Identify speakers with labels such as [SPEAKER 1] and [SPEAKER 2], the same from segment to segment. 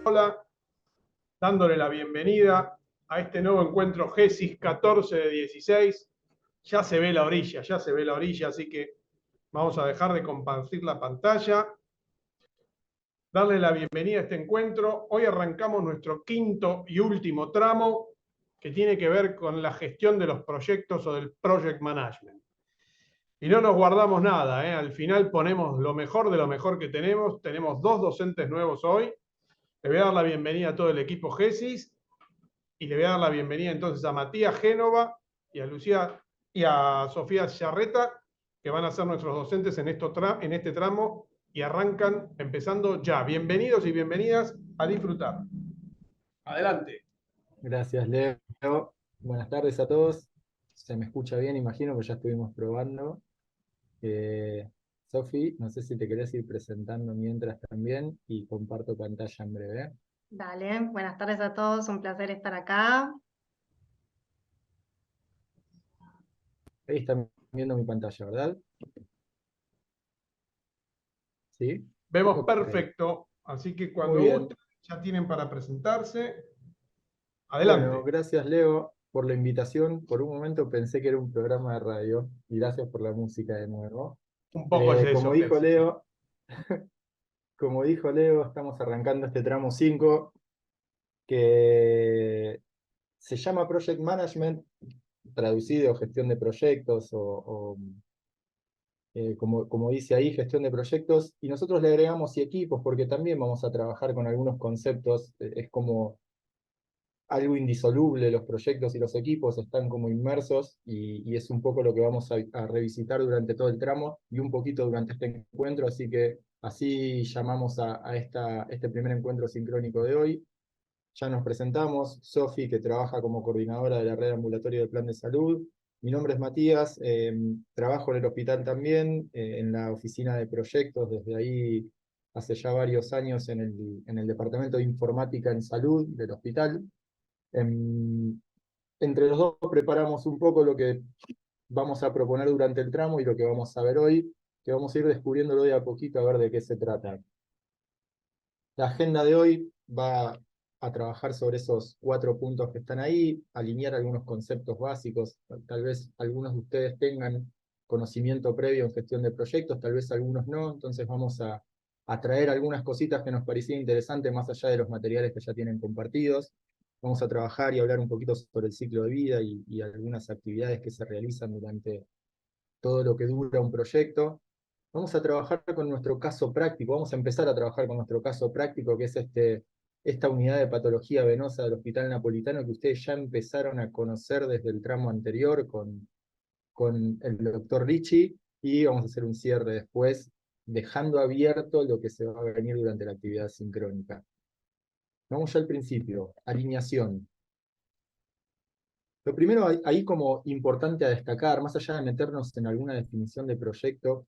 [SPEAKER 1] Hola, dándole la bienvenida a este nuevo encuentro GESIS 14 de 16. Ya se ve la orilla, ya se ve la orilla, así que vamos a dejar de compartir la pantalla. Darle la bienvenida a este encuentro. Hoy arrancamos nuestro quinto y último tramo que tiene que ver con la gestión de los proyectos o del project management. Y no nos guardamos nada, ¿eh? Al final ponemos lo mejor de lo mejor que tenemos. Tenemos dos docentes nuevos hoy. Le voy a dar la bienvenida a todo el equipo GESIS y le voy a dar la bienvenida entonces a Matías Génova y a Lucía y a Sofía Charreta, que van a ser nuestros docentes en este tramo y arrancan empezando ya. Bienvenidos y bienvenidas a disfrutar. Adelante.
[SPEAKER 2] Gracias, Leo. Buenas tardes a todos. Se me escucha bien, imagino, que ya estuvimos probando. Sofi, no sé si te querés ir presentando mientras también y comparto pantalla en breve.
[SPEAKER 3] Dale, buenas tardes a todos, un placer estar acá.
[SPEAKER 2] Ahí están viendo mi pantalla, ¿verdad? ¿Sí?
[SPEAKER 1] Vemos
[SPEAKER 2] Ok,
[SPEAKER 1] perfecto, así que
[SPEAKER 2] muy
[SPEAKER 1] cuando
[SPEAKER 2] bien.
[SPEAKER 1] gusten ya tienen para presentarse.
[SPEAKER 2] Bueno,
[SPEAKER 1] Adelante.
[SPEAKER 2] gracias, Leo, por la invitación. Por un momento pensé que era un programa de radio y gracias por la música de nuevo.
[SPEAKER 1] Un poco es
[SPEAKER 2] Como
[SPEAKER 1] eso,
[SPEAKER 2] dijo
[SPEAKER 1] Jesús.
[SPEAKER 2] Leo, estamos arrancando este tramo 5 que se llama Project Management, traducido gestión de proyectos como dice ahí, gestión de proyectos, y nosotros le agregamos y equipos porque también vamos a trabajar con algunos conceptos, es como algo indisoluble, los proyectos y los equipos están como inmersos y es un poco lo que vamos a revisitar durante todo el tramo y un poquito durante este encuentro, así que así llamamos a este primer encuentro sincrónico de hoy. Ya nos presentamos, Sofi, que trabaja como coordinadora de la red ambulatoria del Plan de Salud. Mi nombre es Matías, trabajo en el hospital también, en la oficina de proyectos, desde ahí hace ya varios años en el departamento de informática en salud del hospital. Em, Entre los dos preparamos un poco lo que vamos a proponer durante el tramo y lo que vamos a ver hoy, que vamos a ir descubriéndolo de a poquito a ver de qué se trata. La agenda de hoy va a trabajar sobre esos 4 puntos que están ahí, alinear algunos conceptos básicos, tal vez algunos de ustedes tengan conocimiento previo en gestión de proyectos, tal vez algunos no, entonces vamos a traer algunas cositas que nos parecían interesantes más allá de los materiales que ya tienen compartidos. Vamos a trabajar y hablar un poquito sobre el ciclo de vida y algunas actividades que se realizan durante todo lo que dura un proyecto. Vamos a trabajar con nuestro caso práctico, vamos a empezar a trabajar con nuestro caso práctico, que es esta unidad de patología venosa del Hospital Napolitano que ustedes ya empezaron a conocer desde el tramo anterior con el doctor Ricci, y vamos a hacer un cierre después, dejando abierto lo que se va a venir durante la actividad sincrónica. Vamos ya al principio, alineación. Lo primero ahí como importante a destacar, más allá de meternos en alguna definición de proyecto,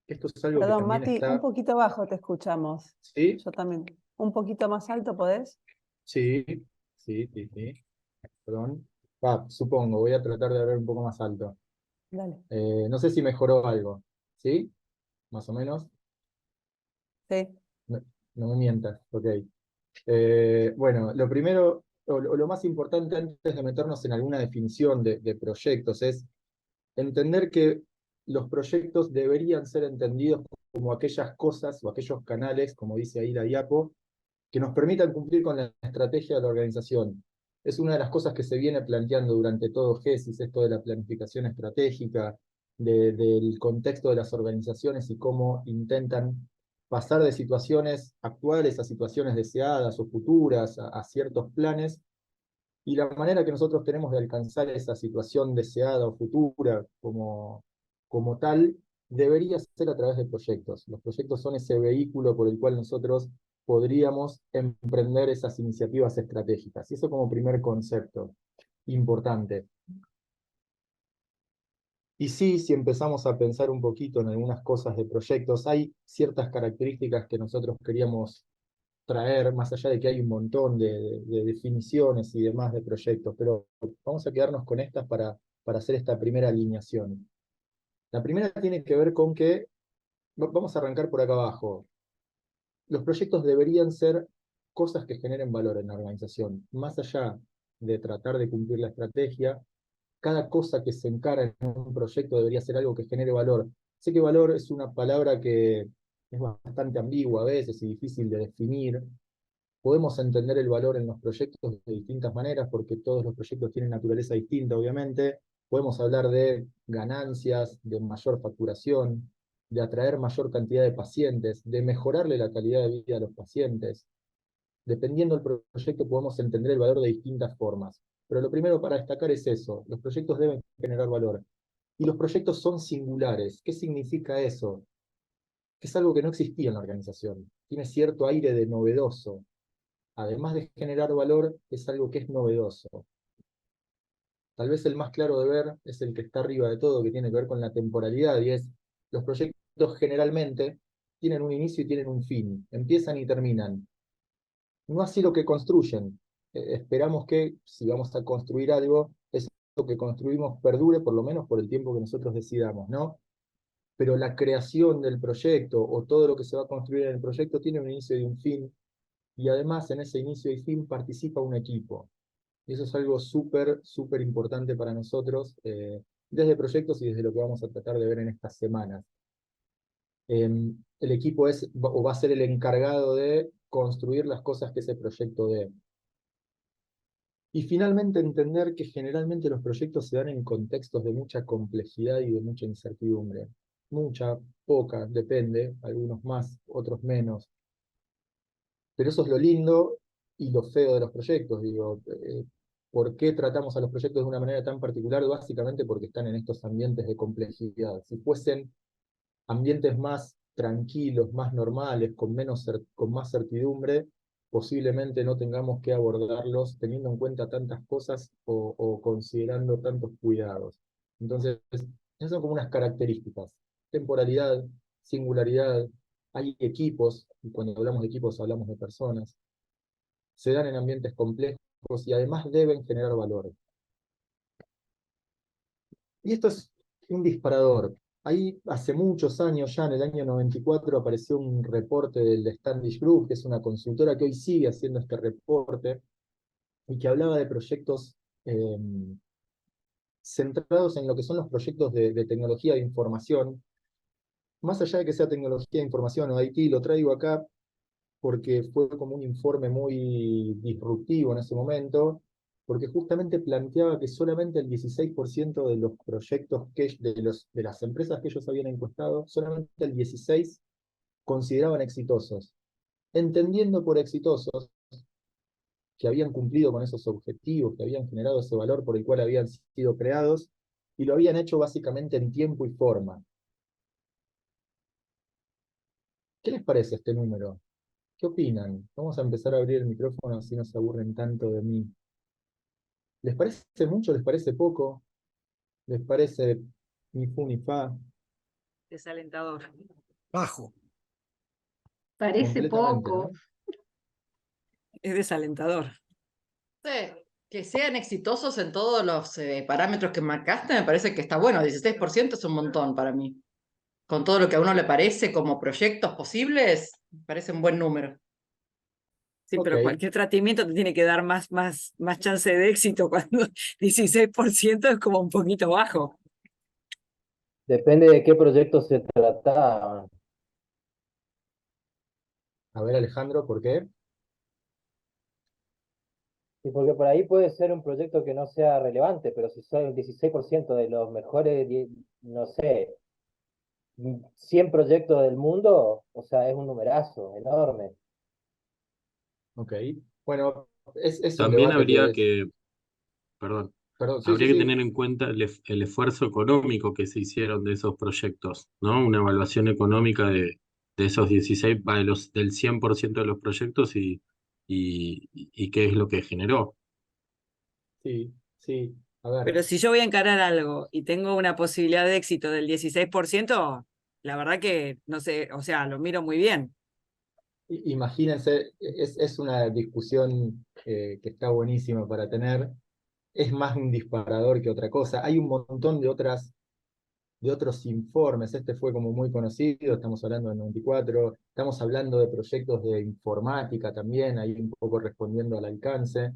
[SPEAKER 2] esto es algo que
[SPEAKER 4] Perdón,
[SPEAKER 2] también
[SPEAKER 4] Mati, un
[SPEAKER 2] está.
[SPEAKER 4] poquito bajo te escuchamos.
[SPEAKER 2] ¿Sí?
[SPEAKER 4] Yo también. Un poquito más alto, ¿podés?
[SPEAKER 2] Sí, sí, sí, sí. Perdón. Supongo, voy a tratar de hablar un poco más alto.
[SPEAKER 4] Dale.
[SPEAKER 2] No sé si mejoró algo. ¿Sí? Más o menos.
[SPEAKER 4] Sí.
[SPEAKER 2] No, no me mientas, ok. Bueno, lo primero, o lo más importante antes de meternos en alguna definición de proyectos es entender que los proyectos deberían ser entendidos como aquellas cosas o aquellos canales, como dice ahí la diapo, que nos permitan cumplir con la estrategia de la organización. Es una de las cosas que se viene planteando durante todo GESIS, esto de la planificación estratégica, del contexto de las organizaciones y cómo intentan pasar de situaciones actuales a situaciones deseadas o futuras, a ciertos planes, y la manera que nosotros tenemos de alcanzar esa situación deseada o futura como tal, debería ser a través de proyectos. Los proyectos son ese vehículo por el cual nosotros podríamos emprender esas iniciativas estratégicas. Y eso como primer concepto importante. Y sí, si empezamos a pensar un poquito en algunas cosas de proyectos, hay ciertas características que nosotros queríamos traer, más allá de que hay un montón de definiciones y demás de proyectos, pero vamos a quedarnos con estas para hacer esta primera alineación. La primera tiene que ver con que, vamos a arrancar por acá abajo, los proyectos deberían ser cosas que generen valor en la organización. Más allá de tratar de cumplir la estrategia, cada cosa que se encara en un proyecto debería ser algo que genere valor. Sé que valor es una palabra que es bastante ambigua a veces y difícil de definir. Podemos entender el valor en los proyectos de distintas maneras, porque todos los proyectos tienen naturaleza distinta, obviamente. Podemos hablar de ganancias, de mayor facturación, de atraer mayor cantidad de pacientes, de mejorarle la calidad de vida a los pacientes. Dependiendo del proyecto podemos entender el valor de distintas formas. Pero lo primero para destacar es eso, los proyectos deben generar valor. Y los proyectos son singulares. ¿Qué significa eso? Que es algo que no existía en la organización. Tiene cierto aire de novedoso. Además de generar valor, es algo que es novedoso. Tal vez el más claro de ver es el que está arriba de todo, que tiene que ver con la temporalidad, y es, los proyectos generalmente tienen un inicio y tienen un fin, empiezan y terminan. No así lo que construyen. Esperamos que, si vamos a construir algo, eso que construimos perdure por lo menos por el tiempo que nosotros decidamos, ¿no? Pero la creación del proyecto o todo lo que se va a construir en el proyecto tiene un inicio y un fin, y además en ese inicio y fin participa un equipo. Y eso es algo súper, súper importante para nosotros, desde proyectos y desde lo que vamos a tratar de ver en estas semanas. El equipo es o va a ser el encargado de construir las cosas que ese proyecto dé. Y finalmente entender que generalmente los proyectos se dan en contextos de mucha complejidad y de mucha incertidumbre. Mucha, poca, depende, algunos más, otros menos. Pero eso es lo lindo y lo feo de los proyectos. Digo, ¿por qué tratamos a los proyectos de una manera tan particular? Básicamente porque están en estos ambientes de complejidad. Si fuesen ambientes más tranquilos, más normales, con más certidumbre, posiblemente no tengamos que abordarlos teniendo en cuenta tantas cosas o considerando tantos cuidados. Entonces, esas son como unas características. Temporalidad, singularidad, hay equipos, y cuando hablamos de equipos hablamos de personas, se dan en ambientes complejos y además deben generar valor. Y esto es un disparador. Ahí hace muchos años, ya en el año 94, apareció un reporte del Standish Group, que es una consultora que hoy sigue haciendo este reporte, y que hablaba de proyectos centrados en lo que son los proyectos de tecnología de información. Más allá de que sea tecnología de información o IT, lo traigo acá porque fue como un informe muy disruptivo en ese momento, porque justamente planteaba que solamente el 16% de los proyectos de las empresas que ellos habían encuestado, solamente el 16% consideraban exitosos, entendiendo por exitosos que habían cumplido con esos objetivos, que habían generado ese valor por el cual habían sido creados, y lo habían hecho básicamente en tiempo y forma. ¿Qué les parece este número? ¿Qué opinan? Vamos a empezar a abrir el micrófono así no se aburren tanto de mí. ¿Les parece mucho? ¿Les parece poco? ¿Les parece ni fu ni fa?
[SPEAKER 5] Desalentador.
[SPEAKER 6] Bajo.
[SPEAKER 3] Parece
[SPEAKER 2] Completamente,
[SPEAKER 3] poco.
[SPEAKER 2] ¿no?
[SPEAKER 5] Es desalentador.
[SPEAKER 7] Sí, que sean exitosos en todos los parámetros que marcaste, me parece que está bueno. 16% es un montón para mí. Con todo lo que a uno le parece como proyectos posibles, me parece un buen número.
[SPEAKER 5] Sí,
[SPEAKER 2] Ok.
[SPEAKER 5] pero cualquier tratamiento te tiene que dar más chance de éxito cuando 16% es como un poquito bajo.
[SPEAKER 8] Depende de qué proyecto se trata.
[SPEAKER 2] A ver, Alejandro, ¿por qué?
[SPEAKER 8] Y porque por ahí puede ser un proyecto que no sea relevante, pero si son el 16% de los mejores, no sé, 100 proyectos del mundo, o sea, es un numerazo enorme.
[SPEAKER 2] Ok. Bueno, es un
[SPEAKER 9] También
[SPEAKER 2] debate
[SPEAKER 9] habría
[SPEAKER 2] que es...
[SPEAKER 9] que, perdón,
[SPEAKER 2] Perdón, sí, sí,
[SPEAKER 9] habría que
[SPEAKER 2] sí.
[SPEAKER 9] tener en cuenta el esfuerzo económico que se hicieron de esos proyectos, ¿no? Una evaluación económica de esos 16, del 100% de los proyectos y qué es lo que generó.
[SPEAKER 2] Sí, sí. A ver,
[SPEAKER 5] Pero si yo voy a encarar algo y tengo una posibilidad de éxito del 16%, la verdad que no sé, o sea, lo miro muy bien.
[SPEAKER 2] imagínense, es una discusión que está buenísima para tener. Es más un disparador que otra cosa. Hay un montón de otras de otros informes. Este fue como muy conocido, estamos hablando del 94, estamos hablando de proyectos de informática también, ahí un poco respondiendo al alcance.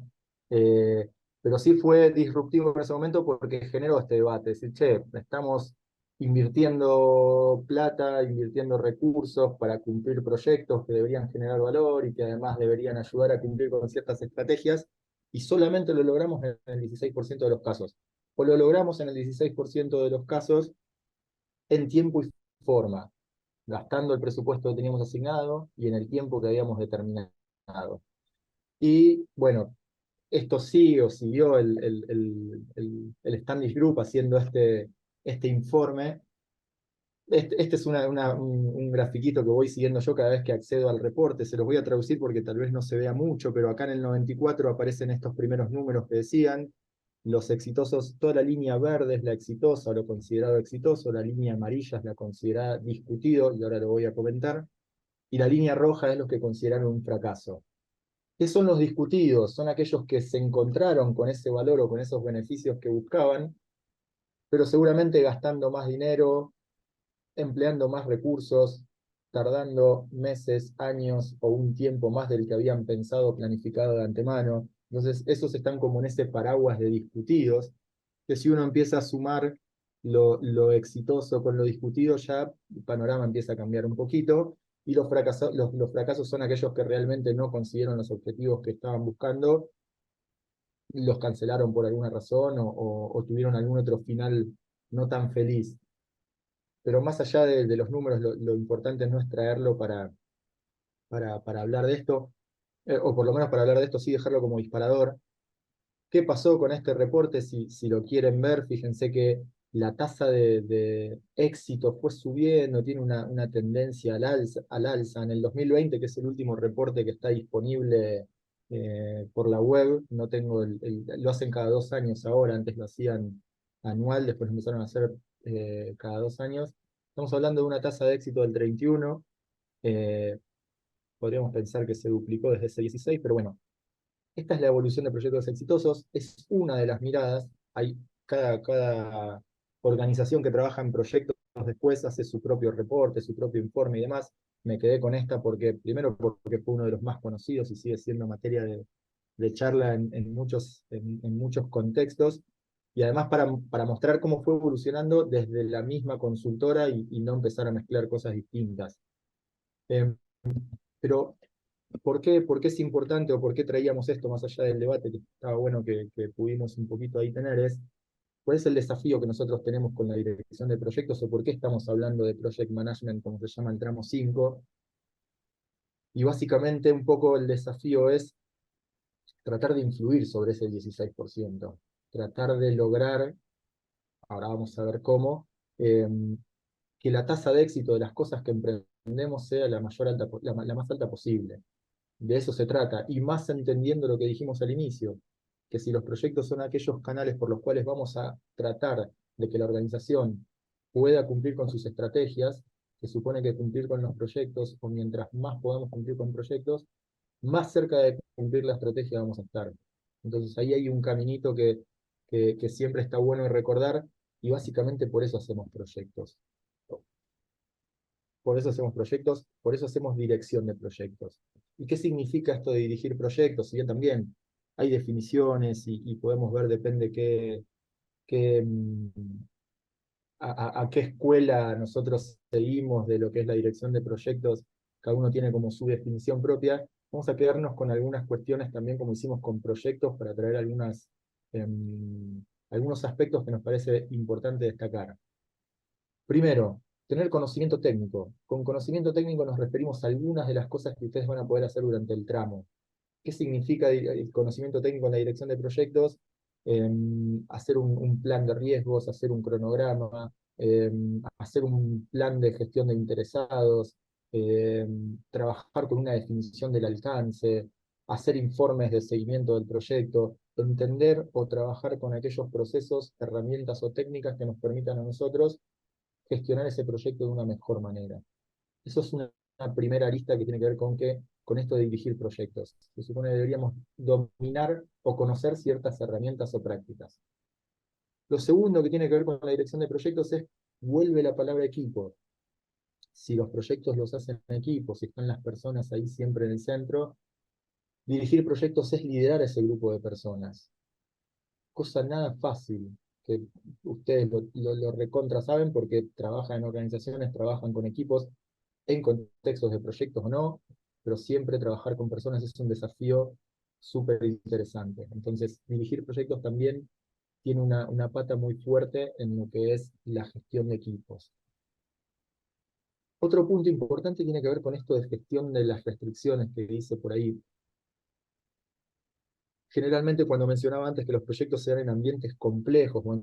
[SPEAKER 2] Eh, pero sí fue disruptivo en ese momento porque generó este debate, decir, che, estamos invirtiendo plata, invirtiendo recursos para cumplir proyectos que deberían generar valor y que además deberían ayudar a cumplir con ciertas estrategias, y solamente lo logramos en el 16% de los casos. O lo logramos en el 16% de los casos en tiempo y forma, gastando el presupuesto que teníamos asignado y en el tiempo que habíamos determinado. Y bueno, esto siguió el Standish Group haciendo este informe. Este es un grafiquito que voy siguiendo yo cada vez que accedo al reporte. Se los voy a traducir porque tal vez no se vea mucho, pero acá en el 94 aparecen estos primeros números que decían. Los exitosos, toda la línea verde es la exitosa, lo considerado exitoso, la línea amarilla es la considerada discutido, y ahora lo voy a comentar, y la línea roja es los que consideraron un fracaso. ¿Qué son los discutidos? Son aquellos que se encontraron con ese valor o con esos beneficios que buscaban, pero seguramente gastando más dinero, empleando más recursos, tardando meses, años o un tiempo más del que habían pensado o planificado de antemano. Entonces, esos están como en ese paraguas de discutidos, que si uno empieza a sumar lo exitoso con lo discutido, ya el panorama empieza a cambiar un poquito, y los fracasos son aquellos que realmente no consiguieron los objetivos que estaban buscando, los cancelaron por alguna razón o tuvieron algún otro final no tan feliz. Pero más allá de los números, lo importante no es traerlo para hablar de esto, o por lo menos para hablar de esto, sí dejarlo como disparador. ¿Qué pasó con este reporte? Si lo quieren ver, fíjense que la tasa de éxito fue subiendo, tiene una tendencia al alza. En el 2020, que es el último reporte que está disponible por la web, no tengo lo hacen cada 2 años ahora, antes lo hacían anual, después lo empezaron a hacer cada 2 años. Estamos hablando de una tasa de éxito del 31, podríamos pensar que se duplicó desde ese 16, pero bueno, esta es la evolución de proyectos exitosos, es una de las miradas. Hay cada organización que trabaja en proyectos después hace su propio reporte, su propio informe y demás. Me quedé con esta primero porque fue uno de los más conocidos y sigue siendo materia de charla en muchos contextos, y además para mostrar cómo fue evolucionando desde la misma consultora y no empezar a mezclar cosas distintas. Pero por qué es importante o por qué traíamos esto más allá del debate que estaba bueno que pudimos un poquito ahí tener? ¿Cuál es el desafío que nosotros tenemos con la dirección de proyectos o por qué estamos hablando de project management, como se llama el tramo 5? Y básicamente un poco el desafío es tratar de influir sobre ese 16%, tratar de lograr, ahora vamos a ver cómo, eh, que la tasa de éxito de las cosas que emprendemos sea la más alta posible. De eso se trata, y más entendiendo lo que dijimos al inicio, que si los proyectos son aquellos canales por los cuales vamos a tratar de que la organización pueda cumplir con sus estrategias, que supone que cumplir con los proyectos, o mientras más podamos cumplir con proyectos, más cerca de cumplir la estrategia vamos a estar. Entonces ahí hay un caminito que siempre está bueno recordar, y básicamente por eso hacemos proyectos. Por eso hacemos proyectos, por eso hacemos dirección de proyectos. ¿Y qué significa esto de dirigir proyectos? Si bien también hay definiciones y podemos ver, depende a qué escuela nosotros seguimos de lo que es la dirección de proyectos, cada uno tiene como su definición propia. Vamos a quedarnos con algunas cuestiones también como hicimos con proyectos para traer algunos aspectos que nos parece importante destacar. Primero, tener conocimiento técnico. Con conocimiento técnico nos referimos a algunas de las cosas que ustedes van a poder hacer durante el tramo. ¿Qué significa el conocimiento técnico en la dirección de proyectos? Hacer un plan de riesgos, hacer un cronograma, hacer un plan de gestión de interesados, trabajar con una definición del alcance, hacer informes de seguimiento del proyecto, entender o trabajar con aquellos procesos, herramientas o técnicas que nos permitan a nosotros gestionar ese proyecto de una mejor manera. Eso es una primera lista que tiene que ver con esto de dirigir proyectos. Se supone que deberíamos dominar o conocer ciertas herramientas o prácticas. Lo segundo que tiene que ver con la dirección de proyectos es vuelve la palabra equipo. Si los proyectos los hacen en equipo, si están las personas ahí siempre en el centro, dirigir proyectos es liderar a ese grupo de personas. Cosa nada fácil, que ustedes lo recontra saben porque trabajan en organizaciones, trabajan con equipos, en contextos de proyectos o no, pero siempre trabajar con personas es un desafío súper interesante. Entonces, dirigir proyectos también tiene una pata muy fuerte en lo que es la gestión de equipos. Otro punto importante tiene que ver con esto de gestión de las restricciones que dice por ahí. Generalmente cuando mencionaba antes que los proyectos se dan en ambientes complejos o en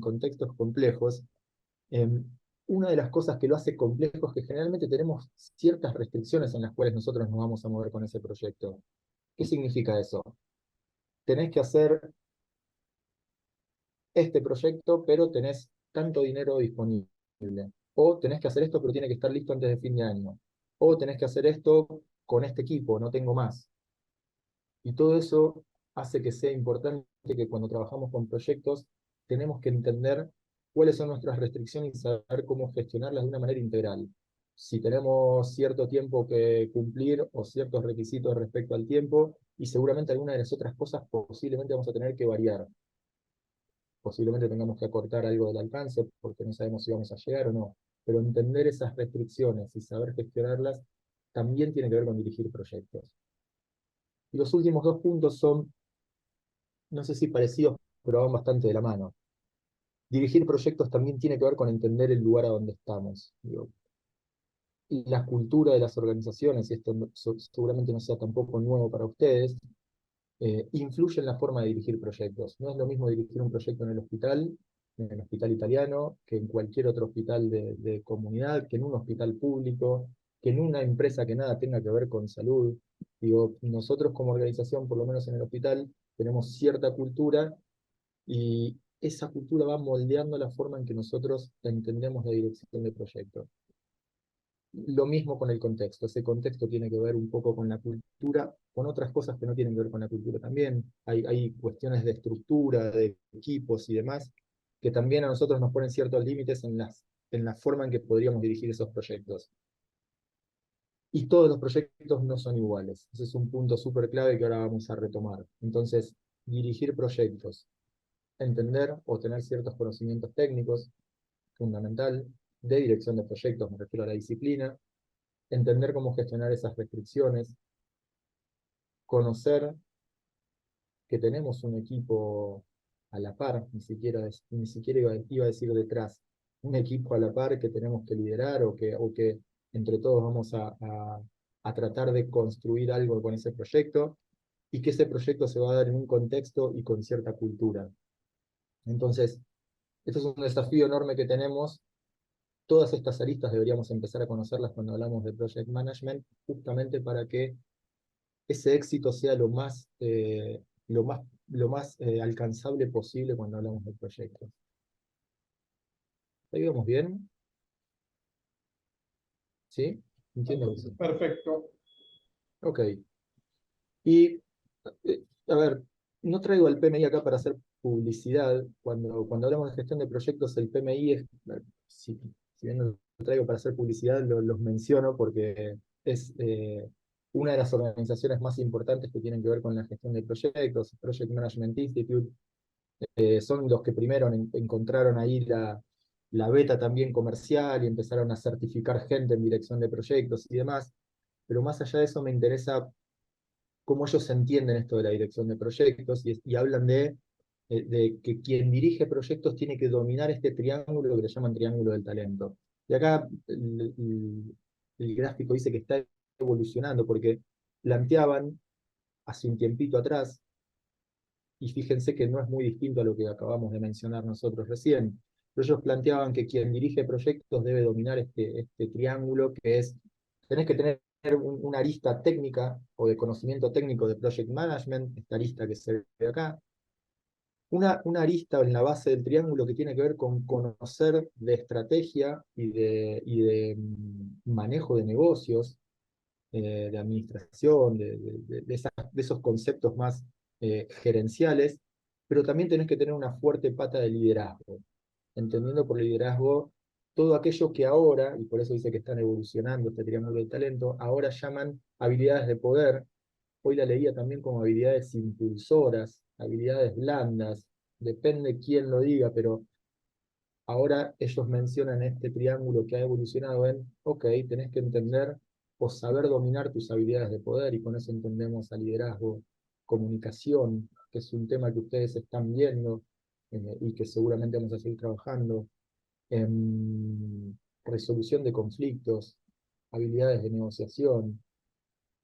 [SPEAKER 2] contextos complejos, una de las cosas que lo hace complejo es que generalmente tenemos ciertas restricciones en las cuales nosotros nos vamos a mover con ese proyecto. ¿Qué significa eso? Tenés que hacer este proyecto, pero tenés tanto dinero disponible. O tenés que hacer esto, pero tiene que estar listo antes de fin de año. O tenés que hacer esto con este equipo, no tengo más. Y todo eso hace que sea importante que cuando trabajamos con proyectos tenemos que entender cuáles son nuestras restricciones y saber cómo gestionarlas de una manera integral. Si tenemos cierto tiempo que cumplir o ciertos requisitos respecto al tiempo, y seguramente alguna de las otras cosas posiblemente vamos a tener que variar. Posiblemente tengamos que acortar algo del alcance porque no sabemos si vamos a llegar o no. Pero entender esas restricciones y saber gestionarlas también tiene que ver con dirigir proyectos. Y los últimos dos puntos son, no sé si parecidos, pero van bastante de la mano. Dirigir proyectos también tiene que ver con entender el lugar a donde estamos. Digo, y la cultura de las organizaciones, y esto seguramente no sea tampoco nuevo para ustedes, influye en la forma de dirigir proyectos. No es lo mismo dirigir un proyecto en el hospital italiano, que en cualquier otro hospital de comunidad, que en un hospital público, que en una empresa que nada tenga que ver con salud. Digo, nosotros como organización, por lo menos en el hospital, tenemos cierta cultura y esa cultura va moldeando la forma en que nosotros entendemos la dirección de proyectos. Lo mismo con el contexto. Ese contexto tiene que ver un poco con la cultura, con otras cosas que no tienen que ver con la cultura también. Hay cuestiones de estructura, de equipos y demás, que también a nosotros nos ponen ciertos límites en la forma en que podríamos dirigir esos proyectos. Y todos los proyectos no son iguales. Ese es un punto súper clave que ahora vamos a retomar. Entonces, dirigir proyectos, entender o tener ciertos conocimientos técnicos, fundamental, de dirección de proyectos, me refiero a la disciplina, entender cómo gestionar esas restricciones, conocer que tenemos un equipo a la par, ni siquiera iba a decir detrás, un equipo a la par que tenemos que liderar o que entre todos vamos a tratar de construir algo con ese proyecto y que ese proyecto se va a dar en un contexto y con cierta cultura. Entonces, esto es un desafío enorme que tenemos. Todas estas aristas deberíamos empezar a conocerlas cuando hablamos de project management, justamente para que ese éxito sea lo más alcanzable posible cuando hablamos de proyectos. ¿Ahí vamos bien? ¿Sí? Entiendo que sí.
[SPEAKER 1] Perfecto.
[SPEAKER 2] Ok. Y, a ver, no traigo al PMI acá para hacer publicidad. Cuando hablamos de gestión de proyectos, el PMI es, si bien no lo traigo para hacer publicidad, los menciono porque es una de las organizaciones más importantes que tienen que ver con la gestión de proyectos, Project Management Institute. Son los que primero encontraron ahí la beta también comercial y empezaron a certificar gente en dirección de proyectos y demás. Pero más allá de eso me interesa cómo ellos entienden esto de la dirección de proyectos y hablan de que quien dirige proyectos tiene que dominar este triángulo que le llaman triángulo del talento. Y acá el gráfico dice que está evolucionando porque planteaban hace un tiempito atrás, y fíjense que no es muy distinto a lo que acabamos de mencionar nosotros recién, pero ellos planteaban que quien dirige proyectos debe dominar este triángulo que es, tenés que tener una arista técnica o de conocimiento técnico de project management, esta arista que se ve acá, una arista en la base del triángulo que tiene que ver con conocer de estrategia y de manejo de negocios, de administración, de esos conceptos más gerenciales, pero también tenés que tener una fuerte pata de liderazgo. entendiendo por liderazgo todo aquello que ahora, y por eso dice que están evolucionando este triángulo del talento, ahora llaman habilidades de poder. Hoy la leía también como habilidades impulsoras, habilidades blandas, depende quién lo diga, pero ahora ellos mencionan este triángulo que ha evolucionado en, ok, tenés que entender o saber dominar tus habilidades de poder, y con eso entendemos a liderazgo, comunicación, que es un tema que ustedes están viendo y que seguramente vamos a seguir trabajando, resolución de conflictos, habilidades de negociación,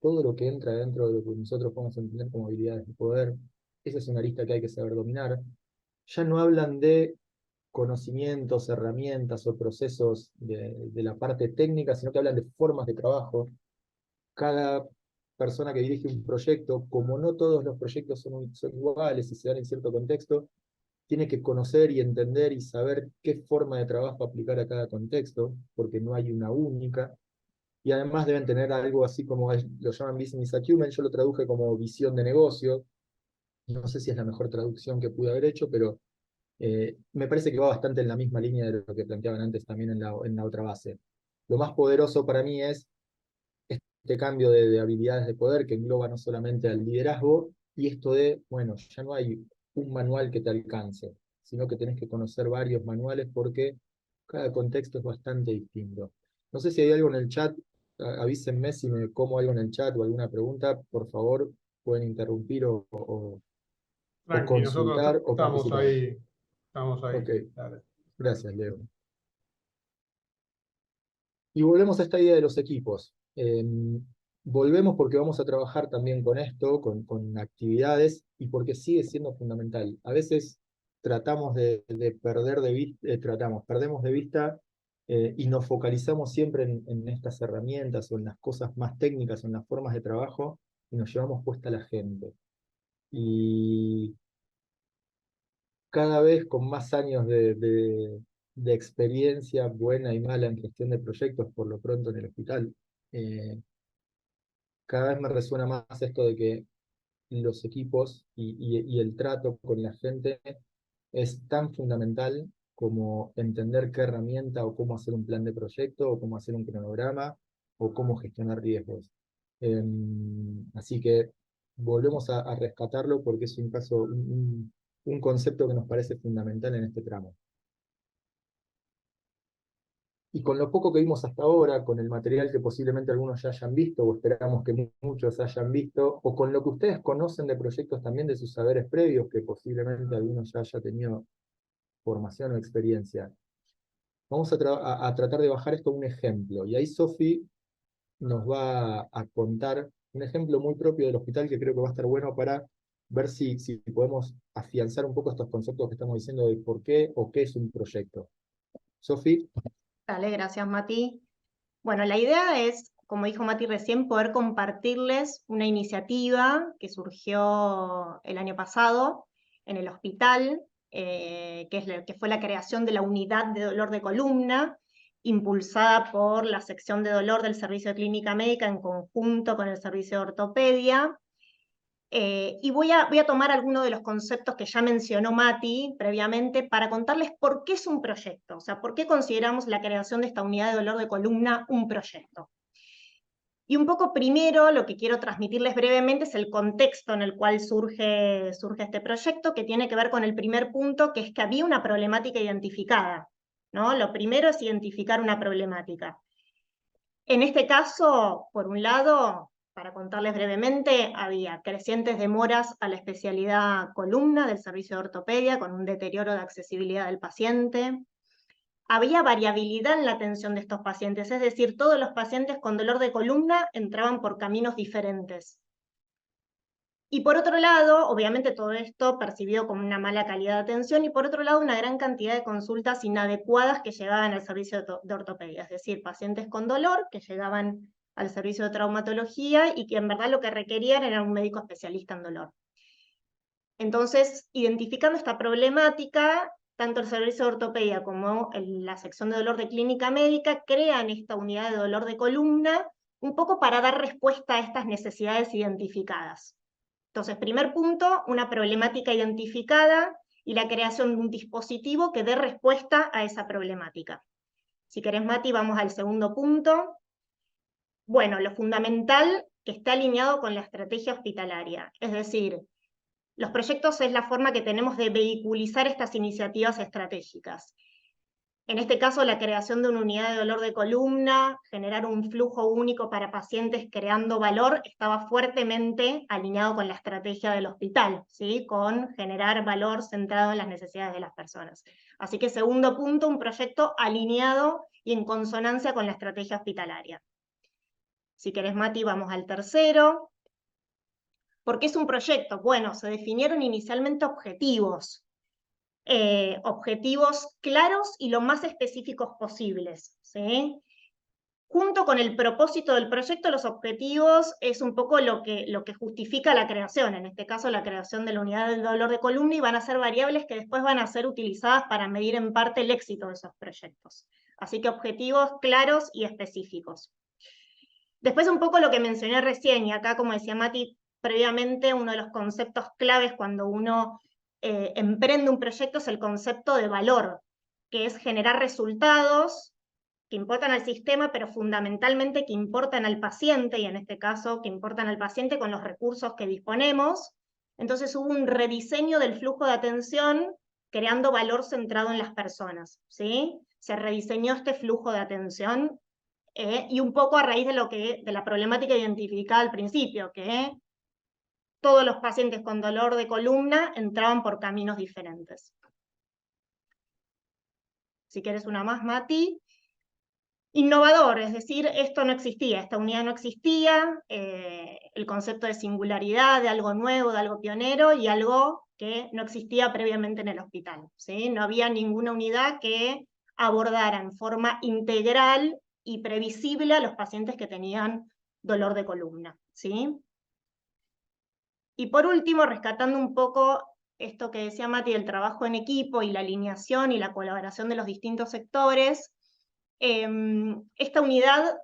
[SPEAKER 2] todo lo que entra dentro de lo que nosotros podemos entender como habilidades de poder. Esa es una lista que hay que saber dominar. Ya no hablan de conocimientos, herramientas o procesos de la parte técnica, sino que hablan de formas de trabajo. Cada persona que dirige un proyecto, como no todos los proyectos son iguales y se dan en cierto contexto, tiene que conocer y entender y saber qué forma de trabajo aplicar a cada contexto, porque no hay una única. Y además deben tener algo así como lo llaman business acumen, yo lo traduje como visión de negocio. No sé si es la mejor traducción que pude haber hecho, pero me parece que va bastante en la misma línea de lo que planteaban antes también en la otra base. Lo más poderoso para mí es este cambio de habilidades de poder que engloba no solamente al liderazgo, y esto de, bueno, ya no hay un manual que te alcance, sino que tenés que conocer varios manuales porque cada contexto es bastante distinto. No sé si hay algo en el chat, avísenme si me como algo en el chat o alguna pregunta, por favor, pueden interrumpir o
[SPEAKER 1] Tranqui, nosotros
[SPEAKER 2] consultar o
[SPEAKER 1] estamos
[SPEAKER 2] participar.
[SPEAKER 1] ahí. Estamos ahí.
[SPEAKER 2] Ok,
[SPEAKER 1] Dale.
[SPEAKER 2] gracias, Leo. Y volvemos a esta idea de los equipos. Volvemos porque vamos a trabajar también con esto, con actividades, y porque sigue siendo fundamental. A veces tratamos de perder de vista, perdemos de vista y nos focalizamos siempre en estas herramientas o en las cosas más técnicas o en las formas de trabajo y nos llevamos puesta a la gente. Y cada vez con más años de experiencia buena y mala en gestión de proyectos, por lo pronto en el hospital, cada vez me resuena más esto de que los equipos y el trato con la gente es tan fundamental como entender qué herramienta o cómo hacer un plan de proyecto o cómo hacer un cronograma o cómo gestionar riesgos. Así que volvemos a rescatarlo porque es un caso, un concepto que nos parece fundamental en este tramo. Y con lo poco que vimos hasta ahora, con el material que posiblemente algunos ya hayan visto, o esperamos que muchos hayan visto, o con lo que ustedes conocen de proyectos también de sus saberes previos, que posiblemente algunos ya haya tenido formación o experiencia, vamos a tratar de bajar esto a un ejemplo. Y ahí Sofi nos va a contar un ejemplo muy propio del hospital que creo que va a estar bueno para ver si podemos afianzar un poco estos conceptos que estamos diciendo de por qué o qué es un proyecto. Sofi.
[SPEAKER 3] Dale, gracias, Mati. Bueno, la idea es, como dijo Mati recién, poder compartirles una iniciativa que surgió el año pasado en el hospital, que fue la creación de la unidad de dolor de columna, impulsada por la sección de dolor del Servicio de Clínica Médica en conjunto con el Servicio de Ortopedia. Y voy a tomar algunos de los conceptos que ya mencionó Mati previamente para contarles por qué es un proyecto, o sea, por qué consideramos la creación de esta unidad de dolor de columna un proyecto. Y un poco primero lo que quiero transmitirles brevemente es el contexto en el cual surge este proyecto, que tiene que ver con el primer punto, que es que había una problemática identificada, ¿no? Lo primero es identificar una problemática. En este caso, por un lado, para contarles brevemente, había crecientes demoras a la especialidad columna del servicio de ortopedia, con un deterioro de accesibilidad del paciente. Había variabilidad en la atención de estos pacientes, es decir, todos los pacientes con dolor de columna entraban por caminos diferentes. Y por otro lado, obviamente todo esto percibido como una mala calidad de atención, y por otro lado una gran cantidad de consultas inadecuadas que llegaban al servicio de ortopedia, es decir, pacientes con dolor que llegaban al servicio de traumatología y que en verdad lo que requerían era un médico especialista en dolor. Entonces, identificando esta problemática, tanto el servicio de ortopedia como la sección de dolor de clínica médica crean esta unidad de dolor de columna un poco para dar respuesta a estas necesidades identificadas. Entonces, primer punto, una problemática identificada y la creación de un dispositivo que dé respuesta a esa problemática. Si querés, Mati, vamos al segundo punto. Bueno, lo fundamental que está alineado con la estrategia hospitalaria, es decir, los proyectos es la forma que tenemos de vehiculizar estas iniciativas estratégicas. En este caso, la creación de una unidad de dolor de columna, generar un flujo único para pacientes creando valor, estaba fuertemente alineado con la estrategia del hospital, ¿sí? Con generar valor centrado en las necesidades de las personas. Así que segundo punto, un proyecto alineado y en consonancia con la estrategia hospitalaria. Si querés, Mati, vamos al tercero. ¿Por qué es un proyecto? Bueno, se definieron inicialmente objetivos. Objetivos claros y lo más específicos posibles, ¿sí? Junto con el propósito del proyecto, los objetivos es un poco lo que justifica la creación, en este caso la creación de la unidad del dolor de columna, y van a ser variables que después van a ser utilizadas para medir en parte el éxito de esos proyectos. Así que objetivos claros y específicos. Después un poco lo que mencioné recién, y acá, como decía Mati previamente, uno de los conceptos claves cuando uno emprende un proyecto es el concepto de valor, que es generar resultados que importan al sistema, pero fundamentalmente que importan al paciente, y en este caso que importan al paciente con los recursos que disponemos. Entonces hubo un rediseño del flujo de atención creando valor centrado en las personas, ¿sí? Se rediseñó este flujo de atención y un poco a raíz de la problemática identificada al principio, que todos los pacientes con dolor de columna entraban por caminos diferentes. Si quieres una más, Mati. Innovador, es decir, esto no existía, esta unidad no existía, el concepto de singularidad, de algo nuevo, de algo pionero, y algo que no existía previamente en el hospital, ¿sí? No había ninguna unidad que abordara en forma integral y previsible a los pacientes que tenían dolor de columna, ¿sí? Y por último, rescatando un poco esto que decía Mati, del trabajo en equipo y la alineación y la colaboración de los distintos sectores, esta unidad,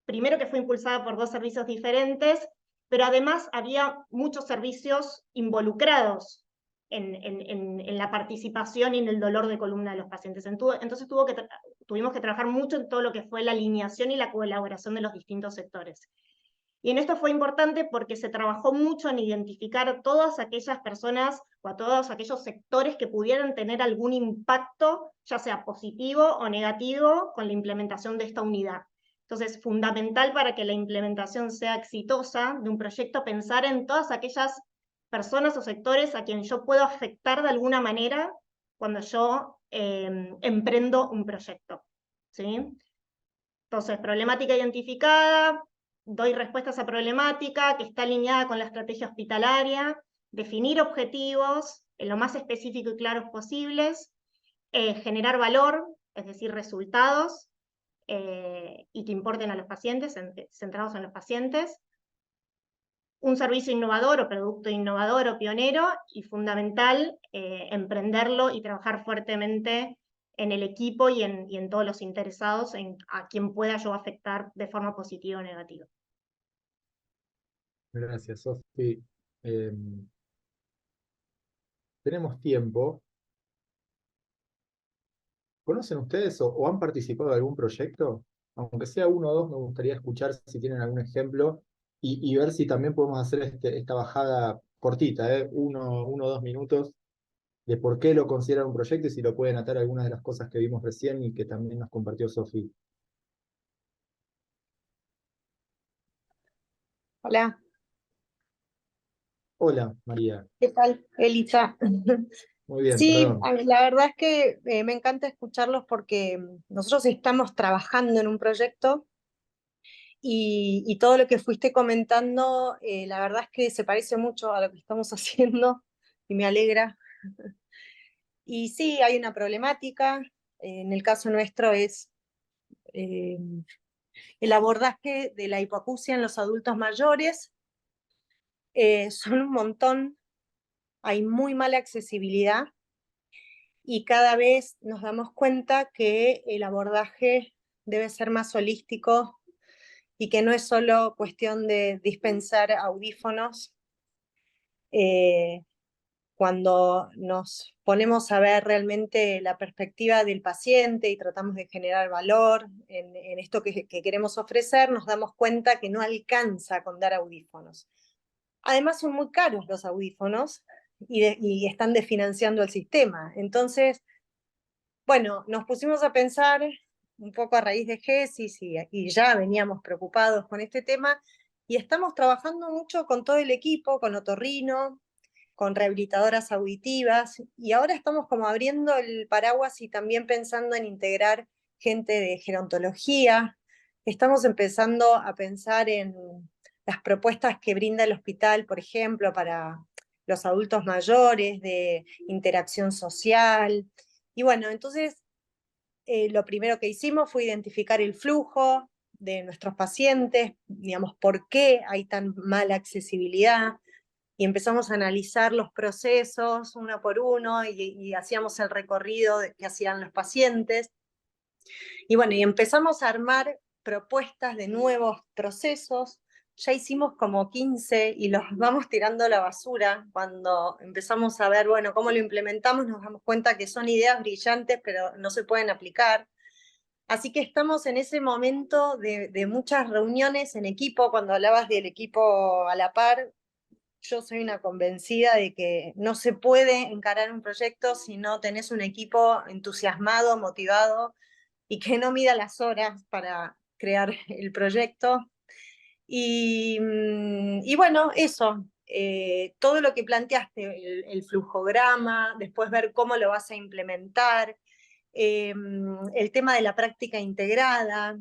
[SPEAKER 3] primero que fue impulsada por 2 servicios diferentes, pero además había muchos servicios involucrados en la participación y en el dolor de columna de los pacientes. Entonces tuvimos que trabajar mucho en todo lo que fue la alineación y la colaboración de los distintos sectores. Y en esto fue importante porque se trabajó mucho en identificar todas aquellas personas o a todos aquellos sectores que pudieran tener algún impacto, ya sea positivo o negativo, con la implementación de esta unidad. Entonces, fundamental para que la implementación sea exitosa de un proyecto, pensar en todas aquellas personas o sectores a quien yo puedo afectar de alguna manera cuando yo emprendo un proyecto, ¿sí? Entonces, problemática identificada, doy respuesta a esa problemática que está alineada con la estrategia hospitalaria, definir objetivos en lo más específico y claros posibles, generar valor, es decir, resultados, y que importen a los pacientes, centrados en los pacientes, un servicio innovador o producto innovador o pionero, y fundamental, emprenderlo y trabajar fuertemente en el equipo y en todos los interesados, a quien pueda yo afectar de forma positiva o negativa.
[SPEAKER 2] Gracias, Sofi. Tenemos tiempo. ¿Conocen ustedes o han participado de algún proyecto? Aunque sea uno o dos, me gustaría escuchar si tienen algún ejemplo y ver si también podemos hacer esta bajada cortita, 1 o 2 minutos, de por qué lo consideran un proyecto y si lo pueden atar a algunas de las cosas que vimos recién y que también nos compartió Sofi.
[SPEAKER 6] Hola,
[SPEAKER 2] Hola, María.
[SPEAKER 6] ¿qué tal? Elisa.
[SPEAKER 2] Muy bien,
[SPEAKER 6] Sí,
[SPEAKER 2] perdón.
[SPEAKER 6] la verdad es que me encanta escucharlos porque nosotros estamos trabajando en un proyecto y todo lo que fuiste comentando, la verdad es que se parece mucho a lo que estamos haciendo y me alegra. Y sí, hay una problemática, en el caso nuestro es eh, el abordaje de la hipoacusia en los adultos mayores. Son un montón, hay muy mala accesibilidad y cada vez nos damos cuenta que el abordaje debe ser más holístico y que no es solo cuestión de dispensar audífonos cuando nos ponemos a ver realmente la perspectiva del paciente y tratamos de generar valor en esto que queremos ofrecer, nos damos cuenta que no alcanza con dar audífonos. Además son muy caros los audífonos y están desfinanciando el sistema. Entonces, bueno, nos pusimos a pensar un poco a raíz de GESIS y ya veníamos preocupados con este tema y estamos trabajando mucho con todo el equipo, con otorrino, con rehabilitadoras auditivas, y ahora estamos como abriendo el paraguas y también pensando en integrar gente de gerontología. Estamos empezando a pensar en las propuestas que brinda el hospital, por ejemplo, para los adultos mayores, de interacción social. Y bueno, entonces lo primero que hicimos fue identificar el flujo de nuestros pacientes, digamos, por qué hay tan mala accesibilidad, y empezamos a analizar los procesos uno por uno y hacíamos el recorrido que hacían los pacientes. Y bueno, y empezamos a armar propuestas de nuevos procesos. Ya hicimos como 15 y los vamos tirando a la basura. Cuando empezamos a ver, bueno, cómo lo implementamos, nos damos cuenta que son ideas brillantes, pero no se pueden aplicar. Así que estamos en ese momento de muchas reuniones en equipo. Cuando hablabas del equipo a la par, yo soy una convencida de que no se puede encarar un proyecto si no tenés un equipo entusiasmado, motivado y que no mida las horas para crear el proyecto. Y bueno, eso, todo lo que planteaste, el flujograma, después ver cómo lo vas a implementar, el tema de la práctica integrada,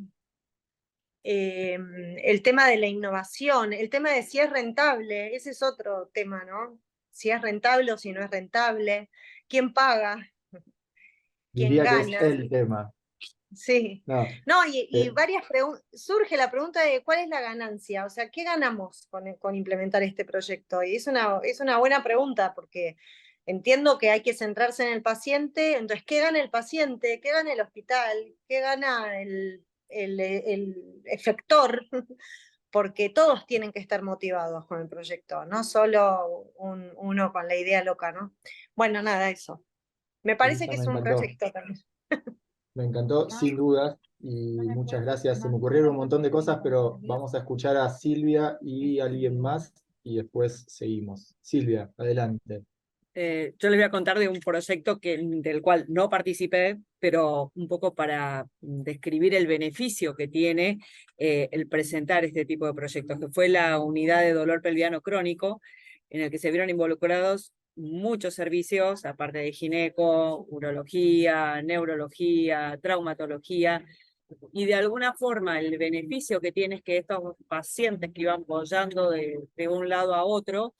[SPEAKER 6] el tema de la innovación, el tema de si es rentable, ese es otro tema, ¿no? Si es rentable o si no es rentable, quién paga, quién
[SPEAKER 2] Diría que es
[SPEAKER 6] gana.
[SPEAKER 2] el tema.
[SPEAKER 6] Sí.
[SPEAKER 2] No,
[SPEAKER 6] No, y varias preguntas, surge la pregunta de cuál es la ganancia, o sea, ¿qué ganamos con implementar este proyecto? Y es una buena pregunta, porque entiendo que hay que centrarse en el paciente. Entonces, ¿qué gana el paciente? ¿Qué gana el hospital? ¿Qué gana el efector? Porque todos tienen que estar motivados con el proyecto, no solo uno con la idea loca, ¿no? Bueno, nada, eso. Me parece
[SPEAKER 2] Elisa,
[SPEAKER 6] que
[SPEAKER 2] me
[SPEAKER 6] es un
[SPEAKER 2] encantó.
[SPEAKER 6] proyecto también.
[SPEAKER 2] Me encantó, sin dudas, y muchas gracias. Se me ocurrieron un montón de cosas, pero vamos a escuchar a Silvia y a alguien más y después seguimos. Silvia, adelante.
[SPEAKER 5] Yo les voy a contar de un proyecto del cual no participé, pero un poco para describir el beneficio que tiene el presentar este tipo de proyectos, que fue la unidad de dolor pelviano crónico, en el que se vieron involucrados muchos servicios, aparte de gineco, urología, neurología, traumatología, y de alguna forma el beneficio que tiene es que estos pacientes que iban boyando de un lado a otro,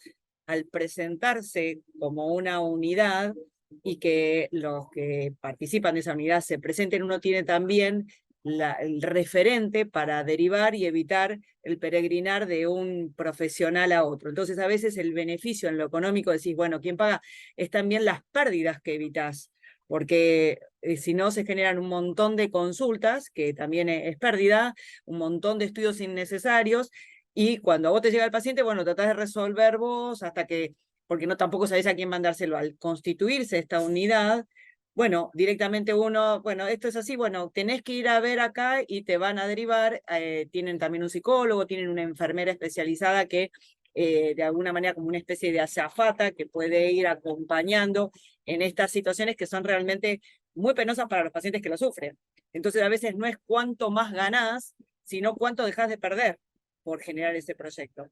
[SPEAKER 5] al presentarse como una unidad y que los que participan de esa unidad se presenten, uno tiene también el referente para derivar y evitar el peregrinar de un profesional a otro. Entonces, a veces el beneficio en lo económico, decís, bueno, ¿quién paga? Es también las pérdidas que evitas, porque si no se generan un montón de consultas, que también es pérdida, un montón de estudios innecesarios, y cuando a vos te llega el paciente, bueno, tratás de resolver vos hasta que, porque no tampoco sabés a quién mandárselo. Al constituirse esta unidad, bueno, directamente uno, bueno, esto es así, bueno, tenés que ir a ver acá y te van a derivar, tienen también un psicólogo, tienen una enfermera especializada que de alguna manera como una especie de azafata que puede ir acompañando en estas situaciones que son realmente muy penosas para los pacientes que lo sufren. Entonces a veces no es cuánto más ganás, sino cuánto dejás de perder por generar ese proyecto.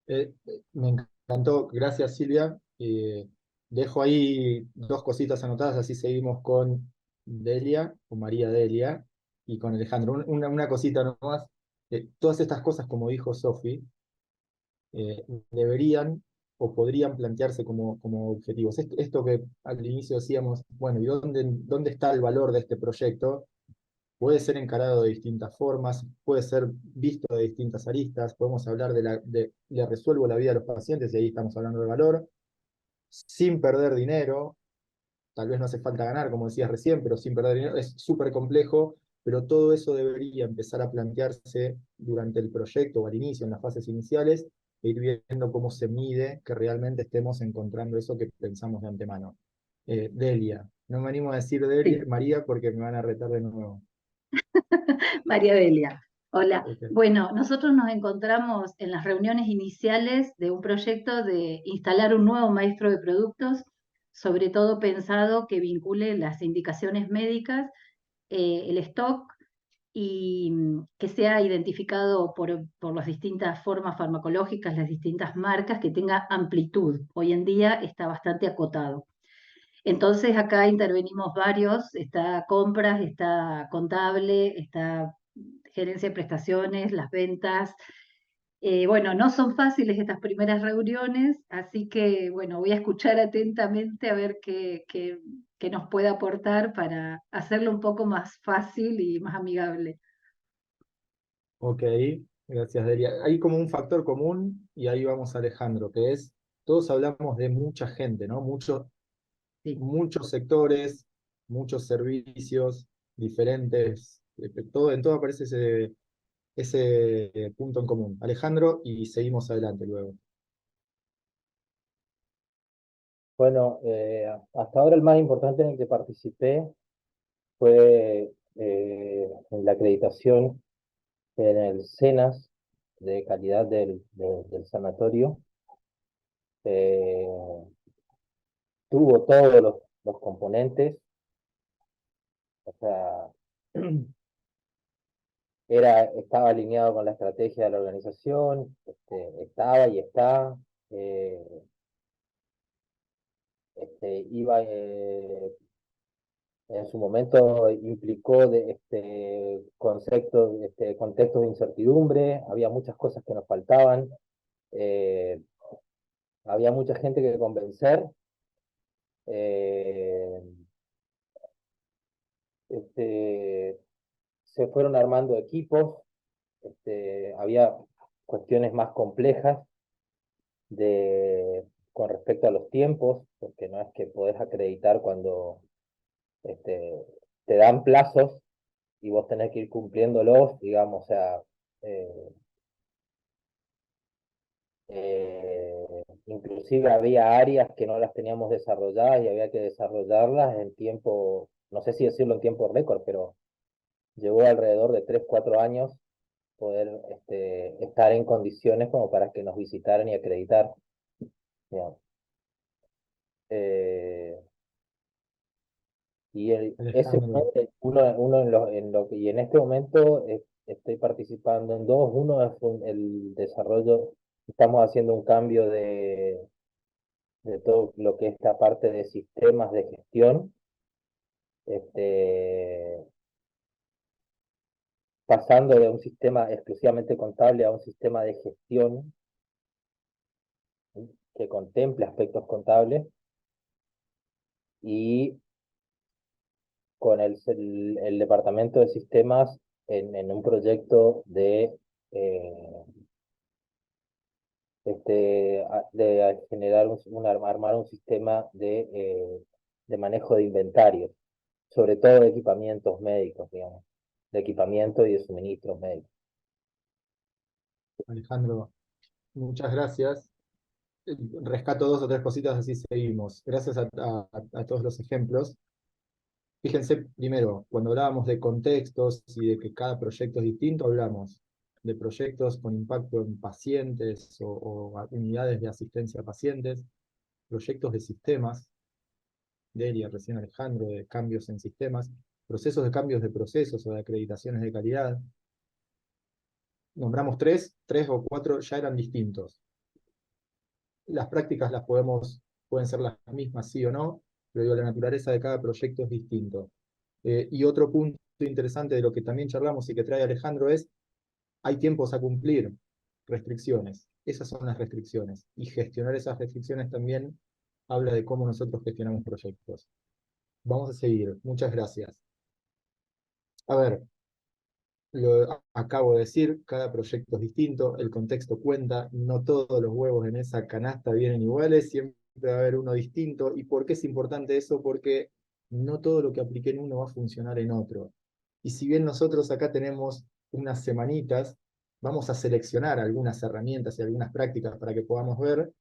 [SPEAKER 2] Me encantó, gracias Silvia. Dejo ahí dos cositas anotadas, así seguimos con Delia, con María Delia, y con Alejandro. Una cosita nomás. Todas estas cosas, como dijo Sofi, deberían o podrían plantearse como objetivos. Esto que al inicio decíamos, bueno, ¿y dónde está el valor de este proyecto? Puede ser encarado de distintas formas, puede ser visto de distintas aristas, podemos hablar le resuelvo la vida a los pacientes y ahí estamos hablando de valor, sin perder dinero, tal vez no hace falta ganar, como decías recién, pero sin perder dinero, es súper complejo, pero todo eso debería empezar a plantearse durante el proyecto o al inicio, en las fases iniciales, e ir viendo cómo se mide que realmente estemos encontrando eso que pensamos de antemano. Delia, no me animo a decir Delia,
[SPEAKER 10] Sí.
[SPEAKER 2] María, porque me van a retar de nuevo.
[SPEAKER 10] María Delia. Hola.
[SPEAKER 2] Ok.
[SPEAKER 10] Bueno, nosotros nos encontramos en las reuniones iniciales de un proyecto de instalar un nuevo maestro de productos, sobre todo pensado que vincule las indicaciones médicas, el stock y que sea identificado por las distintas formas farmacológicas, las distintas marcas, que tenga amplitud. Hoy en día está bastante acotado. Entonces acá intervenimos varios, está compras, está contable, está gerencia de prestaciones, las ventas. Bueno, no son fáciles estas primeras reuniones, así que bueno, voy a escuchar atentamente a ver qué nos puede aportar para hacerlo un poco más fácil y más amigable.
[SPEAKER 2] Ok, gracias Delia. Hay como un factor común, y ahí vamos Alejandro, que es, todos hablamos de mucha gente, ¿no?
[SPEAKER 10] Sí.
[SPEAKER 2] Muchos sectores, muchos servicios diferentes, en todo aparece ese punto en común. Alejandro, y seguimos adelante luego.
[SPEAKER 8] Bueno, hasta ahora el más importante en el que participé fue en la acreditación en el SENAS de calidad del sanatorio. Tuvo todos los componentes, o sea, estaba alineado con la estrategia de la organización, estaba y está. eh, Iba, en su momento implicó contextos de incertidumbre, había muchas cosas que nos faltaban, eh, había mucha gente que convencer. eh, este, Se fueron armando equipos, había cuestiones más complejas con respecto a los tiempos, porque no es que podés acreditar cuando este, te dan plazos y vos tenés que ir cumpliéndolos, digamos, o sea, eh, inclusive había áreas que no las teníamos desarrolladas y había que desarrollarlas en tiempo, no sé si decirlo en tiempo récord, pero llevó alrededor de 3, 4 años poder estar en condiciones como para que nos visitaran y acreditar, digamos. Eh, y ese
[SPEAKER 2] Alejandro,
[SPEAKER 8] fue uno y en este momento estoy participando en dos. Uno es el desarrollo, estamos haciendo un cambio de todo lo que es la parte de sistemas de gestión, este, pasando de un sistema exclusivamente contable a un sistema de gestión, ¿sí?, que contemple aspectos contables, y con el departamento de sistemas en un proyecto eh, de generar armar un sistema de manejo de inventarios, sobre todo de equipamientos médicos, digamos, de equipamiento y de suministros médicos.
[SPEAKER 2] Alejandro, muchas gracias. Rescato dos o tres cositas, así seguimos. Gracias a todos los ejemplos. Fíjense, primero, cuando hablábamos de contextos y de que cada proyecto es distinto, hablamos de proyectos con impacto en pacientes o unidades de asistencia a pacientes, proyectos de sistemas, Delia, recién Alejandro, de cambios en sistemas, procesos de cambios de procesos o de acreditaciones de calidad. Nombramos tres o cuatro ya eran distintos. Las prácticas pueden ser las mismas, sí o no, pero digo, la naturaleza de cada proyecto es distinto. Y otro punto interesante de lo que también charlamos y que trae Alejandro es, hay tiempos a cumplir, restricciones. Esas son las restricciones. Y gestionar esas restricciones también habla de cómo nosotros gestionamos proyectos. Vamos a seguir. Muchas gracias. A ver, lo acabo de decir, cada proyecto es distinto, el contexto cuenta, no todos los huevos en esa canasta vienen iguales, siempre va a haber uno distinto. ¿Y por qué es importante eso? Porque no todo lo que apliqué en uno va a funcionar en otro. Y si bien nosotros acá tenemos unas semanitas vamos a seleccionar algunas herramientas y algunas prácticas para que podamos ver,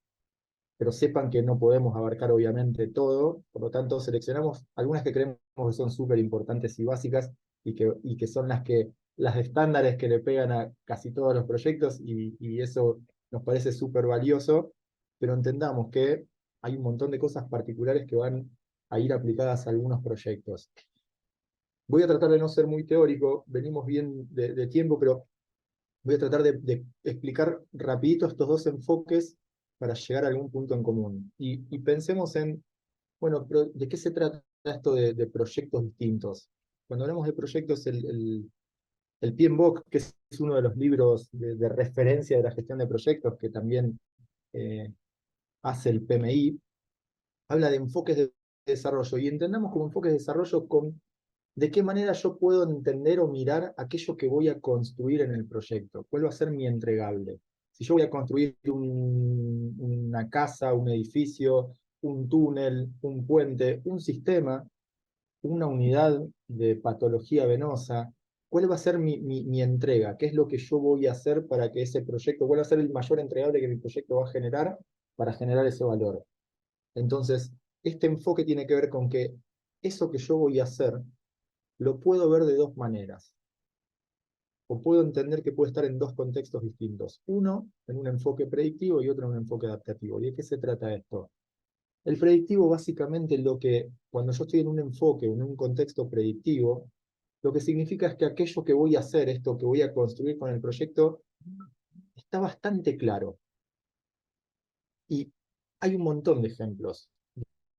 [SPEAKER 2] pero sepan que no podemos abarcar obviamente todo, por lo tanto seleccionamos algunas que creemos que son súper importantes y básicas y que son las estándares que le pegan a casi todos los proyectos y eso nos parece súper valioso, pero entendamos que hay un montón de cosas particulares que van a ir aplicadas a algunos proyectos. Voy a tratar de no ser muy teórico, venimos bien de tiempo, pero voy a tratar de explicar rapidito estos dos enfoques para llegar a algún punto en común. Y pensemos en, bueno, ¿de qué se trata esto de proyectos distintos? Cuando hablamos de proyectos, el PMBOK, que es uno de los libros de referencia de la gestión de proyectos, que también hace el PMI, habla de enfoques de desarrollo, y entendamos como enfoques de desarrollo con de qué manera yo puedo entender o mirar aquello que voy a construir en el proyecto, cuál va a ser mi entregable. Si yo voy a construir una casa, un edificio, un túnel, un puente, un sistema, una unidad de patología venosa, ¿cuál va a ser mi entrega? ¿Qué es lo que yo voy a hacer para que ese proyecto, cuál va a ser el mayor entregable que mi proyecto va a generar para generar ese valor? Entonces, este enfoque tiene que ver con que eso que yo voy a hacer lo puedo ver de dos maneras. O puedo entender que puede estar en dos contextos distintos. Uno en un enfoque predictivo y otro en un enfoque adaptativo. ¿Y de qué se trata esto? El predictivo básicamente cuando yo estoy en un enfoque o en un contexto predictivo, lo que significa es que aquello que voy a hacer, esto que voy a construir con el proyecto, está bastante claro. Y hay un montón de ejemplos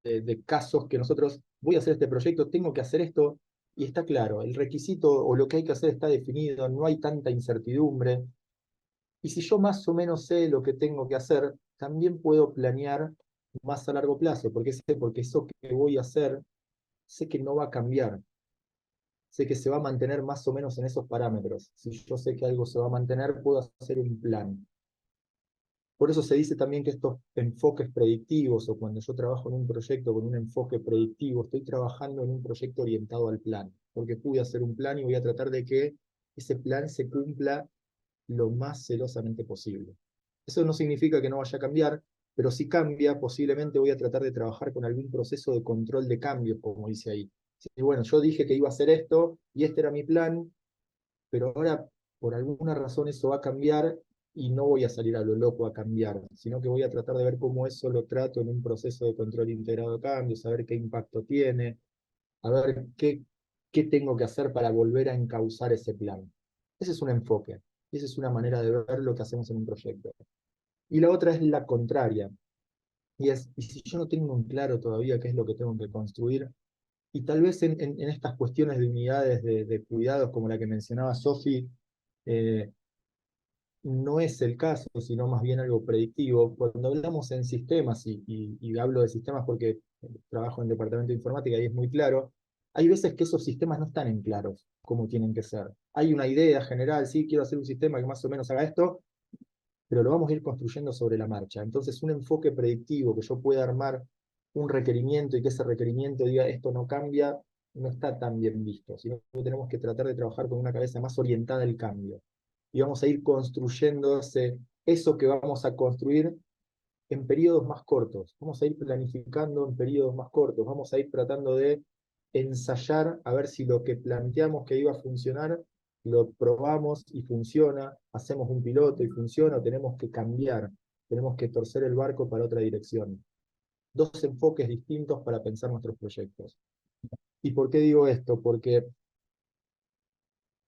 [SPEAKER 2] de casos que nosotros, voy a hacer este proyecto, tengo que hacer esto, y está claro, el requisito o lo que hay que hacer está definido, no hay tanta incertidumbre, y si yo más o menos sé lo que tengo que hacer, también puedo planear más a largo plazo, porque eso que voy a hacer, sé que no va a cambiar, sé que se va a mantener más o menos en esos parámetros. Si yo sé que algo se va a mantener, puedo hacer un plan. Por eso se dice también que estos enfoques predictivos, o cuando yo trabajo en un proyecto con un enfoque predictivo, estoy trabajando en un proyecto orientado al plan, porque pude hacer un plan y voy a tratar de que ese plan se cumpla lo más celosamente posible. Eso no significa que no vaya a cambiar, pero si cambia, posiblemente voy a tratar de trabajar con algún proceso de control de cambios, como dice ahí. Y bueno, yo dije que iba a hacer esto, y este era mi plan, pero ahora por alguna razón eso va a cambiar y no voy a salir a lo loco a cambiar, sino que voy a tratar de ver cómo eso lo trato en un proceso de control integrado de cambios, a ver qué impacto tiene, a ver qué tengo que hacer para volver a encauzar ese plan. Ese es un enfoque, esa es una manera de ver lo que hacemos en un proyecto. Y la otra es la contraria, y si yo no tengo en claro todavía qué es lo que tengo que construir, y tal vez en estas cuestiones de unidades de cuidados, como la que mencionaba Sofi, no es el caso, sino más bien algo predictivo. Cuando hablamos en sistemas, y hablo de sistemas porque trabajo en el departamento de informática y es muy claro, hay veces que esos sistemas no están en claros cómo tienen que ser. Hay una idea general, sí, quiero hacer un sistema que más o menos haga esto, pero lo vamos a ir construyendo sobre la marcha. Entonces, un enfoque predictivo, que yo pueda armar un requerimiento y que ese requerimiento diga esto no cambia, no está tan bien visto, sino que tenemos que tratar de trabajar con una cabeza más orientada al cambio. Y vamos a ir construyendo eso que vamos a construir en periodos más cortos. Vamos a ir planificando en periodos más cortos. Vamos a ir tratando de ensayar a ver si lo que planteamos que iba a funcionar lo probamos y funciona, hacemos un piloto y funciona, o tenemos que cambiar, tenemos que torcer el barco para otra dirección. Dos enfoques distintos para pensar nuestros proyectos. ¿Y por qué digo esto? Porque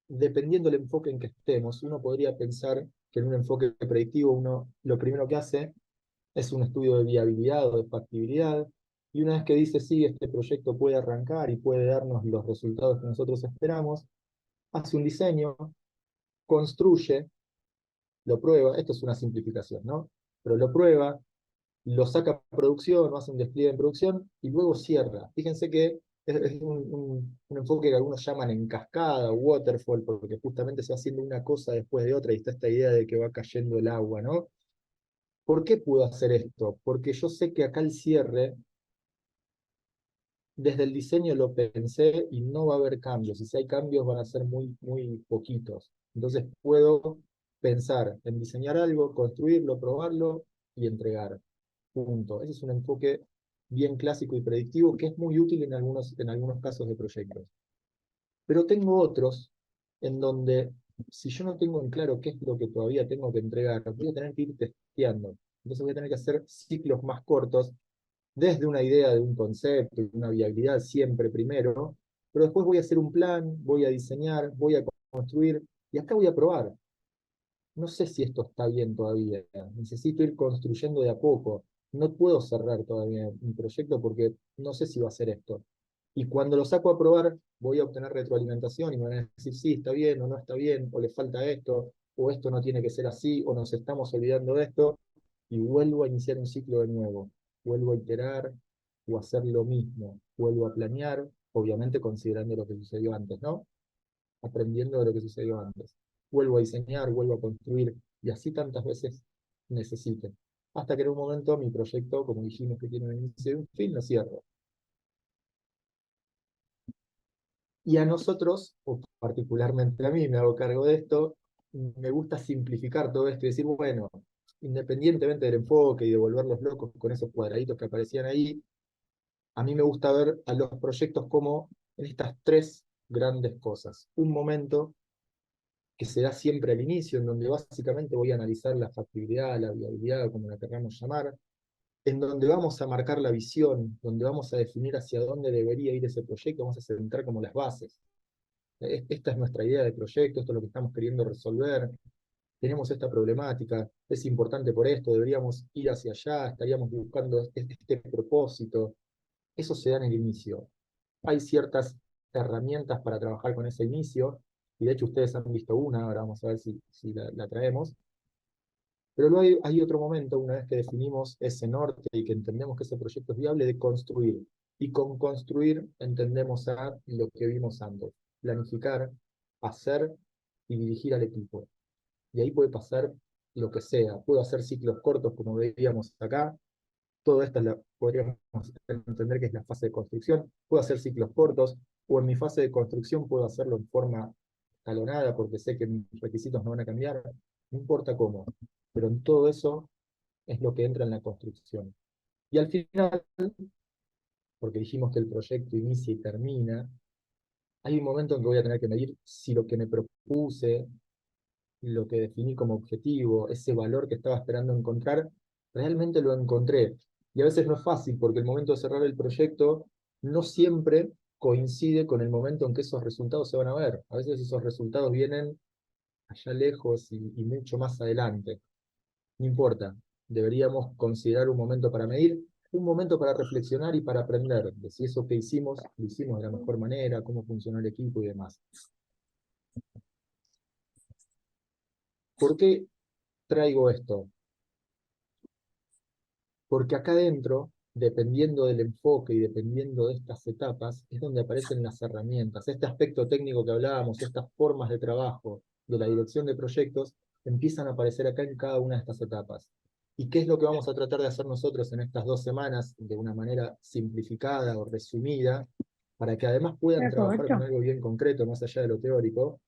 [SPEAKER 2] dependiendo del enfoque en que estemos, uno podría pensar que en un enfoque predictivo uno lo primero que hace es un estudio de viabilidad o de factibilidad, y una vez que dice sí, este proyecto puede arrancar y puede darnos los resultados que nosotros esperamos, hace un diseño, construye, lo prueba, esto es una simplificación, ¿no? Pero lo prueba, lo saca a producción, hace un despliegue en producción y luego cierra. Fíjense que es un enfoque que algunos llaman en cascada o waterfall, porque justamente se va haciendo una cosa después de otra y está esta idea de que va cayendo el agua, ¿no? ¿Por qué puedo hacer esto? Porque yo sé que acá el cierre, desde el diseño lo pensé y no va a haber cambios. Y si hay cambios van a ser muy, muy poquitos. Entonces puedo pensar en diseñar algo, construirlo, probarlo y entregar. Punto. Ese es un enfoque bien clásico y predictivo que es muy útil en algunos casos de proyectos. Pero tengo otros en donde, si yo no tengo en claro qué es lo que todavía tengo que entregar, voy a tener que ir testeando. Entonces voy a tener que hacer ciclos más cortos, desde una idea de un concepto, una viabilidad siempre primero, pero después voy a hacer un plan, voy a diseñar, voy a construir, y acá voy a probar. No sé si esto está bien todavía, necesito ir construyendo de a poco. No puedo cerrar todavía mi proyecto porque no sé si va a ser esto. Y cuando lo saco a probar, voy a obtener retroalimentación y me van a decir, sí, está bien o no está bien, o le falta esto, o esto no tiene que ser así, o nos estamos olvidando de esto, y vuelvo a iniciar un ciclo de nuevo. Vuelvo a iterar o hacer lo mismo. Vuelvo a planear, obviamente considerando lo que sucedió antes, ¿no? Aprendiendo de lo que sucedió antes. Vuelvo a diseñar, vuelvo a construir, y así tantas veces necesite. Hasta que en un momento mi proyecto, como dijimos que tiene un inicio y un fin, lo cierro. Y a nosotros, o particularmente a mí, me hago cargo de esto, me gusta simplificar todo esto y decir, bueno, independientemente del enfoque y de volverlos locos con esos cuadraditos que aparecían ahí, a mí me gusta ver a los proyectos como en estas tres grandes cosas. Un momento que se da siempre al inicio, en donde básicamente voy a analizar la factibilidad, la viabilidad, como la queramos llamar, en donde vamos a marcar la visión, donde vamos a definir hacia dónde debería ir ese proyecto, vamos a centrar como las bases. Esta es nuestra idea de proyecto, esto es lo que estamos queriendo resolver, tenemos esta problemática, es importante por esto, deberíamos ir hacia allá, estaríamos buscando este propósito. Eso se da en el inicio. Hay ciertas herramientas para trabajar con ese inicio, y de hecho ustedes han visto una, ahora vamos a ver si la traemos. Pero luego hay otro momento, una vez que definimos ese norte y que entendemos que ese proyecto es viable, de construir. Y con construir entendemos a lo que vimos antes. Planificar, hacer y dirigir al equipo. Y ahí puede pasar lo que sea. Puedo hacer ciclos cortos, como veíamos acá. Todo esto podríamos entender que es la fase de construcción. Puedo hacer ciclos cortos, o en mi fase de construcción puedo hacerlo en forma escalonada, porque sé que mis requisitos no van a cambiar. No importa cómo, pero en todo eso es lo que entra en la construcción. Y al final, porque dijimos que el proyecto inicia y termina, hay un momento en que voy a tener que medir si lo que me propuse, lo que definí como objetivo, ese valor que estaba esperando encontrar, realmente lo encontré. Y a veces no es fácil, porque el momento de cerrar el proyecto no siempre coincide con el momento en que esos resultados se van a ver. A veces esos resultados vienen allá lejos y mucho más adelante. No importa, deberíamos considerar un momento para medir, un momento para reflexionar y para aprender de si eso que hicimos, lo hicimos de la mejor manera, cómo funcionó el equipo y demás. ¿Por qué traigo esto? Porque acá adentro, dependiendo del enfoque y dependiendo de estas etapas, es donde aparecen las herramientas. Este aspecto técnico que hablábamos, estas formas de trabajo de la dirección de proyectos, empiezan a aparecer acá en cada una de estas etapas. ¿Y qué es lo que vamos a tratar de hacer nosotros en estas 2 semanas, de una manera simplificada o resumida, para que además puedan trabajar con algo bien concreto, más allá de lo teórico?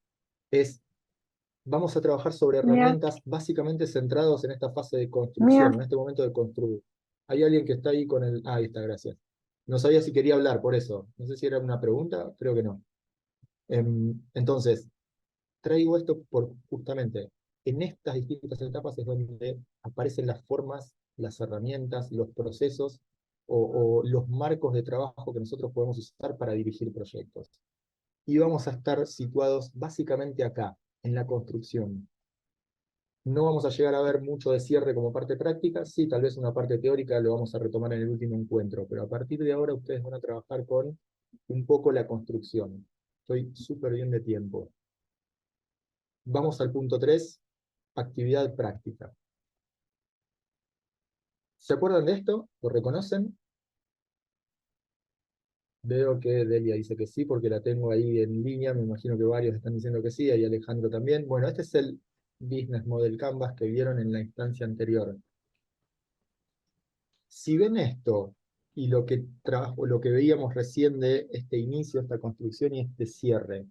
[SPEAKER 2] Vamos a trabajar sobre herramientas básicamente centrados en esta fase de construcción, en este momento de construir. Hay alguien que está ahí con el... Ah, ahí está, gracias. No sabía si quería hablar, por eso. No sé si era una pregunta, creo que no. Entonces, traigo esto por justamente en estas distintas etapas es donde aparecen las formas, las herramientas, los procesos o los marcos de trabajo que nosotros podemos usar para dirigir proyectos. Y vamos a estar situados básicamente acá, en la construcción. No vamos a llegar a ver mucho de cierre como parte práctica, sí, tal vez una parte teórica lo vamos a retomar en el último encuentro, pero a partir de ahora ustedes van a trabajar con un poco la construcción. Estoy súper bien de tiempo. Vamos al punto 3, actividad práctica. ¿Se acuerdan de esto? ¿Lo reconocen? Veo que Delia dice que sí, porque la tengo ahí en línea, me imagino que varios están diciendo que sí, y Alejandro también. Bueno, este es el Business Model Canvas que vieron en la instancia anterior. Si ven esto, y lo que veíamos recién de este inicio, esta construcción y este cierre,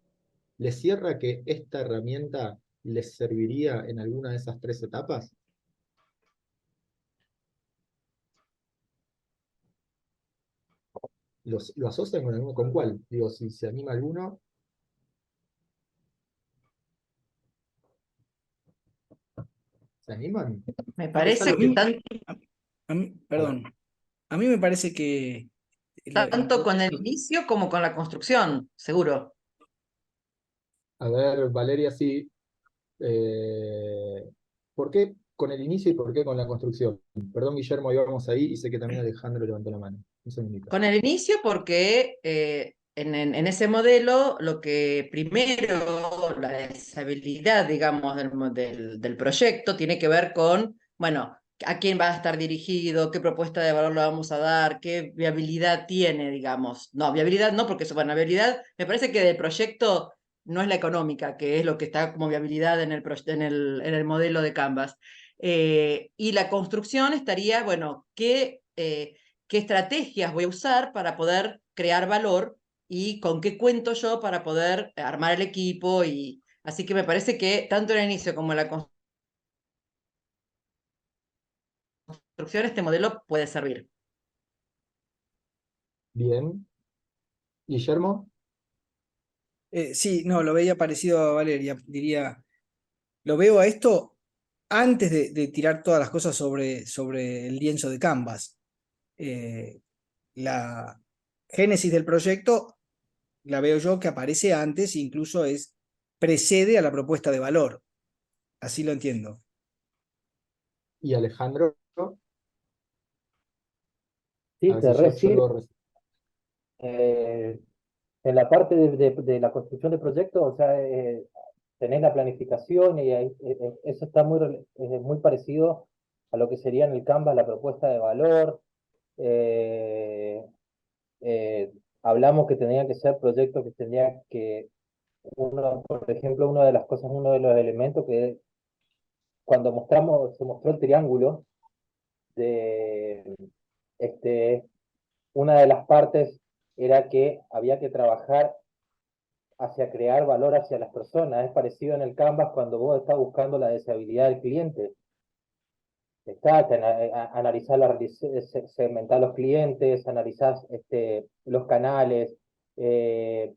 [SPEAKER 2] ¿les cierra que esta herramienta les serviría en alguna de esas 3 etapas? ¿Lo asocian con alguno? ¿Con cuál? Digo, si se anima alguno. ¿Se animan?
[SPEAKER 7] Me
[SPEAKER 11] A
[SPEAKER 7] parece que
[SPEAKER 11] mí, perdón, a mí me parece que el
[SPEAKER 7] tanto con el
[SPEAKER 11] proyecto-
[SPEAKER 7] inicio como con la construcción, seguro.
[SPEAKER 2] A ver, Valeria, sí. ¿Por qué con el inicio y por qué con la construcción? Perdón, Guillermo, íbamos ahí y sé que también Alejandro levantó la mano. Un segundito.
[SPEAKER 7] Con el inicio porque en ese modelo lo que primero, la deshabilidad, digamos, del proyecto tiene que ver con, bueno, a quién va a estar dirigido, qué propuesta de valor le vamos a dar, qué viabilidad tiene, digamos. No, viabilidad no, porque eso, bueno, viabilidad me parece que del proyecto no es la económica, que es lo que está como viabilidad en el modelo de Canvas. Y la construcción estaría, bueno, qué estrategias voy a usar para poder crear valor y con qué cuento yo para poder armar el equipo. Y así que me parece que tanto en el inicio como en la construcción este modelo puede servir.
[SPEAKER 2] Bien. Guillermo,
[SPEAKER 11] sí, no, lo veía parecido a Valeria, diría, lo veo a esto antes de tirar todas las cosas sobre el lienzo de Canvas. La génesis del proyecto la veo yo que aparece antes, incluso precede a la propuesta de valor. Así lo entiendo.
[SPEAKER 2] y Alejandro, a
[SPEAKER 8] Sí,
[SPEAKER 2] ver
[SPEAKER 8] te
[SPEAKER 2] si yo
[SPEAKER 8] recibo.
[SPEAKER 2] lo...
[SPEAKER 8] En la parte de la construcción de proyectos, o sea, tenés la planificación y eso está muy parecido a lo que sería en el Canvas la propuesta de valor. Eh, eh, Hablamos que tenían que ser proyectos que tendrían que, por ejemplo, una de las cosas, uno de los elementos que cuando se mostró el triángulo de una de las partes era que había que trabajar hacia crear valor hacia las personas. Es parecido en el Canvas cuando vos estás buscando la deseabilidad del cliente. Analizar segmentar los clientes, analizar los canales, eh,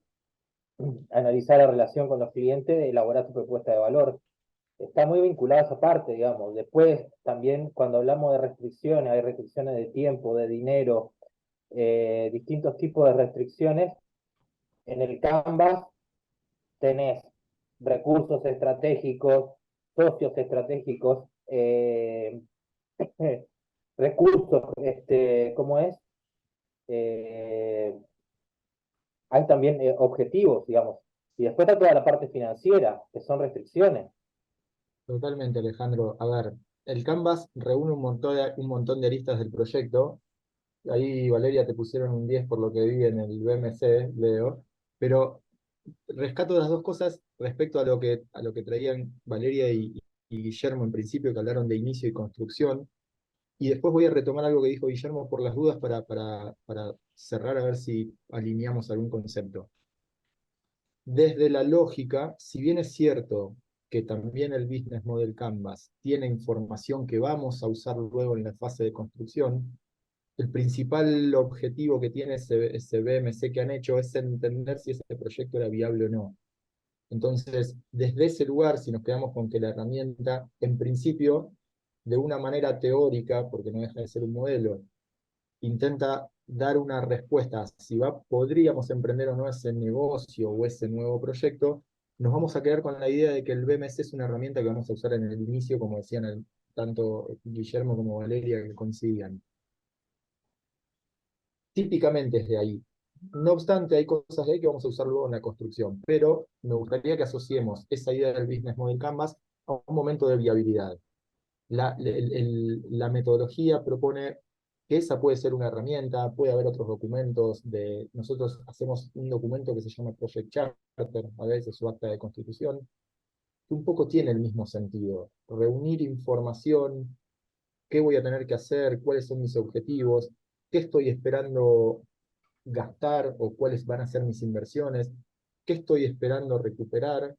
[SPEAKER 8] analizar la relación con los clientes, elaborar tu propuesta de valor. Está muy vinculada a esa parte, digamos. Después, también cuando hablamos de restricciones, hay restricciones de tiempo, de dinero, distintos tipos de restricciones. En el Canvas tenés recursos estratégicos, socios estratégicos, recursos, ¿cómo es? Eh, Hay también objetivos, digamos. Y después está toda la parte financiera, que son restricciones.
[SPEAKER 2] Totalmente, Alejandro. A ver, el Canvas reúne un montón de aristas del proyecto. Ahí, Valeria, te pusieron un 10 por lo que vi en el BMC, Leo. Pero rescato las dos cosas respecto a lo que traían Valeria y Guillermo en principio, que hablaron de inicio y construcción. Y después voy a retomar algo que dijo Guillermo por las dudas para cerrar a ver si alineamos algún concepto. Desde la lógica, si bien es cierto que también el Business Model Canvas tiene información que vamos a usar luego en la fase de construcción, el principal objetivo que tiene ese BMC que han hecho es entender si ese proyecto era viable o no. Entonces, desde ese lugar, si nos quedamos con que la herramienta, en principio, de una manera teórica, porque no deja de ser un modelo, intenta dar una respuesta a si podríamos emprender o no ese negocio o ese nuevo proyecto, nos vamos a quedar con la idea de que el BMS es una herramienta que vamos a usar en el inicio, como decían tanto Guillermo como Valeria, que coincidían. Típicamente es de ahí. No obstante, hay cosas de ahí que vamos a usar luego en la construcción, pero me gustaría que asociemos esa idea del Business Model Canvas a un momento de viabilidad. La metodología propone que esa puede ser una herramienta, puede haber otros documentos. Nosotros hacemos un documento que se llama Project Charter, a veces su acta de constitución, que un poco tiene el mismo sentido. Reunir información, qué voy a tener que hacer, cuáles son mis objetivos, qué estoy esperando gastar o cuáles van a ser mis inversiones, qué estoy esperando recuperar,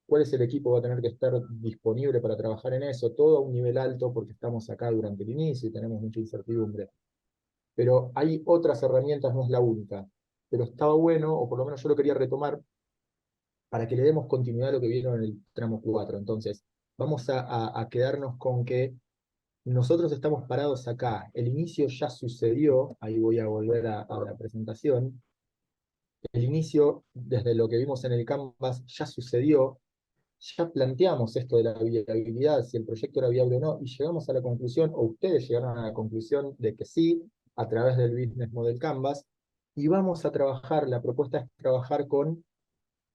[SPEAKER 2] cuál es el equipo que va a tener que estar disponible para trabajar en eso, todo a un nivel alto porque estamos acá durante el inicio y tenemos mucha incertidumbre. Pero hay otras herramientas, no es la única. Pero estaba bueno, o por lo menos yo lo quería retomar, para que le demos continuidad a lo que vieron en el tramo 4. Entonces, vamos a quedarnos con que nosotros estamos parados acá. El inicio ya sucedió, ahí voy a volver a la presentación. El inicio, desde lo que vimos en el Canvas, ya sucedió. Ya planteamos esto de la viabilidad, si el proyecto era viable o no, y llegamos a la conclusión, o ustedes llegaron a la conclusión de que sí, a través del Business Model Canvas, y vamos a trabajar, la propuesta es trabajar con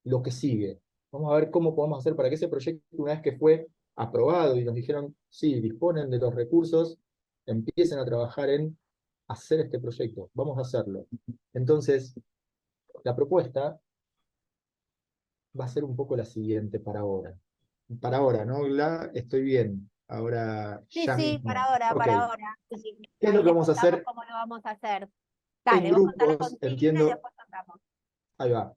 [SPEAKER 2] lo que sigue. Vamos a ver cómo podemos hacer para que ese proyecto, una vez que fue aprobado y nos dijeron, sí, disponen de los recursos, empiecen a trabajar en hacer este proyecto. Vamos a hacerlo. Entonces, la propuesta va a ser un poco la siguiente para ahora. Para ahora, ¿no, Gla? Estoy bien. Ahora,
[SPEAKER 12] Sí,
[SPEAKER 2] ya
[SPEAKER 12] sí,
[SPEAKER 2] mismo.
[SPEAKER 12] para ahora,
[SPEAKER 2] Ok.
[SPEAKER 12] para ahora. Sí.
[SPEAKER 2] ¿Qué es
[SPEAKER 12] Ahí
[SPEAKER 2] lo que
[SPEAKER 12] les
[SPEAKER 2] vamos a
[SPEAKER 12] contamos
[SPEAKER 2] hacer?
[SPEAKER 12] cómo lo vamos a hacer.
[SPEAKER 2] En
[SPEAKER 12] Dale, vos contá la
[SPEAKER 2] grupos,
[SPEAKER 12] consigna y
[SPEAKER 2] entiendo.
[SPEAKER 12] después contamos.
[SPEAKER 2] Ahí va.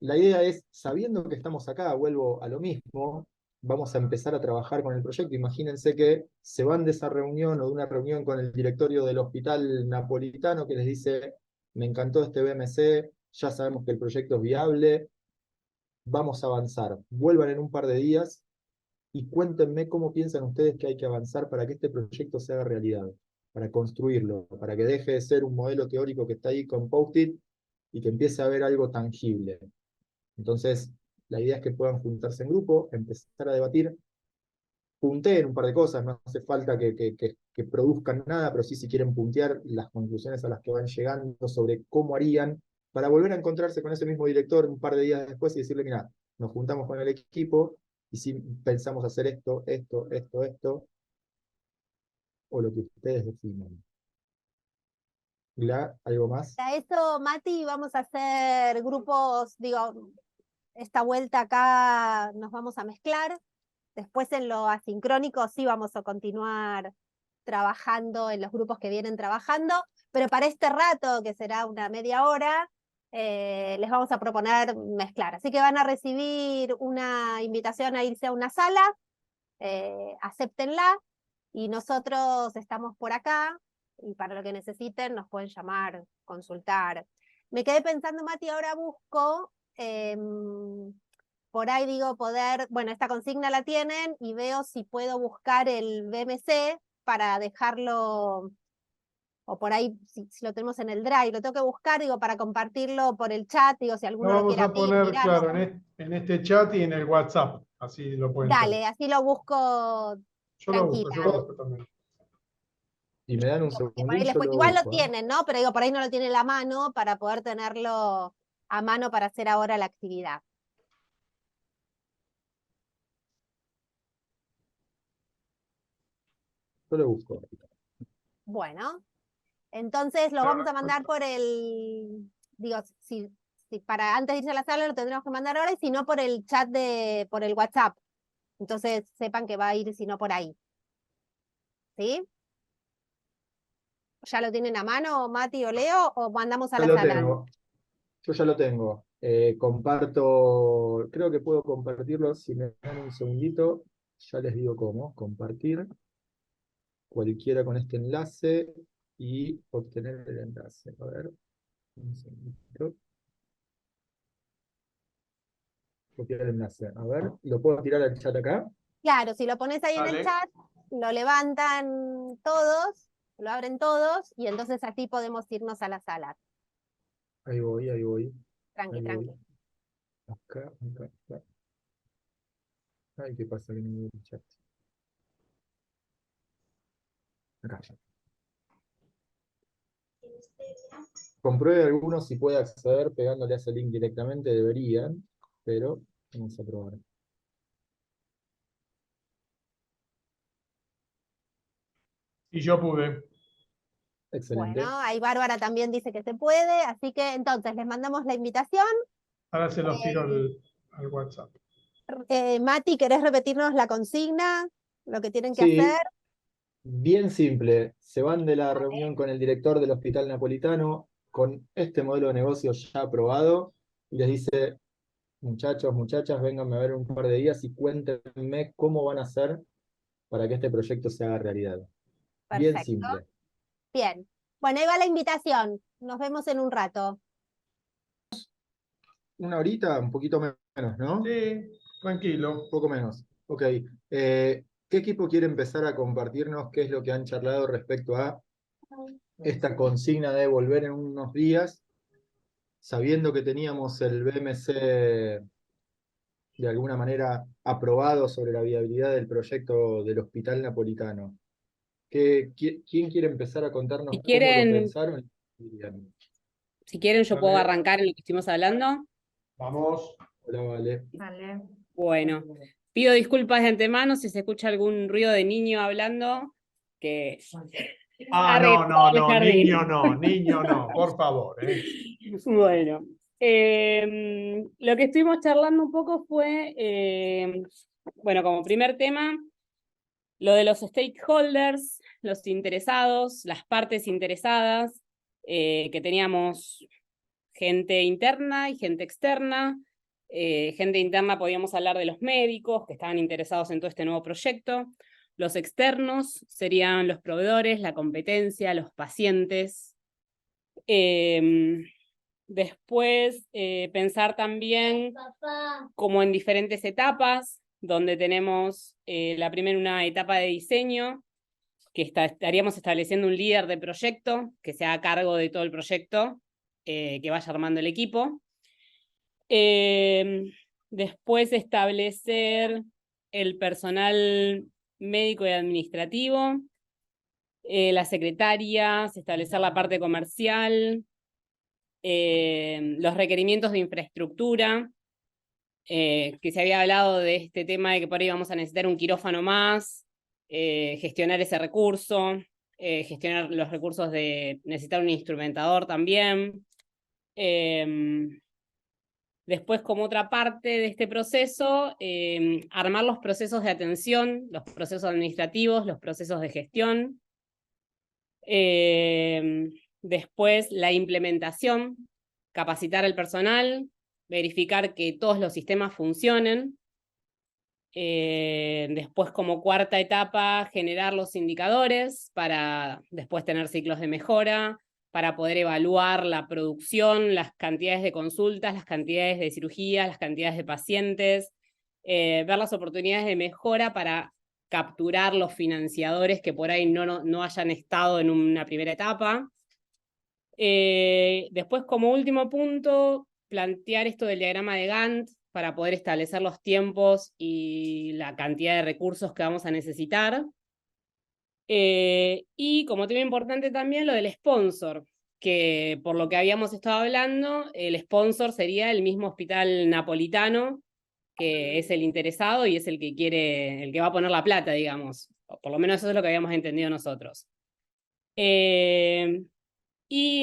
[SPEAKER 2] La idea es, sabiendo que estamos acá, vuelvo a lo mismo, vamos a empezar a trabajar con el proyecto. Imagínense que se van de esa reunión o de una reunión con el directorio del Hospital Napolitano que les dice, me encantó este BMC, ya sabemos que el proyecto es viable, vamos a avanzar. Vuelvan en un par de días y cuéntenme cómo piensan ustedes que hay que avanzar para que este proyecto se haga realidad, para construirlo, para que deje de ser un modelo teórico que está ahí con post-it y que empiece a haber algo tangible. Entonces, la idea es que puedan juntarse en grupo, empezar a debatir, punteen un par de cosas, no hace falta que produzcan nada, pero sí si quieren puntear las conclusiones a las que van llegando sobre cómo harían, para volver a encontrarse con ese mismo director un par de días después y decirle, mira, nos juntamos con el equipo y si pensamos hacer esto, o lo que ustedes definen. ¿Algo más?
[SPEAKER 12] Para eso, Mati, vamos a hacer grupos, digo, esta vuelta acá nos vamos a mezclar. Después en lo asincrónico sí vamos a continuar trabajando en los grupos que vienen trabajando, pero para este rato, que será una media hora, les vamos a proponer mezclar. Así que van a recibir una invitación a irse a una sala, acéptenla, y nosotros estamos por acá, y para lo que necesiten nos pueden llamar, consultar. Me quedé pensando, Mati, ahora busco, por ahí digo poder, bueno, esta consigna la tienen, y veo si puedo buscar el BMC para dejarlo, o por ahí, si lo tenemos en el Drive, lo tengo que buscar, digo, para compartirlo por el chat, digo, si
[SPEAKER 1] Lo
[SPEAKER 12] alguno lo
[SPEAKER 1] vamos
[SPEAKER 12] quiere
[SPEAKER 1] a
[SPEAKER 12] abrir,
[SPEAKER 1] poner,
[SPEAKER 12] mirarlo.
[SPEAKER 1] claro, en este chat y en el WhatsApp. Así lo pueden tener.
[SPEAKER 12] Dale, así lo busco
[SPEAKER 1] Yo lo busco,
[SPEAKER 12] tranquila.
[SPEAKER 1] yo lo busco también.
[SPEAKER 2] Y me dan un
[SPEAKER 12] Porque por ahí
[SPEAKER 2] segundín, yo
[SPEAKER 12] después,
[SPEAKER 2] lo
[SPEAKER 12] igual lo
[SPEAKER 2] busco, ¿eh?
[SPEAKER 12] tienen, ¿no? Pero digo, por ahí no lo tienen a mano para poder tenerlo a mano para hacer ahora la actividad.
[SPEAKER 2] Yo lo busco.
[SPEAKER 12] Bueno, entonces lo vamos a mandar por el, digo, si para antes de irse a la sala lo tendremos que mandar ahora, y si no por el chat por el WhatsApp. Entonces sepan que va a ir, si no, por ahí. ¿Sí? ¿Ya lo tienen a mano, Mati o Leo, o mandamos a
[SPEAKER 2] Ya
[SPEAKER 12] la
[SPEAKER 2] lo
[SPEAKER 12] sala?
[SPEAKER 2] tengo. Yo ya lo tengo. Comparto, creo que puedo compartirlo si me dan un segundito. Ya les digo cómo. Compartir cualquiera con este enlace y obtener el enlace. A ver, un segundito. Copiar el enlace. A ver, ¿lo puedo tirar al chat acá?
[SPEAKER 12] Claro, si lo pones ahí en el
[SPEAKER 1] Dale.
[SPEAKER 12] chat, lo levantan todos, lo abren todos, y entonces así podemos irnos a la sala.
[SPEAKER 2] Ahí voy, ahí voy.
[SPEAKER 12] Tranqui,
[SPEAKER 2] Ahí
[SPEAKER 12] tranqui.
[SPEAKER 2] voy. Acá, acá, acá. Ay, ¿qué pasa que no veo el chat? Acá. Compruebe algunos si puede acceder pegándole a ese link directamente, deberían, pero vamos a probar.
[SPEAKER 1] Y yo pude.
[SPEAKER 2] Excelente.
[SPEAKER 12] Bueno, ahí Bárbara también dice que se puede, así que entonces les mandamos la invitación.
[SPEAKER 1] Ahora se los tiro al WhatsApp.
[SPEAKER 12] Mati, ¿querés repetirnos la consigna? Lo que tienen que
[SPEAKER 2] Sí,
[SPEAKER 12] hacer.
[SPEAKER 2] bien simple. Se van de la reunión con el director del Hospital Napolitano con este modelo de negocio ya aprobado y les dice, Muchachos, muchachas, vénganme a ver un par de días y cuéntenme cómo van a hacer para que este proyecto se haga realidad. Bien
[SPEAKER 12] Perfecto.
[SPEAKER 2] simple.
[SPEAKER 12] Bien. Bueno, ahí va la invitación. Nos vemos en un rato.
[SPEAKER 2] Una horita, un poquito menos, ¿no?
[SPEAKER 1] Sí, tranquilo.
[SPEAKER 2] Un poco menos. Ok. ¿Qué equipo quiere empezar a compartirnos qué es lo que han charlado respecto a esta consigna de volver en unos días, sabiendo que teníamos el BMC de alguna manera aprobado sobre la viabilidad del proyecto del Hospital Napolitano? ¿Quién quiere empezar a contarnos
[SPEAKER 13] Si
[SPEAKER 2] cómo lo
[SPEAKER 13] quieren,
[SPEAKER 2] pensaron?
[SPEAKER 13] si quieren, yo puedo
[SPEAKER 1] Dale,
[SPEAKER 13] arrancar en lo que estuvimos hablando.
[SPEAKER 1] vamos.
[SPEAKER 2] Hola, Vale.
[SPEAKER 3] Vale.
[SPEAKER 13] Bueno, pido disculpas de antemano si se escucha algún ruido de niño hablando, que
[SPEAKER 1] Ah,
[SPEAKER 13] ha
[SPEAKER 1] no,
[SPEAKER 13] regresado
[SPEAKER 1] no,
[SPEAKER 13] al
[SPEAKER 1] no,
[SPEAKER 13] jardín.
[SPEAKER 1] niño no, por favor.
[SPEAKER 13] Bueno, lo que estuvimos charlando un poco fue, bueno, como primer tema, lo de los stakeholders, los interesados, las partes interesadas, que teníamos gente interna y gente externa. Gente interna podíamos hablar de los médicos que estaban interesados en todo este nuevo proyecto. Los externos serían los proveedores, la competencia, los pacientes. Después, pensar también como en diferentes etapas, donde tenemos la primera una etapa de diseño, que estaríamos estableciendo un líder de proyecto que se haga cargo de todo el proyecto, que vaya armando el equipo. Después establecer el personal médico y administrativo, las secretarias, establecer la parte comercial, los requerimientos de infraestructura, que se había hablado de este tema de que por ahí vamos a necesitar un quirófano más, gestionar ese recurso, gestionar los recursos de necesitar un instrumentador también. Después, como otra parte de este proceso, armar los procesos de atención, los procesos administrativos, los procesos de gestión. Después, la implementación, capacitar al personal, verificar que todos los sistemas funcionen. Después, como cuarta etapa, generar los indicadores para después tener ciclos de mejora, para poder evaluar la producción, las cantidades de consultas, las cantidades de cirugías, las cantidades de pacientes, ver las oportunidades de mejora para capturar los financiadores que por ahí no hayan estado en una primera etapa. Después, como último punto, plantear esto del diagrama de Gantt para poder establecer los tiempos y la cantidad de recursos que vamos a necesitar. Y como tema importante también lo del sponsor, que por lo que habíamos estado hablando, el sponsor sería el mismo Hospital Napolitano, que es el interesado y es el que quiere, el que va a poner la plata, digamos. O por lo menos eso es lo que habíamos entendido nosotros. Y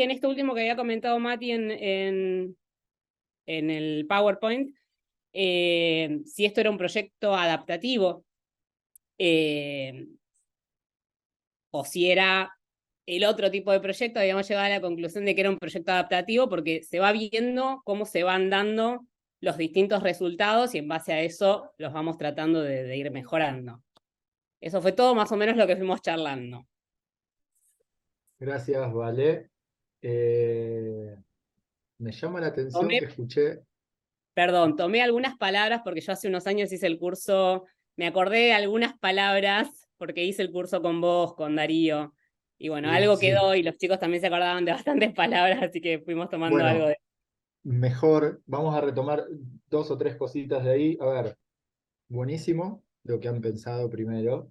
[SPEAKER 13] en esto último que había comentado Mati en el PowerPoint, si esto era un proyecto adaptativo, o si era el otro tipo de proyecto, habíamos llegado a la conclusión de que era un proyecto adaptativo porque se va viendo cómo se van dando los distintos resultados y en base a eso los vamos tratando de ir mejorando. Eso fue todo más o menos lo que fuimos charlando.
[SPEAKER 2] Gracias, Vale. Me llama la atención que escuché.
[SPEAKER 13] Perdón, tomé algunas palabras porque yo hace unos años hice el curso, me acordé de algunas palabras porque hice el curso con vos, con Darío, y bueno, algo
[SPEAKER 2] Sí.
[SPEAKER 13] quedó y los chicos también se acordaban de bastantes palabras, así que fuimos tomando algo de...
[SPEAKER 2] Mejor, vamos a retomar 2 o 3 cositas de ahí. A ver, buenísimo lo que han pensado primero.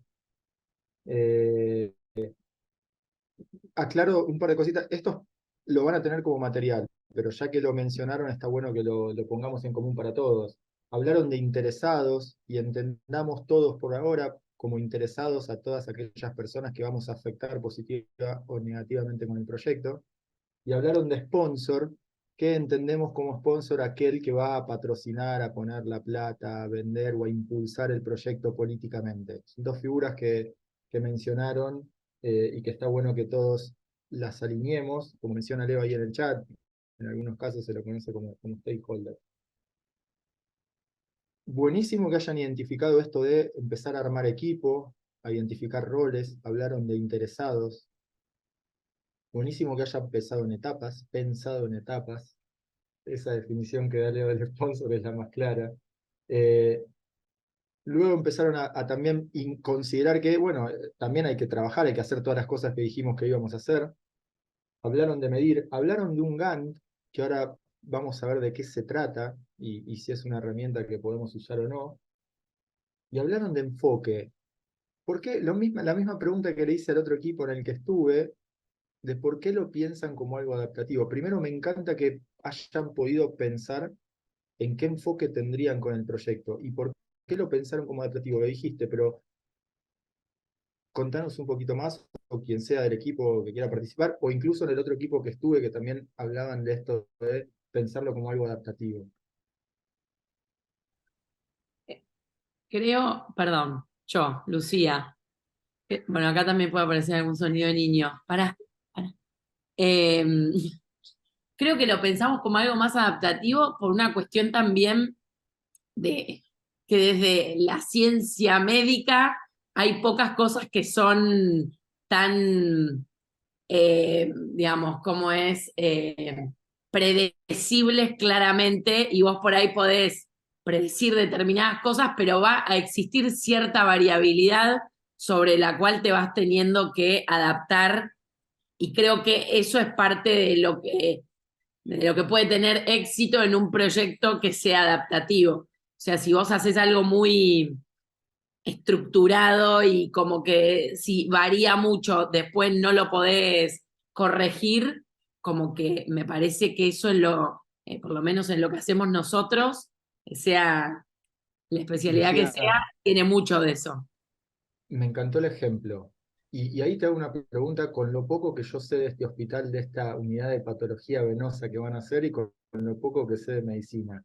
[SPEAKER 2] Aclaro un par de cositas. Estos lo van a tener como material, pero ya que lo mencionaron, está bueno que lo pongamos en común para todos. Hablaron de interesados y entendamos todos por ahora como interesados a todas aquellas personas que vamos a afectar positiva o negativamente con el proyecto. Y hablaron de sponsor, que entendemos como sponsor aquel que va a patrocinar, a poner la plata, a vender o a impulsar el proyecto políticamente. Son 2 figuras que mencionaron y que está bueno que todos las alineemos, como menciona Leo ahí en el chat, en algunos casos se lo conoce como stakeholder. buenísimo que hayan identificado esto de empezar a armar equipo, a identificar roles, hablaron de interesados. Buenísimo que hayan pensado en etapas. Esa definición que da Leo del sponsor es la más clara. Luego empezaron a también considerar que, bueno, también hay que trabajar, hay que hacer todas las cosas que dijimos que íbamos a hacer. Hablaron de medir, hablaron de un Gantt, que ahora vamos a ver de qué se trata y si es una herramienta que podemos usar o no. Y hablaron de enfoque. ¿Por qué? La misma pregunta que le hice al otro equipo en el que estuve, de por qué lo piensan como algo adaptativo. Primero, me encanta que hayan podido pensar en qué enfoque tendrían con el proyecto y por qué lo pensaron como adaptativo. Lo dijiste, pero contanos un poquito más, o quien sea del equipo que quiera participar, o incluso en el otro equipo que estuve, que también hablaban de esto, de pensarlo como algo adaptativo.
[SPEAKER 14] Creo, perdón, yo, Lucía. Bueno, acá también puede aparecer algún sonido de niño. Pará. Creo que lo pensamos como algo más adaptativo por una cuestión también de que desde la ciencia médica hay pocas cosas que son tan, digamos, como es, predecibles claramente, y vos por ahí podés predecir determinadas cosas, pero va a existir cierta variabilidad sobre la cual te vas teniendo que adaptar, y creo que eso es parte de lo que puede tener éxito en un proyecto que sea adaptativo. O sea, si vos haces algo muy estructurado y como que si varía mucho, después no lo podés corregir, como que me parece que eso es por lo menos en lo que hacemos nosotros, sea la especialidad que
[SPEAKER 2] Lucía,
[SPEAKER 14] sea, tiene mucho de eso.
[SPEAKER 2] me encantó el ejemplo. Y ahí te hago una pregunta con lo poco que yo sé de este hospital, de esta unidad de patología venosa que van a hacer y con lo poco que sé de medicina.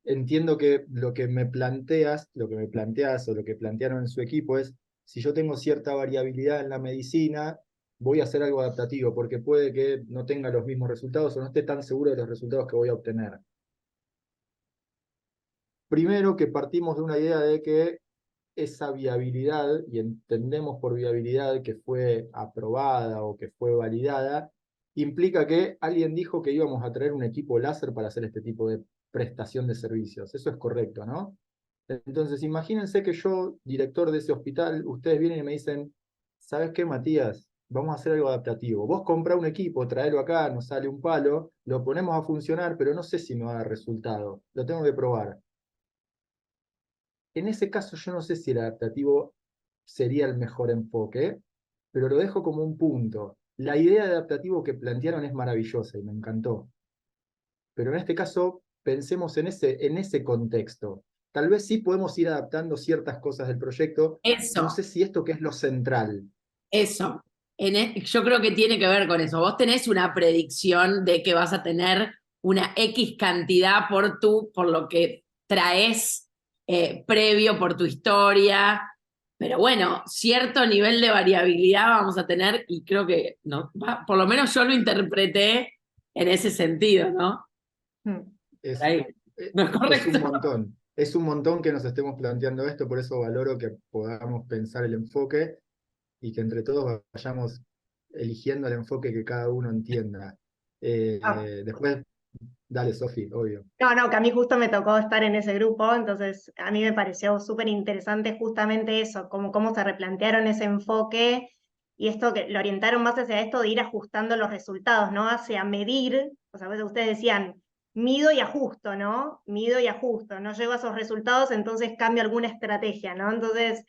[SPEAKER 2] Entiendo que lo que me planteas o lo que plantearon en su equipo es, si yo tengo cierta variabilidad en la medicina, voy a hacer algo adaptativo, porque puede que no tenga los mismos resultados o no esté tan seguro de los resultados que voy a obtener. Primero que partimos de una idea de que esa viabilidad, y entendemos por viabilidad que fue aprobada o que fue validada, implica que alguien dijo que íbamos a traer un equipo láser para hacer este tipo de prestación de servicios. Eso es correcto, ¿no? Entonces, imagínense que yo, director de ese hospital, ustedes vienen y me dicen, ¿sabes qué, Matías? Vamos a hacer algo adaptativo. Vos comprá un equipo, traelo acá, nos sale un palo, lo ponemos a funcionar, pero no sé si me va a dar resultado. Lo tengo que probar. En ese caso yo no sé si el adaptativo sería el mejor enfoque, pero lo dejo como un punto. La idea de adaptativo que plantearon es maravillosa y me encantó. Pero en este caso pensemos en ese contexto. Tal vez sí podemos ir adaptando ciertas cosas del proyecto.
[SPEAKER 14] Eso.
[SPEAKER 2] No sé si esto que es lo central.
[SPEAKER 14] Eso. Yo creo que tiene que ver con eso. Vos tenés una predicción de que vas a tener una X cantidad por lo que traes previo, por tu historia. Pero bueno, cierto nivel de variabilidad vamos a tener, y creo que no, por lo menos yo lo interpreté en ese sentido, ¿no?
[SPEAKER 2] Es,
[SPEAKER 14] Ahí. ¿No es correcto?
[SPEAKER 2] un montón. Es un montón que nos estemos planteando esto, por eso valoro que podamos pensar el enfoque y que entre todos vayamos eligiendo el enfoque que cada uno entienda. Después, dale, Sofi, obvio.
[SPEAKER 3] No, que a mí justo me tocó estar en ese grupo, entonces a mí me pareció súper interesante justamente eso, cómo se replantearon ese enfoque y esto que lo orientaron más hacia esto de ir ajustando los resultados, ¿no? Hacia medir, o sea, a veces ustedes decían, mido y ajusto, ¿no? Mido y ajusto, no llego a esos resultados, entonces cambio alguna estrategia, ¿no? Entonces,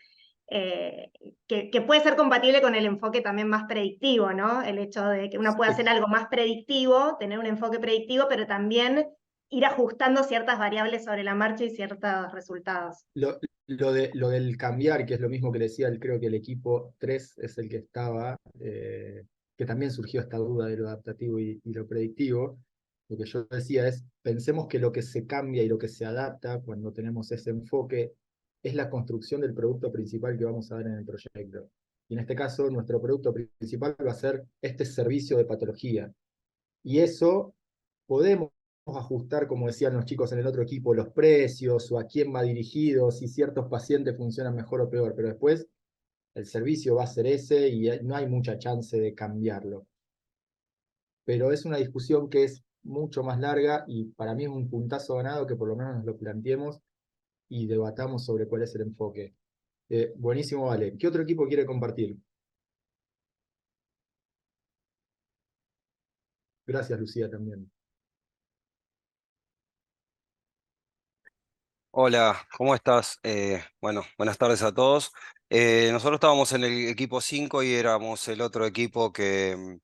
[SPEAKER 3] que puede ser compatible con el enfoque también más predictivo, ¿no? El hecho de que uno puede hacer algo más predictivo, tener un enfoque predictivo, pero también ir ajustando ciertas variables sobre la marcha y ciertos resultados.
[SPEAKER 2] Lo del cambiar, que es lo mismo que decía, creo que el equipo 3 es el que estaba, que también surgió esta duda de lo adaptativo y lo predictivo. Lo que yo decía es, pensemos que lo que se cambia y lo que se adapta cuando tenemos ese enfoque es la construcción del producto principal que vamos a dar en el proyecto. Y en este caso, nuestro producto principal va a ser este servicio de patología. Y eso podemos ajustar, como decían los chicos en el otro equipo, los precios o a quién va dirigido, si ciertos pacientes funcionan mejor o peor, pero después el servicio va a ser ese y no hay mucha chance de cambiarlo. Pero es una discusión que es mucho más larga y para mí es un puntazo ganado que por lo menos nos lo planteemos y debatamos sobre cuál es el enfoque. Buenísimo, Vale. ¿Qué otro equipo quiere compartir? Gracias, Lucía, también.
[SPEAKER 15] Hola, ¿cómo estás? Bueno, buenas tardes a todos. Nosotros estábamos en el equipo 5 y éramos el otro equipo con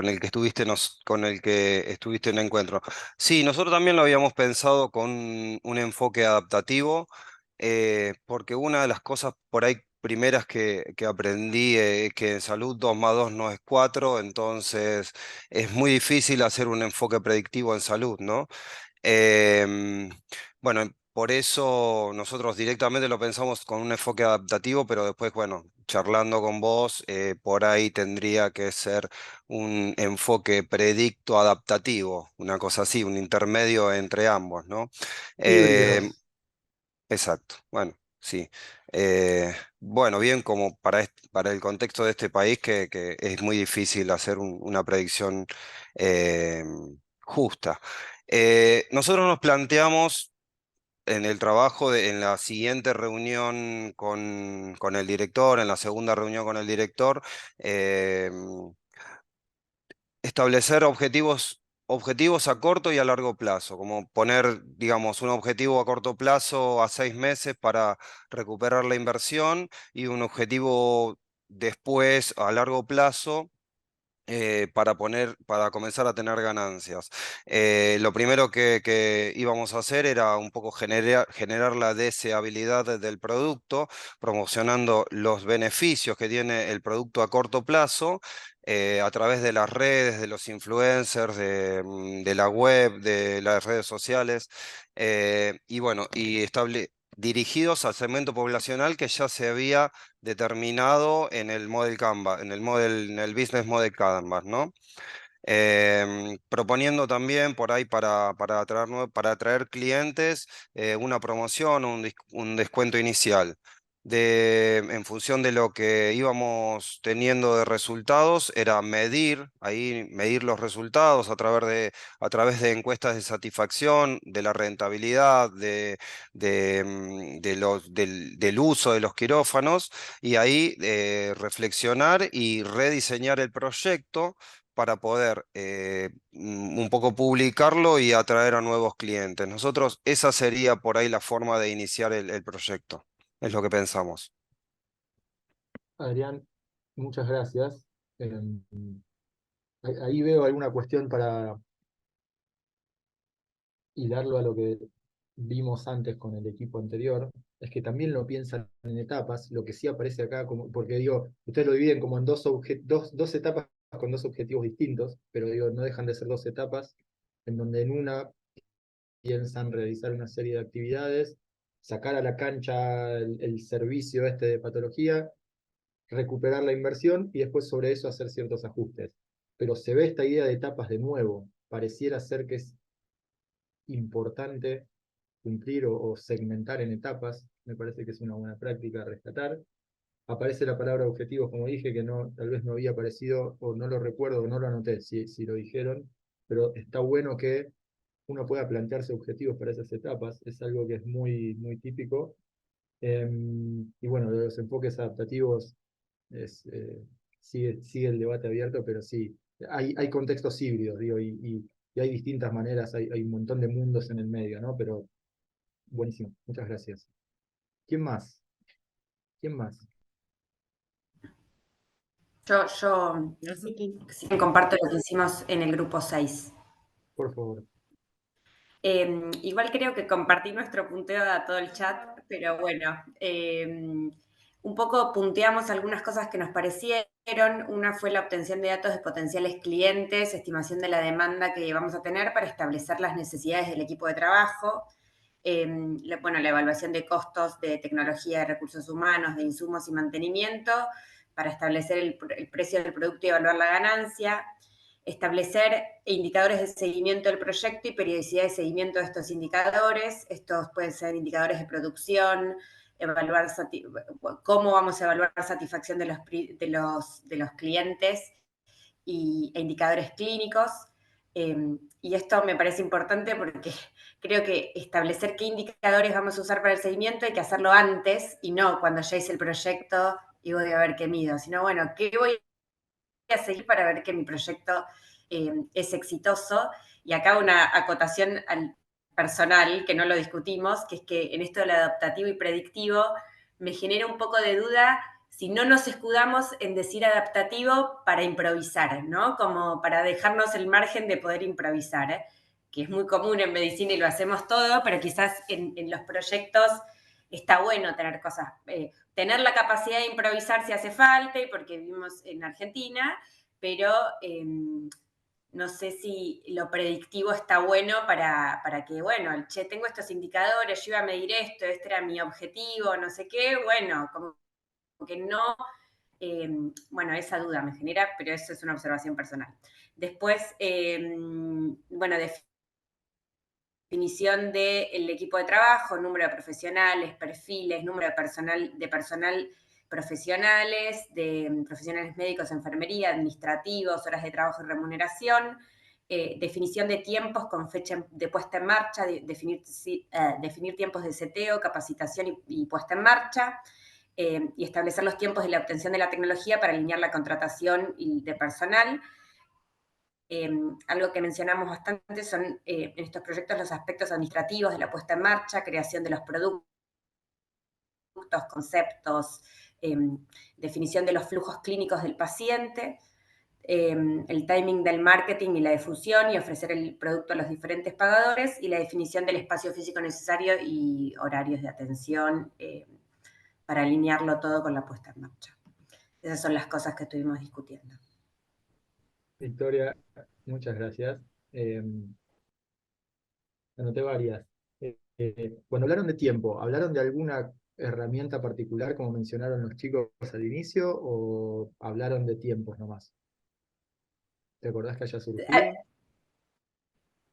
[SPEAKER 15] el que estuviste en el encuentro. Sí, nosotros también lo habíamos pensado con un enfoque adaptativo, porque una de las cosas por ahí primeras que aprendí es que en salud 2 más 2 no es 4, entonces es muy difícil hacer un enfoque predictivo en salud, ¿no? Em, bueno, por eso nosotros directamente lo pensamos con un enfoque adaptativo, pero después, bueno, charlando con vos, por ahí tendría que ser un enfoque predicto adaptativo, una cosa así, un intermedio entre ambos, ¿no? Em,
[SPEAKER 1] Híbridos.
[SPEAKER 15] exacto, bueno, sí. Bueno, bien, como para el contexto de este país, que es muy difícil hacer una predicción justa. Nosotros nos planteamos en el trabajo, en la siguiente reunión con el director, en la segunda reunión con el director, establecer objetivos a corto y a largo plazo, como poner, digamos, un objetivo a corto plazo a 6 meses para recuperar la inversión y un objetivo después a largo plazo para comenzar a tener ganancias. Lo primero que íbamos a hacer era un poco generar la deseabilidad del producto, promocionando los beneficios que tiene el producto a corto plazo. A través de las redes, de los influencers, de la web, de las redes sociales, y bueno, dirigidos al segmento poblacional que ya se había determinado en el Model Canvas, en el Business Model Canvas, ¿no? Proponiendo también por ahí para atraer clientes una promoción o un descuento inicial. En función de lo que íbamos teniendo de resultados, era medir los resultados a través de encuestas de satisfacción, de la rentabilidad, del uso de los quirófanos, y ahí reflexionar y rediseñar el proyecto para poder un poco publicarlo y atraer a nuevos clientes. Nosotros, esa sería por ahí la forma de iniciar el proyecto. Es lo que pensamos.
[SPEAKER 2] Adrián, muchas gracias. Ahí veo alguna cuestión para hilarlo a lo que vimos antes con el equipo anterior, es que también lo piensan en etapas, lo que sí aparece acá, porque digo, ustedes lo dividen como en dos etapas con dos objetivos distintos, pero digo, no dejan de ser dos etapas, en donde en una piensan realizar una serie de actividades, sacar a la cancha el servicio este de patología, recuperar la inversión y después sobre eso hacer ciertos ajustes. Pero se ve esta idea de etapas de nuevo, pareciera ser que es importante cumplir o segmentar en etapas, me parece que es una buena práctica a rescatar. Aparece la palabra objetivos, como dije, que tal vez no había aparecido, o no lo recuerdo, o no lo anoté, si lo dijeron, pero está bueno que uno pueda plantearse objetivos para esas etapas, es algo que es muy, muy típico. Y bueno, de los enfoques adaptativos sigue el debate abierto, pero sí, hay contextos híbridos, digo, y hay distintas maneras, hay un montón de mundos en el medio, ¿no? Pero buenísimo, muchas gracias. ¿Quién más? ¿Quién más?
[SPEAKER 16] Yo sí comparto lo que hicimos en el grupo 6.
[SPEAKER 2] Por favor.
[SPEAKER 16] Igual creo que compartí nuestro punteo a todo el chat, pero bueno, un poco punteamos algunas cosas que nos parecieron. Una fue la obtención de datos de potenciales clientes, estimación de la demanda que vamos a tener para establecer las necesidades del equipo de trabajo. Bueno, la evaluación de costos de tecnología de recursos humanos, de insumos y mantenimiento, para establecer el precio del producto y evaluar la ganancia. establecer indicadores de seguimiento del proyecto y periodicidad de seguimiento de estos indicadores. Estos pueden ser indicadores de producción, evaluar cómo vamos a evaluar la satisfacción de los clientes e indicadores clínicos. Y esto me parece importante porque creo que establecer qué indicadores vamos a usar para el seguimiento hay que hacerlo antes y no cuando ya hice el proyecto y voy a ver qué mido, sino bueno, ¿qué voy a seguir para ver que mi proyecto es exitoso? Y acá una acotación al personal, que no lo discutimos, que es que en esto del adaptativo y predictivo me genera un poco de duda si no nos escudamos en decir adaptativo para improvisar, ¿no? Como para dejarnos el margen de poder improvisar, ¿eh? Que es muy común en medicina y lo hacemos todo, pero quizás en los proyectos está bueno tener cosas, tener la capacidad de improvisar si hace falta, y porque vivimos en Argentina, pero no sé si lo predictivo está bueno para que, bueno, che, tengo estos indicadores, yo iba a medir esto, este era mi objetivo, no sé qué, bueno, como que no, bueno, esa duda me genera, pero eso es una observación personal. Después, bueno, definición del equipo de trabajo, número de profesionales, perfiles, número de personal profesionales, de profesionales médicos, enfermería, administrativos, horas de trabajo y remuneración, definición de tiempos con fecha de puesta en marcha, definir tiempos de seteo, capacitación y puesta en marcha, y establecer los tiempos de la obtención de la tecnología para alinear la contratación de personal. Algo que mencionamos bastante son en estos proyectos los aspectos administrativos de la puesta en marcha, creación de los productos, conceptos, definición de los flujos clínicos del paciente, el timing del marketing y la difusión y ofrecer el producto a los diferentes pagadores, y la definición del espacio físico necesario y horarios de atención para alinearlo todo con la puesta en marcha. Esas son las cosas que estuvimos discutiendo.
[SPEAKER 2] Victoria, muchas gracias. Anoté varias. Cuando hablaron de tiempo, ¿hablaron de alguna herramienta particular como mencionaron los chicos al inicio o hablaron de tiempos nomás? ¿Te acordás que haya surgido?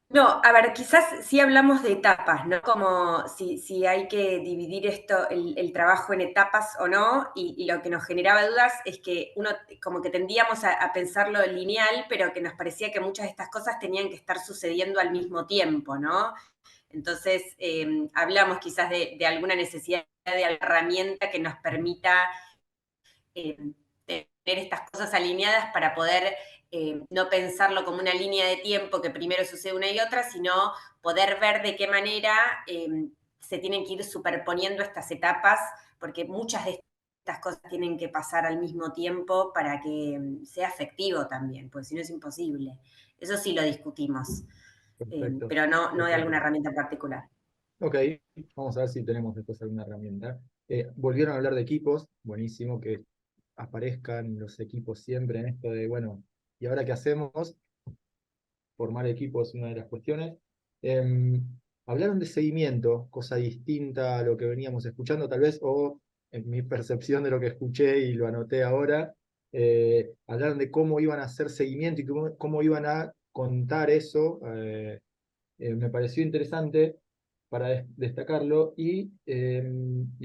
[SPEAKER 16] No, a ver, quizás sí hablamos de etapas, ¿no? Como si hay que dividir esto, el trabajo en etapas o no, y lo que nos generaba dudas es que uno como que tendíamos a pensarlo lineal, pero que nos parecía que muchas de estas cosas tenían que estar sucediendo al mismo tiempo, ¿no? Entonces, hablamos quizás de alguna necesidad de herramienta que nos permita tener estas cosas alineadas para poder no pensarlo como una línea de tiempo que primero sucede una y otra, sino poder ver de qué manera se tienen que ir superponiendo estas etapas, porque muchas de estas cosas tienen que pasar al mismo tiempo para que sea efectivo también, porque si no es imposible. Eso sí lo discutimos, pero no de alguna herramienta en particular.
[SPEAKER 2] Ok, vamos a ver si tenemos después alguna herramienta. Volvieron a hablar de equipos, buenísimo que aparezcan los equipos siempre en esto de, bueno, ¿y ahora qué hacemos? Formar equipos es una de las cuestiones. Hablaron de seguimiento, cosa distinta a lo que veníamos escuchando tal vez, o en mi percepción de lo que escuché y lo anoté ahora, hablaron de cómo iban a hacer seguimiento y cómo iban a contar eso. Me pareció interesante para destacarlo, y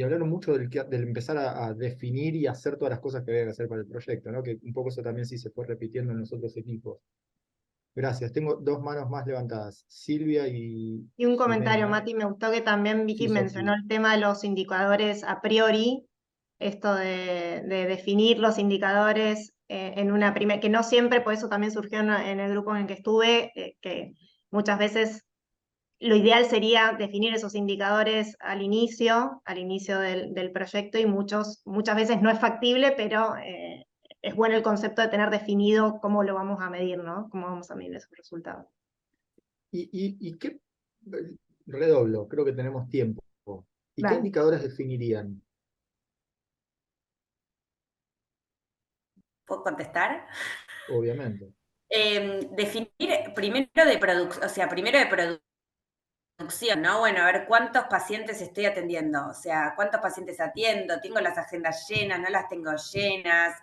[SPEAKER 2] hablaron mucho del empezar a definir y hacer todas las cosas que había que hacer para el proyecto, ¿no? Que un poco eso también sí se fue repitiendo en los otros equipos. Gracias. Tengo dos manos más levantadas, Silvia y
[SPEAKER 3] un comentario,
[SPEAKER 2] Jimena.
[SPEAKER 3] Mati, me gustó que también Vicky
[SPEAKER 2] Sí,
[SPEAKER 3] mencionó
[SPEAKER 2] Sofi.
[SPEAKER 3] el tema de los indicadores a priori, esto de definir los indicadores en una primera, que no siempre, por eso también surgió en el grupo en el que estuve, que muchas veces lo ideal sería definir esos indicadores al inicio del proyecto, y muchas veces no es factible, pero es bueno el concepto de tener definido cómo lo vamos a medir, ¿no? Cómo vamos a medir esos resultados.
[SPEAKER 2] ¿Y qué? Redoblo, creo que tenemos tiempo. ¿Y qué
[SPEAKER 3] Dale.
[SPEAKER 2] indicadores definirían?
[SPEAKER 16] ¿Puedo contestar?
[SPEAKER 2] Obviamente.
[SPEAKER 16] Definir primero de producción, ¿no? Bueno, a ver cuántos pacientes estoy atendiendo, o sea, cuántos pacientes atiendo, tengo las agendas llenas, no las tengo llenas,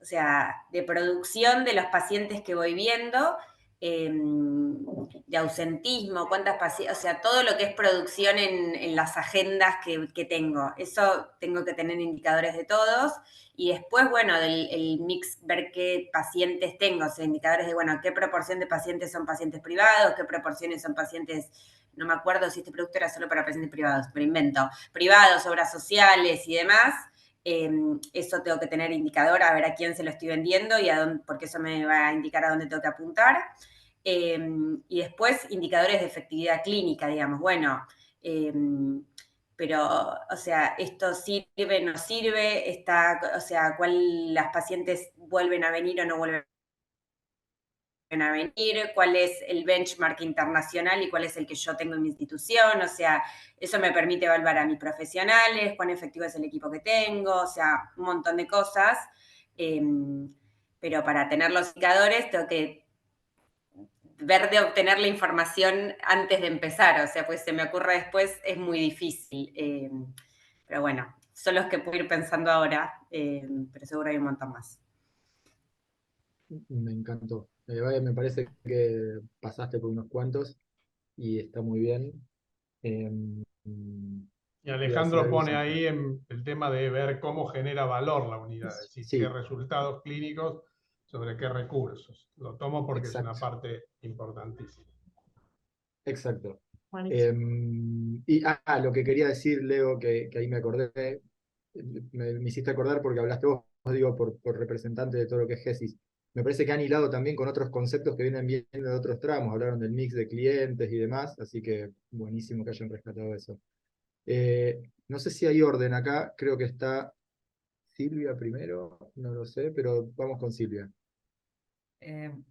[SPEAKER 16] o sea, de producción de los pacientes que voy viendo, de ausentismo, cuántas pacientes, o sea, todo lo que es producción en las agendas que tengo. Eso tengo que tener indicadores de todos. Y después, bueno, el mix, ver qué pacientes tengo, o sea, indicadores de, bueno, qué proporción de pacientes son pacientes privados, qué proporciones son pacientes, no me acuerdo si este producto era solo para pacientes privados, pero invento, privados, obras sociales y demás. Eso tengo que tener indicador, a ver a quién se lo estoy vendiendo y a dónde, porque eso me va a indicar a dónde tengo que apuntar. Y después indicadores de efectividad clínica, digamos, bueno, pero, o sea, esto sirve, no sirve, o sea, las pacientes vuelven a venir o no vuelven a venir, cuál es el benchmark internacional y cuál es el que yo tengo en mi institución, o sea, eso me permite evaluar a mis profesionales, cuán efectivo es el equipo que tengo, o sea, un montón de cosas, pero para tener los indicadores tengo que ver de obtener la información antes de empezar, o sea, pues se me ocurre después, es muy difícil. Pero bueno, son los que puedo ir pensando ahora, pero seguro hay un montón más.
[SPEAKER 2] Me encantó. Vaya, me parece que pasaste por unos cuantos y está muy bien.
[SPEAKER 1] Y
[SPEAKER 2] iba a decir
[SPEAKER 1] Alejandro
[SPEAKER 2] algo
[SPEAKER 1] pone
[SPEAKER 2] sin-
[SPEAKER 1] ahí el tema de ver cómo genera valor la unidad, es decir,
[SPEAKER 2] Sí,
[SPEAKER 1] qué resultados clínicos sobre qué recursos. Lo tomo porque es una
[SPEAKER 2] exacto,
[SPEAKER 1] parte importantísima.
[SPEAKER 2] exacto.
[SPEAKER 3] Buenísimo.
[SPEAKER 2] Lo que quería decir, Leo, que ahí me acordé, me hiciste acordar porque hablaste vos, digo, por representante de todo lo que es GESIS. Me parece que han hilado también con otros conceptos que vienen viendo de otros tramos, hablaron del mix de clientes y demás, así que buenísimo que hayan rescatado eso. No sé si hay orden acá, creo que está Silvia primero, no lo sé, pero vamos con Silvia.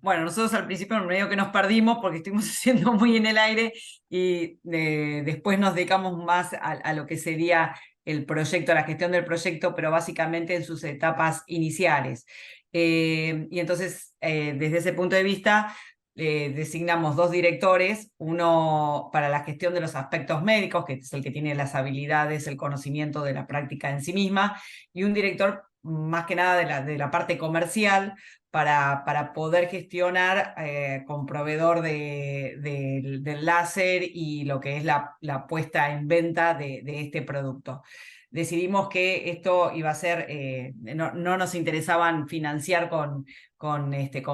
[SPEAKER 5] Bueno, nosotros al principio medio que nos perdimos porque estuvimos haciendo muy en el aire y después nos dedicamos más a lo que sería el proyecto, la gestión del proyecto, pero básicamente en sus etapas iniciales. Y entonces, desde ese punto de vista, designamos 2 directores, uno para la gestión de los aspectos médicos, que es el que tiene las habilidades, el conocimiento de la práctica en sí misma, y un director más que nada de la parte comercial, para poder gestionar con proveedor del láser y lo que es la puesta en venta de este producto. Decidimos que esto iba a ser, no nos interesaban financiar con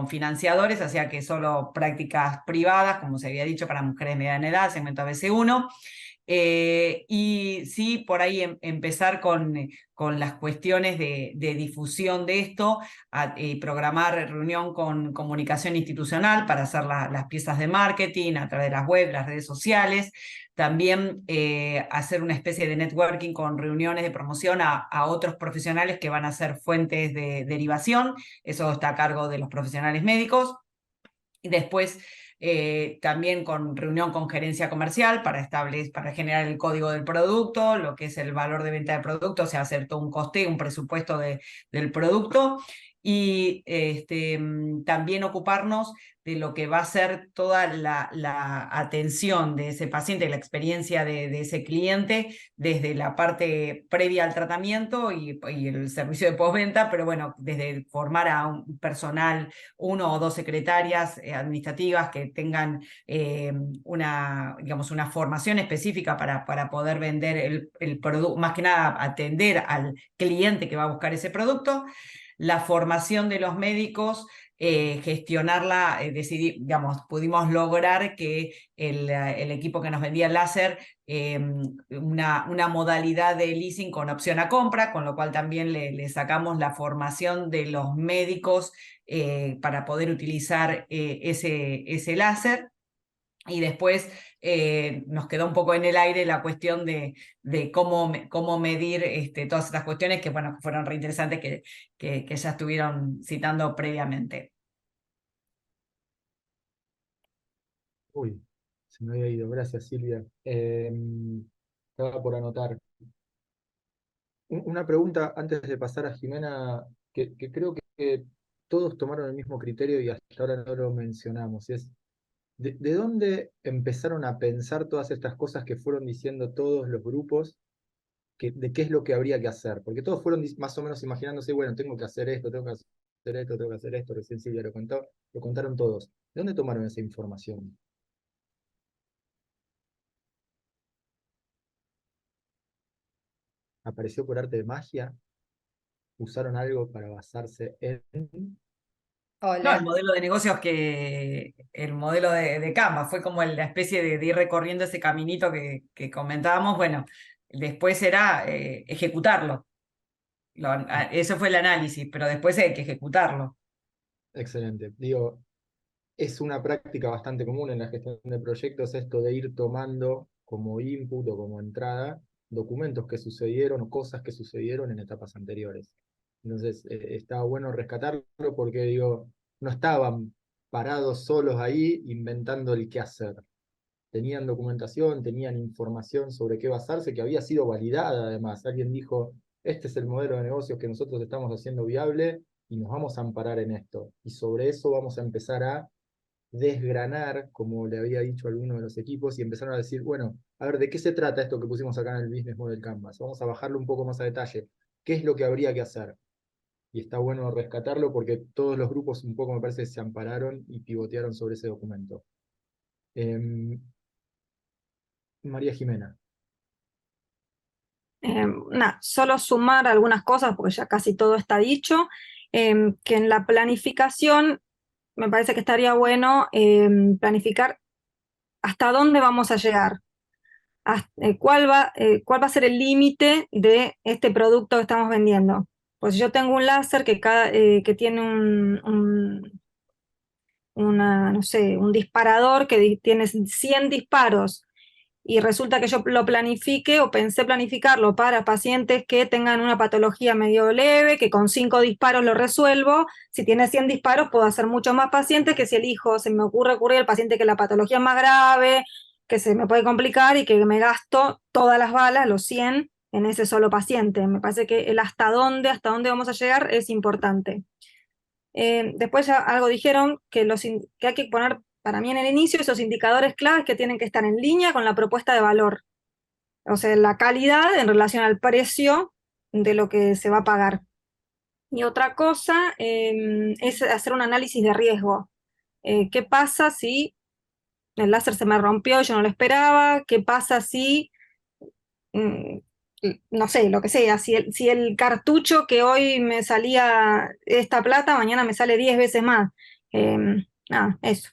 [SPEAKER 5] financiadores, hacía que solo prácticas privadas, como se había dicho, para mujeres de mediana edad, segmento ABC1, y sí, por ahí empezar con las cuestiones de difusión de esto, programar reunión con comunicación institucional para hacer las piezas de marketing a través de las webs, las redes sociales, también hacer una especie de networking con reuniones de promoción a otros profesionales que van a ser fuentes de derivación, eso está a cargo de los profesionales médicos. Y después también con reunión con gerencia comercial para generar el código del producto, lo que es el valor de venta del producto, o sea, hacer todo un coste, un presupuesto del producto. Y también ocuparnos de lo que va a ser toda la atención de ese paciente, la experiencia de ese cliente, desde la parte previa al tratamiento y el servicio de postventa, pero bueno, desde formar a un personal, 1 o 2 secretarias administrativas que tengan digamos, una formación específica para poder vender el producto, más que nada atender al cliente que va a buscar ese producto. La formación de los médicos, gestionarla, digamos, pudimos lograr que el equipo que nos vendía el láser, una modalidad de leasing con opción a compra, con lo cual también le sacamos la formación de los médicos para poder utilizar ese láser. Y después nos quedó un poco en el aire la cuestión de cómo medir todas estas cuestiones que, bueno, fueron reinteresantes que ya estuvieron citando previamente.
[SPEAKER 2] Uy, se me había ido, gracias Silvia. Estaba por anotar. Una pregunta antes de pasar a Jimena, que creo que todos tomaron el mismo criterio y hasta ahora no lo mencionamos. Es, ¿de dónde empezaron a pensar todas estas cosas que fueron diciendo todos los grupos? De qué es lo que habría que hacer? Porque todos fueron más o menos imaginándose, bueno, tengo que hacer esto, tengo que hacer esto, tengo que hacer esto, recién Silvia lo contó, lo contaron todos. ¿De dónde tomaron esa información? ¿Apareció por arte de magia? ¿Usaron algo para basarse en?
[SPEAKER 5] No, el modelo de negocios el modelo de Canva fue como la especie de ir recorriendo ese caminito que comentábamos. Bueno, después era ejecutarlo. Eso fue el análisis, pero después hay que ejecutarlo.
[SPEAKER 2] Excelente. Digo, es una práctica bastante común en la gestión de proyectos esto de ir tomando como input o como entrada documentos que sucedieron o cosas que sucedieron en etapas anteriores. Entonces, estaba bueno rescatarlo porque, digo, no estaban parados solos ahí inventando el qué hacer. Tenían documentación, tenían información sobre qué basarse, que había sido validada además. Alguien dijo, este es el modelo de negocios que nosotros estamos haciendo viable y nos vamos a amparar en esto. Y sobre eso vamos a empezar a desgranar, como le había dicho alguno de los equipos, y empezaron a decir, bueno, a ver, ¿de qué se trata esto que pusimos acá en el Business Model Canvas? Vamos a bajarlo un poco más a detalle. ¿Qué es lo que habría que hacer? Y está bueno rescatarlo porque todos los grupos un poco me parece se ampararon y pivotearon sobre ese documento. María Jimena.
[SPEAKER 17] Solo sumar algunas cosas, porque ya casi todo está dicho, que en la planificación me parece que estaría bueno planificar hasta dónde vamos a llegar, cuál va a ser el límite de este producto que estamos vendiendo. Pues yo tengo un láser que tiene no sé, un disparador que tiene 100 disparos y resulta que yo lo planifique o pensé planificarlo para pacientes que tengan una patología medio leve, que con 5 disparos lo resuelvo. Si tiene 100 disparos puedo hacer muchos más pacientes que si elijo, se me ocurre al paciente que la patología es más grave, que se me puede complicar y que me gasto todas las balas, los 100, en ese solo paciente. Me parece que el hasta dónde vamos a llegar es importante. Después ya algo dijeron que hay que poner para mí en el inicio esos indicadores claves que tienen que estar en línea con la propuesta de valor. O sea, la calidad en relación al precio de lo que se va a pagar. Y otra cosa es hacer un análisis de riesgo. ¿Qué pasa si el láser se me rompió y yo no lo esperaba? ¿Qué pasa si, no sé, lo que sea, si el cartucho que hoy me salía esta plata, mañana me sale 10 veces más? Nada, eso.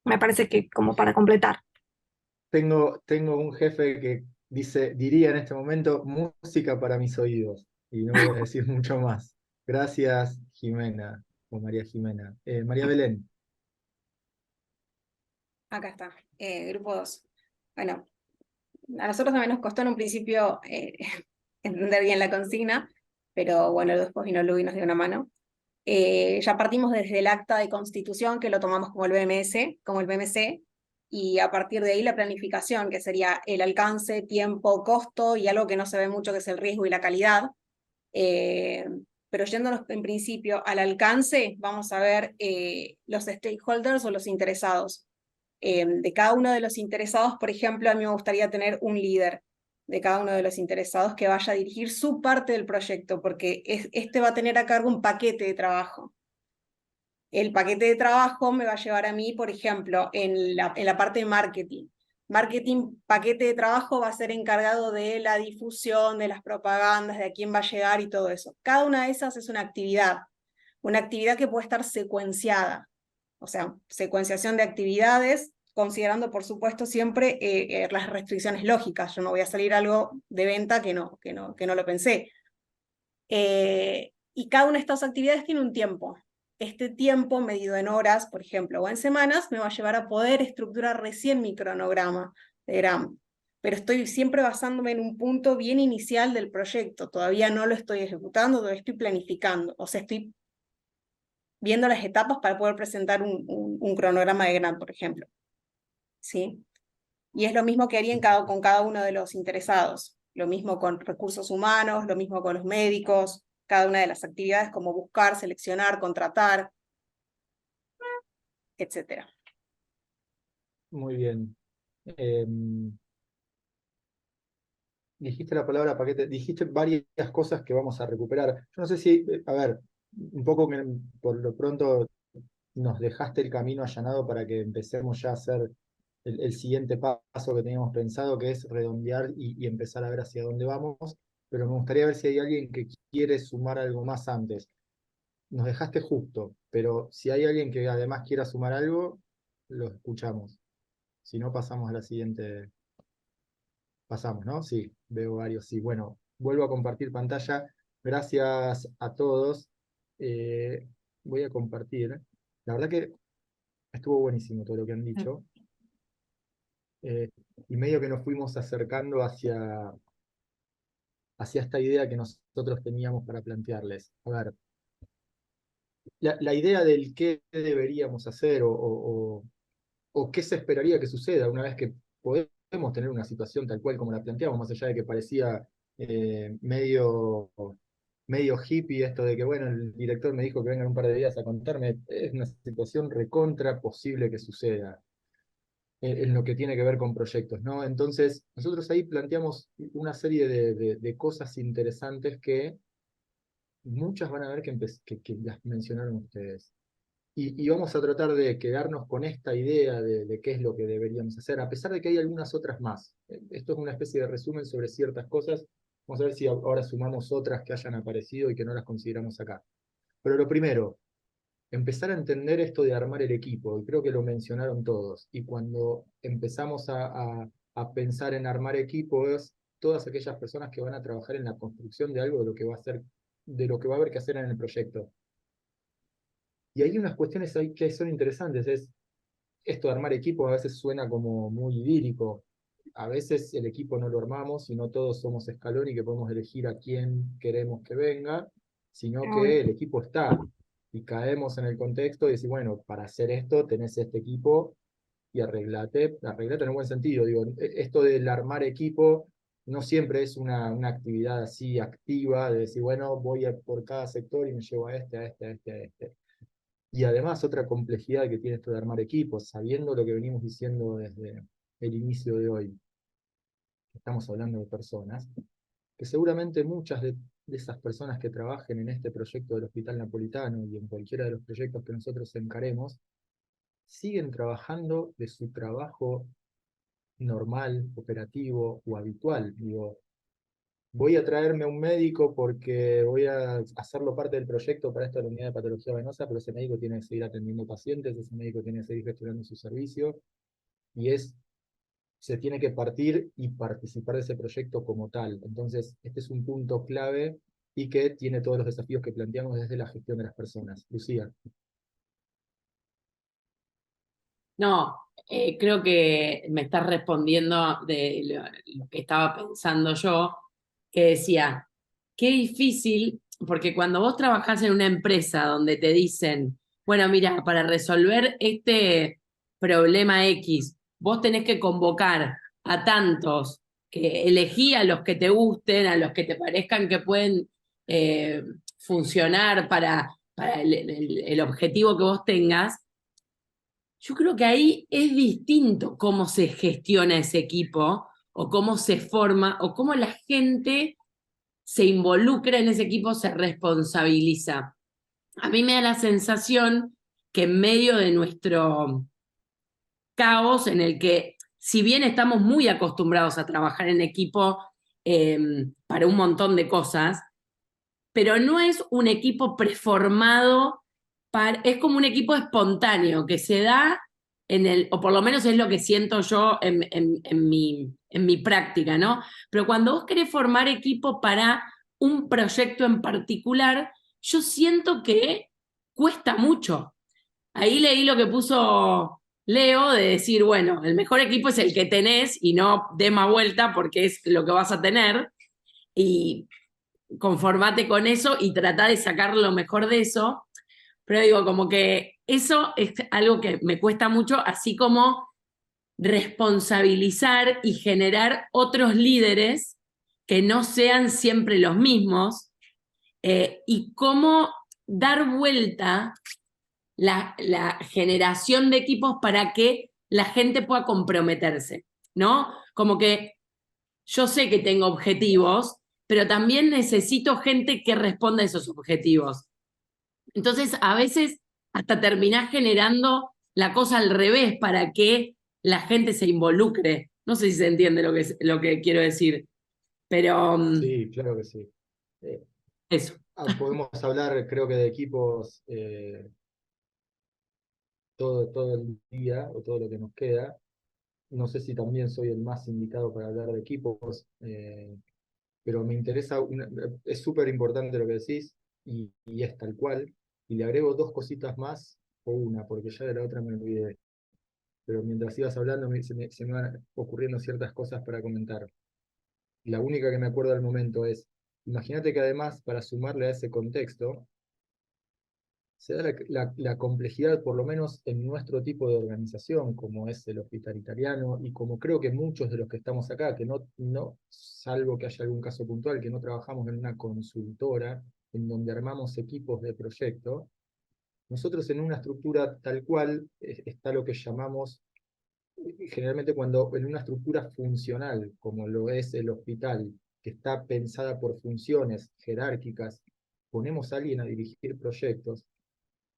[SPEAKER 17] Me parece que como para completar.
[SPEAKER 2] Tengo un jefe que diría en este momento, música para mis oídos. Y no voy a decir mucho más. Gracias, Jimena, o María Jimena. María Belén.
[SPEAKER 18] Acá está, grupo 2. Bueno, a nosotros también nos costó en un principio entender bien la consigna, pero bueno, después vino Lu y nos dio una mano. Ya partimos desde el acta de constitución, que lo tomamos como el BMC, y a partir de ahí la planificación, que sería el alcance, tiempo, costo, y algo que no se ve mucho, que es el riesgo y la calidad. Pero yéndonos en principio al alcance, vamos a ver los stakeholders o los interesados. De cada uno de los interesados, por ejemplo, a mí me gustaría tener un líder de cada uno de los interesados que vaya a dirigir su parte del proyecto, porque este va a tener a cargo un paquete de trabajo. El paquete de trabajo me va a llevar a mí, por ejemplo, en la parte de marketing. Paquete de trabajo va a ser encargado de la difusión, de las propagandas, de a quién va a llegar y todo eso. Cada una de esas es una actividad que puede estar secuenciada. O sea, secuenciación de actividades, considerando, por supuesto, siempre las restricciones lógicas. Yo no voy a salir algo de venta que no lo pensé. Y cada una de estas actividades tiene un tiempo. Este tiempo, medido en horas, por ejemplo, o en semanas, me va a llevar a poder estructurar recién mi cronograma de GRAM. Pero estoy siempre basándome en un punto bien inicial del proyecto. Todavía no lo estoy ejecutando, todavía estoy planificando. O sea, estoy viendo las etapas para poder presentar un cronograma de GRAM, por ejemplo. ¿Sí? Y es lo mismo que haría con cada uno de los interesados. Lo mismo con recursos humanos, lo mismo con los médicos, cada una de las actividades como buscar, seleccionar, contratar, etc.
[SPEAKER 2] Muy bien. Dijiste la palabra paquete, dijiste varias cosas que vamos a recuperar. Yo no sé si, a ver, un poco que por lo pronto nos dejaste el camino allanado para que empecemos ya a hacer el siguiente paso que teníamos pensado, que es redondear y empezar a ver hacia dónde vamos, pero me gustaría ver si hay alguien que quiere sumar algo más antes. Nos dejaste justo, pero si hay alguien que además quiera sumar algo, lo escuchamos. Si no, pasamos a la siguiente. Pasamos, ¿no? Sí, veo varios, sí. Bueno, vuelvo a compartir pantalla. Gracias a todos. Voy a compartir. La verdad que estuvo buenísimo todo lo que han dicho. Y medio que nos fuimos acercando hacia esta idea que nosotros teníamos para plantearles. A ver, la idea del qué deberíamos hacer o qué se esperaría que suceda una vez que podemos tener una situación tal cual como la planteamos, más allá de que parecía medio hippie esto de que, bueno, el director me dijo que vengan un par de días a contarme, es una situación recontra posible que suceda en lo que tiene que ver con proyectos, ¿no? Entonces, nosotros ahí planteamos una serie de cosas interesantes que muchas van a ver que las mencionaron ustedes. Y vamos a tratar de quedarnos con esta idea de qué es lo que deberíamos hacer, a pesar de que hay algunas otras más. Esto es una especie de resumen sobre ciertas cosas. Vamos a ver si ahora sumamos otras que hayan aparecido y que no las consideramos acá. Pero lo primero, empezar a entender esto de armar el equipo, y creo que lo mencionaron todos. Y cuando empezamos a pensar en armar equipos, todas aquellas personas que van a trabajar en la construcción de algo de lo que va a haber que hacer en el proyecto. Y hay unas cuestiones ahí que son interesantes, esto de armar equipos a veces suena como muy idílico, a veces el equipo no lo armamos y no todos somos escalón y que podemos elegir a quién queremos que venga, sino que el equipo está, y caemos en el contexto y decir, bueno, para hacer esto tenés este equipo y arreglate en un buen sentido, digo, esto del armar equipo no siempre es una actividad así activa, de decir, bueno, voy por cada sector y me llevo a este, a este, a este, a este. Y además otra complejidad que tiene esto de armar equipos, sabiendo lo que venimos diciendo desde el inicio de hoy, estamos hablando de personas, que seguramente muchas de esas personas que trabajen en este proyecto del Hospital Napolitano y en cualquiera de los proyectos que nosotros encaremos, siguen trabajando de su trabajo normal, operativo o habitual. Digo, voy a traerme un médico porque voy a hacerlo parte del proyecto para esta unidad de patología venosa, pero ese médico tiene que seguir atendiendo pacientes, ese médico tiene que seguir gestionando su servicio, y se tiene que partir y participar de ese proyecto como tal. Entonces, este es un punto clave y que tiene todos los desafíos que planteamos desde la gestión de las personas. Lucía.
[SPEAKER 14] No, creo que me estás respondiendo de lo que estaba pensando yo, que decía, qué difícil, porque cuando vos trabajás en una empresa donde te dicen, bueno, mira, para resolver este problema X, vos tenés que convocar a tantos, que elegí a los que te gusten, a los que te parezcan que pueden funcionar para el objetivo que vos tengas. Yo creo que ahí es distinto cómo se gestiona ese equipo, o cómo se forma, o cómo la gente se involucra en ese equipo, se responsabiliza. A mí me da la sensación que en medio de nuestro caos, en el que si bien estamos muy acostumbrados a trabajar en equipo para un montón de cosas, pero no es un equipo preformado, es como un equipo espontáneo que se da o por lo menos es lo que siento yo en mi práctica, ¿no? Pero cuando vos querés formar equipo para un proyecto en particular, yo siento que cuesta mucho. Ahí leí lo que puso Leo de decir, bueno, el mejor equipo es el que tenés y no des más vuelta porque es lo que vas a tener, y conformate con eso y tratá de sacar lo mejor de eso. Pero digo, como que eso es algo que me cuesta mucho, así como responsabilizar y generar otros líderes que no sean siempre los mismos, y cómo dar vuelta la generación de equipos para que la gente pueda comprometerse, ¿no? Como que yo sé que tengo objetivos, pero también necesito gente que responda a esos objetivos. Entonces, a veces hasta terminás generando la cosa al revés para que la gente se involucre. No sé si se entiende lo que quiero decir, pero
[SPEAKER 2] Sí, claro que sí.
[SPEAKER 14] eso.
[SPEAKER 2] Podemos hablar, creo que de equipos todo el día o todo lo que nos queda. No sé si también soy el más indicado para hablar de equipos, pero me interesa, es súper importante lo que decís y es tal cual. Y le agrego dos cositas más, o una, porque ya de la otra me olvidé. Pero mientras ibas hablando se me van ocurriendo ciertas cosas para comentar. La única que me acuerdo al momento es, imagínate que además, para sumarle a ese contexto, se da la complejidad, por lo menos en nuestro tipo de organización, como es el hospital italiano, y como creo que muchos de los que estamos acá, que salvo que haya algún caso puntual, que no trabajamos en una consultora, en donde armamos equipos de proyecto, nosotros en una estructura tal cual está lo que llamamos, generalmente cuando en una estructura funcional, como lo es el hospital, que está pensada por funciones jerárquicas, ponemos a alguien a dirigir proyectos,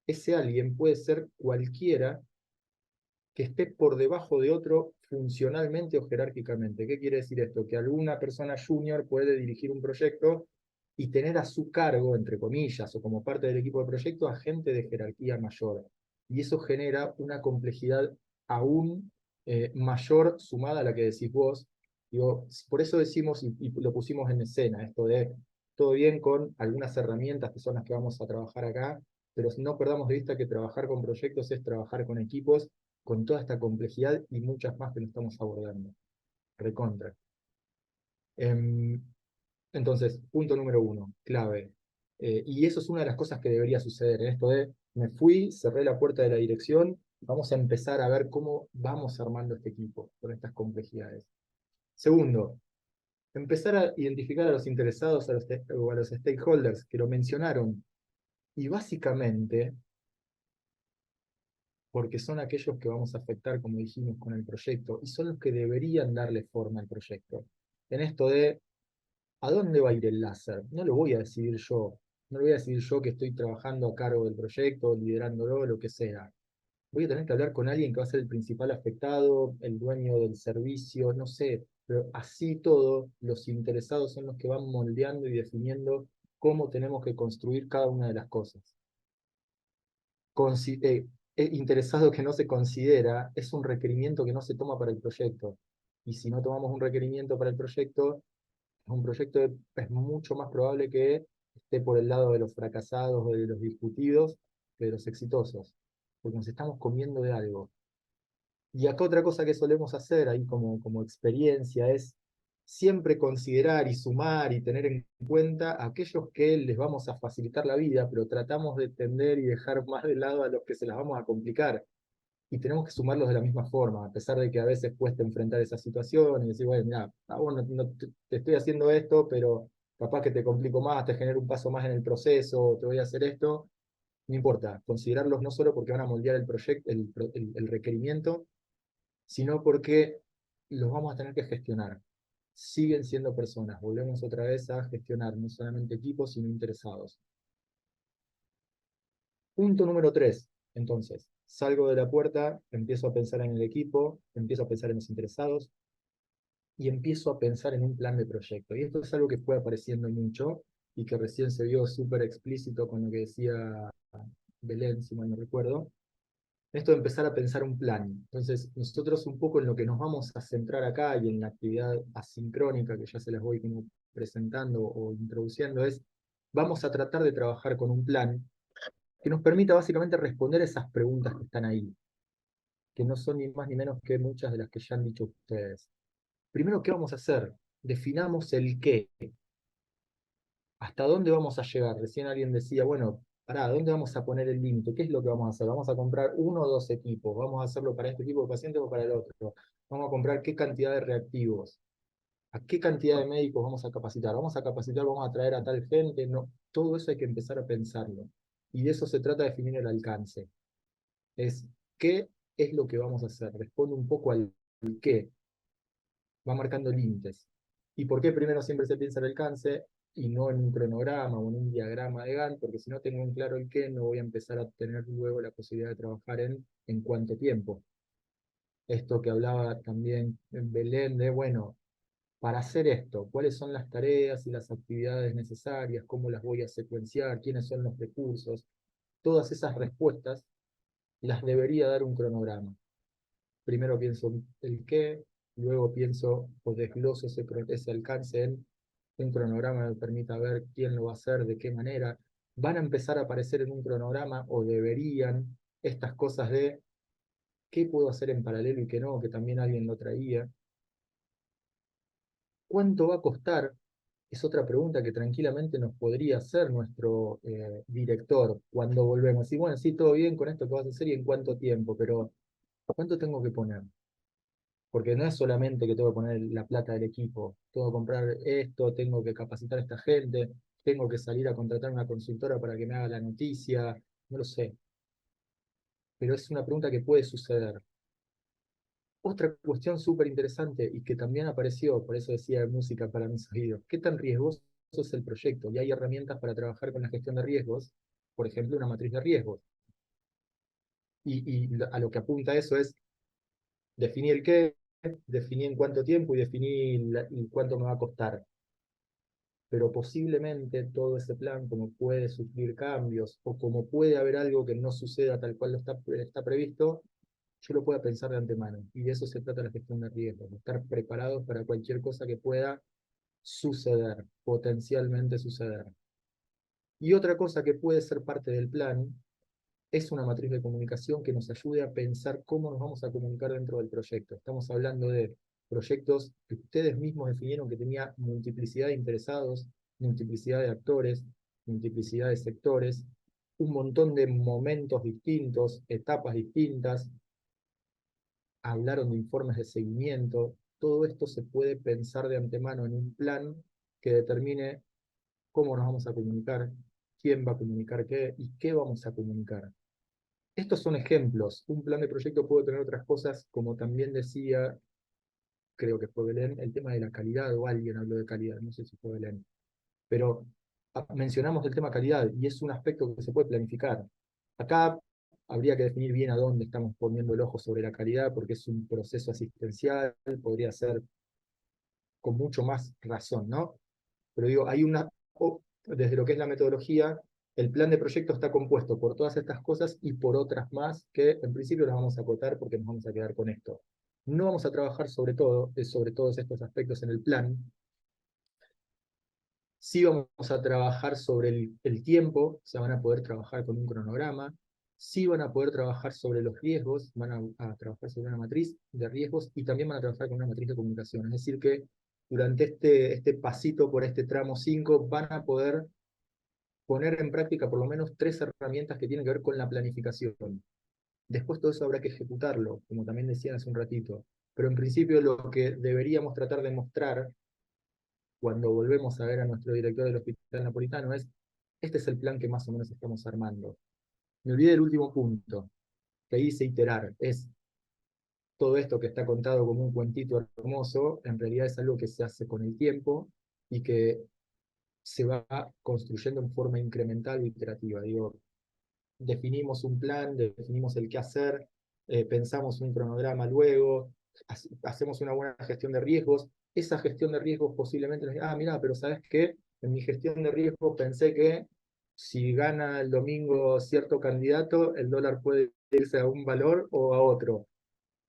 [SPEAKER 2] ese alguien puede ser cualquiera que esté por debajo de otro funcionalmente o jerárquicamente. ¿Qué quiere decir esto? Que alguna persona junior puede dirigir un proyecto y tener a su cargo, entre comillas, o como parte del equipo de proyecto, a gente de jerarquía mayor. Y eso genera una complejidad aún mayor sumada a la que decís vos. Digo, por eso decimos, y lo pusimos en escena, esto de todo bien con algunas herramientas que son las que vamos a trabajar acá, pero no perdamos de vista que trabajar con proyectos es trabajar con equipos, con toda esta complejidad y muchas más que no estamos abordando. Recontra. Entonces, punto número 1, clave. Y eso es una de las cosas que debería suceder, esto de, me fui, cerré la puerta de la dirección, vamos a empezar a ver cómo vamos armando este equipo con estas complejidades. Segundo, empezar a identificar a los interesados, o a los stakeholders que lo mencionaron, y básicamente porque son aquellos que vamos a afectar, como dijimos, con el proyecto, y son los que deberían darle forma al proyecto. En esto de, ¿a dónde va a ir el láser? No lo voy a decidir yo, no lo voy a decidir yo que estoy trabajando a cargo del proyecto, liderándolo, lo que sea. Voy a tener que hablar con alguien que va a ser el principal afectado, el dueño del servicio, no sé, pero así todo, los interesados son los que van moldeando y definiendo cómo tenemos que construir cada una de las cosas. Interesado que no se considera es un requerimiento que no se toma para el proyecto. Y si no tomamos un requerimiento para el proyecto, es mucho más probable que esté por el lado de los fracasados o de los discutidos que de los exitosos. Porque nos estamos comiendo de algo. Y acá otra cosa que solemos hacer ahí como experiencia es siempre considerar y sumar y tener en cuenta a aquellos que les vamos a facilitar la vida, pero tratamos de tender y dejar más de lado a los que se las vamos a complicar. Y tenemos que sumarlos de la misma forma, a pesar de que a veces cuesta enfrentar esa situación y decir, bueno, mira, te estoy haciendo esto, pero capaz que te complico más, te genero un paso más en el proceso, te voy a hacer esto. No importa, considerarlos no solo porque van a moldear el proyecto, el requerimiento, sino porque los vamos a tener que gestionar. Siguen siendo personas, volvemos otra vez a gestionar, no solamente equipos, sino interesados. Punto número 3, entonces, salgo de la puerta, empiezo a pensar en el equipo, empiezo a pensar en los interesados, y empiezo a pensar en un plan de proyecto. Y esto es algo que fue apareciendo mucho, y que recién se vio súper explícito con lo que decía Belén, si mal no recuerdo, esto de empezar a pensar un plan. Entonces, nosotros un poco en lo que nos vamos a centrar acá y en la actividad asincrónica que ya se las voy como presentando o introduciendo es, vamos a tratar de trabajar con un plan que nos permita básicamente responder esas preguntas que están ahí, que no son ni más ni menos que muchas de las que ya han dicho ustedes. Primero, ¿qué vamos a hacer? Definamos el qué. ¿Hasta dónde vamos a llegar? Recién alguien decía, bueno, pará, ¿dónde vamos a poner el límite? ¿Qué es lo que vamos a hacer? ¿Vamos a comprar 1 o 2 equipos? ¿Vamos a hacerlo para este tipo de pacientes o para el otro? ¿Vamos a comprar qué cantidad de reactivos? ¿A qué cantidad de médicos vamos a capacitar? ¿Vamos a capacitar, vamos a traer a tal gente? No, todo eso hay que empezar a pensarlo. Y de eso se trata de definir el alcance. Es, ¿qué es lo que vamos a hacer? Responde un poco al qué. Va marcando límites. ¿Y por qué primero siempre se piensa el alcance? y no en un cronograma o en un diagrama de Gantt, porque si no tengo en claro el qué, no voy a empezar a tener luego la posibilidad de trabajar en cuánto tiempo. Esto que hablaba también en Belén de, bueno, para hacer esto, ¿cuáles son las tareas y las actividades necesarias? ¿Cómo las voy a secuenciar? ¿Quiénes son los recursos? Todas esas respuestas las debería dar un cronograma. Primero pienso el qué, luego pienso o desgloso ese alcance en un cronograma que me permita ver quién lo va a hacer, de qué manera. Van a empezar a aparecer en un cronograma, o deberían, estas cosas de qué puedo hacer en paralelo y qué no, que también alguien lo traía. ¿Cuánto va a costar? Es otra pregunta que tranquilamente nos podría hacer nuestro director cuando volvemos. Y bueno, sí, todo bien con esto que vas a hacer y en cuánto tiempo, pero ¿cuánto tengo que poner? Porque no es solamente que tengo que poner la plata del equipo, tengo que comprar esto, tengo que capacitar a esta gente, tengo que salir a contratar una consultora para que me haga la noticia, no lo sé. Pero es una pregunta que puede suceder. Otra cuestión súper interesante y que también apareció, por eso decía música para mis oídos, ¿qué tan riesgoso es el proyecto? Y hay herramientas para trabajar con la gestión de riesgos, por ejemplo, una matriz de riesgos. Y a lo que apunta eso es definir el qué, definir en cuánto tiempo y definir cuánto me va a costar. Pero posiblemente todo ese plan, como puede sufrir cambios, o como puede haber algo que no suceda tal cual está previsto, yo lo pueda pensar de antemano. Y de eso se trata la gestión de riesgos, de estar preparados para cualquier cosa que pueda suceder, potencialmente suceder. Y otra cosa que puede ser parte del plan es una matriz de comunicación que nos ayude a pensar cómo nos vamos a comunicar dentro del proyecto. Estamos hablando de proyectos que ustedes mismos definieron que tenía multiplicidad de interesados, multiplicidad de actores, multiplicidad de sectores, un montón de momentos distintos, etapas distintas, hablaron de informes de seguimiento. Todo esto se puede pensar de antemano en un plan que determine cómo nos vamos a comunicar, quién va a comunicar qué y qué vamos a comunicar. Estos son ejemplos. Un plan de proyecto puede tener otras cosas, como también decía, creo que fue Belén, el tema de la calidad, o alguien habló de calidad, no sé si fue Belén. Pero mencionamos el tema calidad, y es un aspecto que se puede planificar. Acá habría que definir bien a dónde estamos poniendo el ojo sobre la calidad, porque es un proceso asistencial, podría ser con mucho más razón, ¿no? Pero digo, hay desde lo que es la metodología, el plan de proyecto está compuesto por todas estas cosas y por otras más que en principio las vamos a acotar porque nos vamos a quedar con esto. No vamos a trabajar sobre todos estos aspectos en el plan. Sí vamos a trabajar sobre el tiempo, se van a poder trabajar con un cronograma. Sí van a poder trabajar sobre los riesgos, van a trabajar sobre una matriz de riesgos y también van a trabajar con una matriz de comunicación. Es decir que durante este pasito por este tramo 5 van a poder poner en práctica por lo menos 3 herramientas que tienen que ver con la planificación. Después todo eso habrá que ejecutarlo, como también decían hace un ratito. Pero en principio lo que deberíamos tratar de mostrar cuando volvemos a ver a nuestro director del Hospital Napolitano es, este es el plan que más o menos estamos armando. Me olvidé del último punto, que ahí dice iterar, es todo esto que está contado como un cuentito hermoso, en realidad es algo que se hace con el tiempo y que se va construyendo en forma incremental o iterativa. Digo, definimos un plan, definimos el qué hacer, pensamos un cronograma luego, hacemos una buena gestión de riesgos. Esa gestión de riesgos posiblemente nos diga, mira, pero ¿sabes qué? En mi gestión de riesgos pensé que si gana el domingo cierto candidato, el dólar puede irse a un valor o a otro.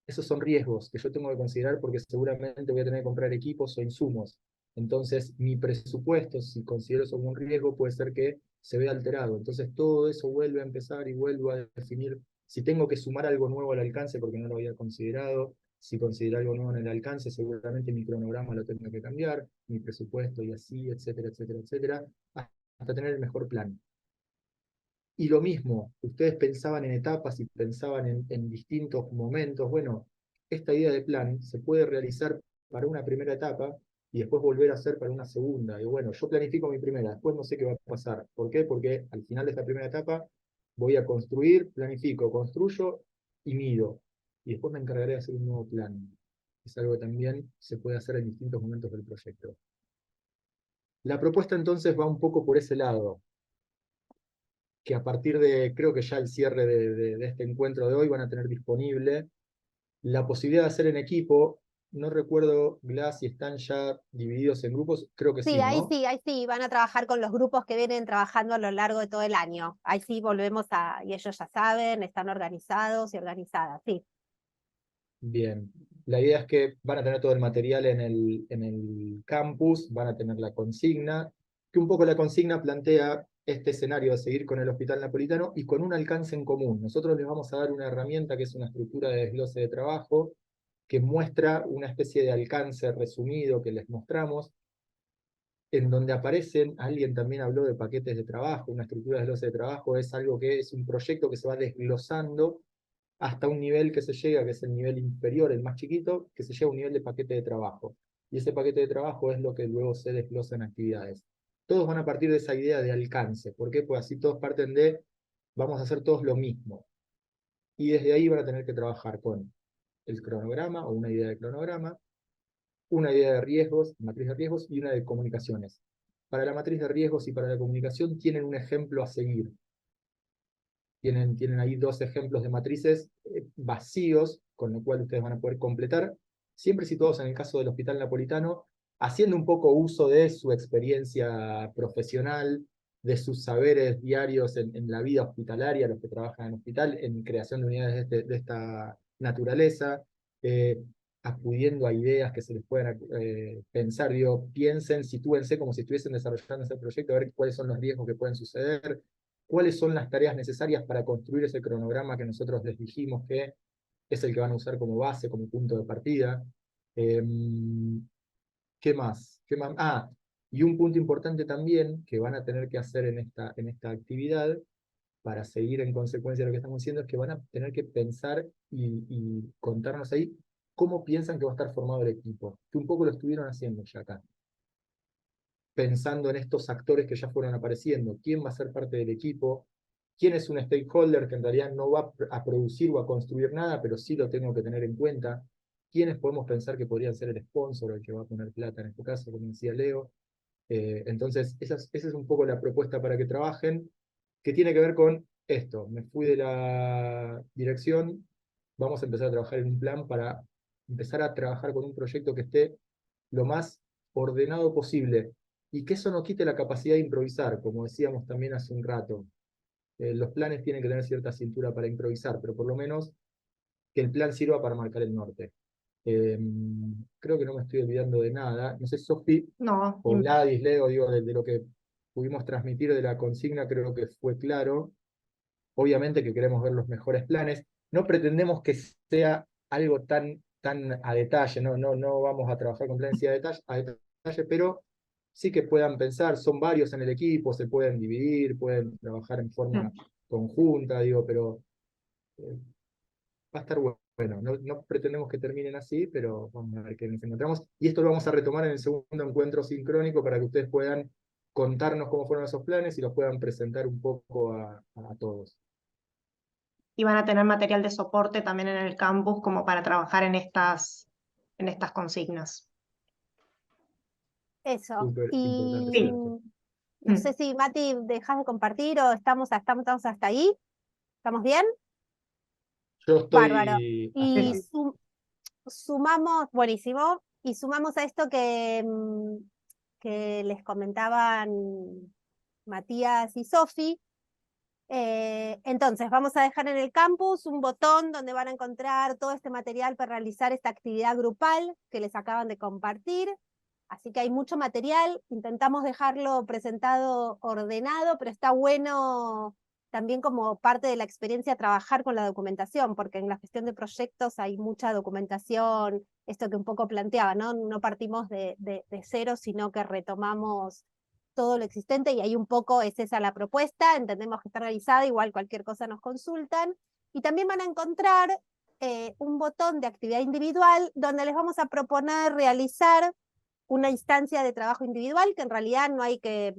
[SPEAKER 2] Esos son riesgos que yo tengo que considerar porque seguramente voy a tener que comprar equipos o insumos. Entonces, mi presupuesto, si considero eso como un riesgo, puede ser que se vea alterado. Entonces, todo eso vuelve a empezar y vuelvo a definir si tengo que sumar algo nuevo al alcance porque no lo había considerado. Si considero algo nuevo en el alcance, seguramente mi cronograma lo tengo que cambiar, mi presupuesto y así, etcétera, etcétera, etcétera, hasta tener el mejor plan. Y lo mismo, ustedes pensaban en etapas y pensaban en distintos momentos. Bueno, esta idea de plan se puede realizar para una primera etapa y después volver a hacer para una segunda. Y bueno, yo planifico mi primera, después no sé qué va a pasar. ¿Por qué? Porque al final de esta primera etapa voy a construir, planifico, construyo y mido. Y después me encargaré de hacer un nuevo plan. Es algo que también se puede hacer en distintos momentos del proyecto. La propuesta entonces va un poco por ese lado, que a partir de, creo que ya el cierre de este encuentro de hoy van a tener disponible la posibilidad de hacer en equipo. No recuerdo, Glass, si están ya divididos en grupos, creo que
[SPEAKER 12] Sí,
[SPEAKER 2] sí, ¿no?
[SPEAKER 12] ahí sí, van a trabajar con los grupos que vienen trabajando a lo largo de todo el año. Ahí sí volvemos y ellos ya saben, están organizados y organizadas, sí.
[SPEAKER 2] Bien. La idea es que van a tener todo el material en el campus, van a tener la consigna, que un poco la consigna plantea este escenario de seguir con el Hospital Napolitano y con un alcance en común. Nosotros les vamos a dar una herramienta que es una estructura de desglose de trabajo, que muestra una especie de alcance resumido que les mostramos, en donde aparecen, alguien también habló de paquetes de trabajo, una estructura de desglose de trabajo, es algo que es un proyecto que se va desglosando hasta un nivel que se llega, que es el nivel inferior, el más chiquito, que se llega a un nivel de paquete de trabajo. Y ese paquete de trabajo es lo que luego se desglosa en actividades. Todos van a partir de esa idea de alcance. ¿Por qué? Pues así todos parten de, vamos a hacer todos lo mismo. Y desde ahí van a tener que trabajar con el cronograma o una idea de cronograma, una idea de riesgos, matriz de riesgos y una de comunicaciones. Para la matriz de riesgos y para la comunicación tienen un ejemplo a seguir. Tienen ahí dos ejemplos de matrices vacíos, con lo cual ustedes van a poder completar, siempre situados en el caso del Hospital Napolitano, haciendo un poco uso de su experiencia profesional, de sus saberes diarios en la vida hospitalaria, los que trabajan en hospital, en creación de unidades de esta naturaleza, acudiendo a ideas que se les puedan pensar. Digo, piensen, sitúense como si estuviesen desarrollando ese proyecto, a ver cuáles son los riesgos que pueden suceder, cuáles son las tareas necesarias para construir ese cronograma que nosotros les dijimos que es el que van a usar como base, como punto de partida. ¿Qué más? Ah, y un punto importante también que van a tener que hacer en esta actividad, para seguir en consecuencia de lo que estamos diciendo, es que van a tener que pensar y contarnos ahí cómo piensan que va a estar formado el equipo, que un poco lo estuvieron haciendo ya acá. Pensando en estos actores que ya fueron apareciendo, quién va a ser parte del equipo, quién es un stakeholder que en realidad no va a producir o a construir nada, pero sí lo tengo que tener en cuenta, quiénes podemos pensar que podrían ser el sponsor, el que va a poner plata en este caso, como decía Leo. Entonces, esa es un poco la propuesta para que trabajen, que tiene que ver con esto. Me fui de la dirección, vamos a empezar a trabajar en un plan para empezar a trabajar con un proyecto que esté lo más ordenado posible, y que eso no quite la capacidad de improvisar, como decíamos también hace un rato. Los planes tienen que tener cierta cintura para improvisar, pero por lo menos que el plan sirva para marcar el norte. Creo que no me estoy olvidando de nada. No sé, Sofi
[SPEAKER 3] No,
[SPEAKER 2] o Gladys, Leo, digo, de lo que pudimos transmitir de la consigna, creo que fue claro. Obviamente que queremos ver los mejores planes. No pretendemos que sea algo tan a detalle, no vamos a trabajar con planes a detalle, pero sí que puedan pensar, son varios en el equipo, se pueden dividir, pueden trabajar en forma conjunta, digo, pero va a estar bueno. No pretendemos que terminen así, pero vamos a ver qué nos encontramos. Y esto lo vamos a retomar en el segundo encuentro sincrónico para que ustedes puedan contarnos cómo fueron esos planes y los puedan presentar un poco a todos.
[SPEAKER 3] y van a tener material de soporte también en el campus como para trabajar en estas consignas.
[SPEAKER 12] Eso.
[SPEAKER 2] Súper importante
[SPEAKER 12] Y
[SPEAKER 2] saber.
[SPEAKER 12] no sé si Mati dejas de compartir o estamos hasta ahí. ¿Estamos bien?
[SPEAKER 2] Yo estoy
[SPEAKER 12] Bárbaro. Y
[SPEAKER 2] hasta-
[SPEAKER 12] sumamos, buenísimo, y sumamos a esto que les comentaban Matías y Sofi. Entonces, vamos a dejar en el campus un botón donde van a encontrar todo este material para realizar esta actividad grupal que les acaban de compartir. Así que hay mucho material, intentamos dejarlo presentado ordenado, pero está bueno también como parte de la experiencia trabajar con la documentación, porque en la gestión de proyectos hay mucha documentación, esto que un poco planteaba, ¿no? No partimos de cero, sino que retomamos todo lo existente, y ahí un poco es esa la propuesta. Entendemos que está realizada, igual cualquier cosa nos consultan, y también van a encontrar un botón de actividad individual donde les vamos a proponer realizar una instancia de trabajo individual, que en realidad no hay que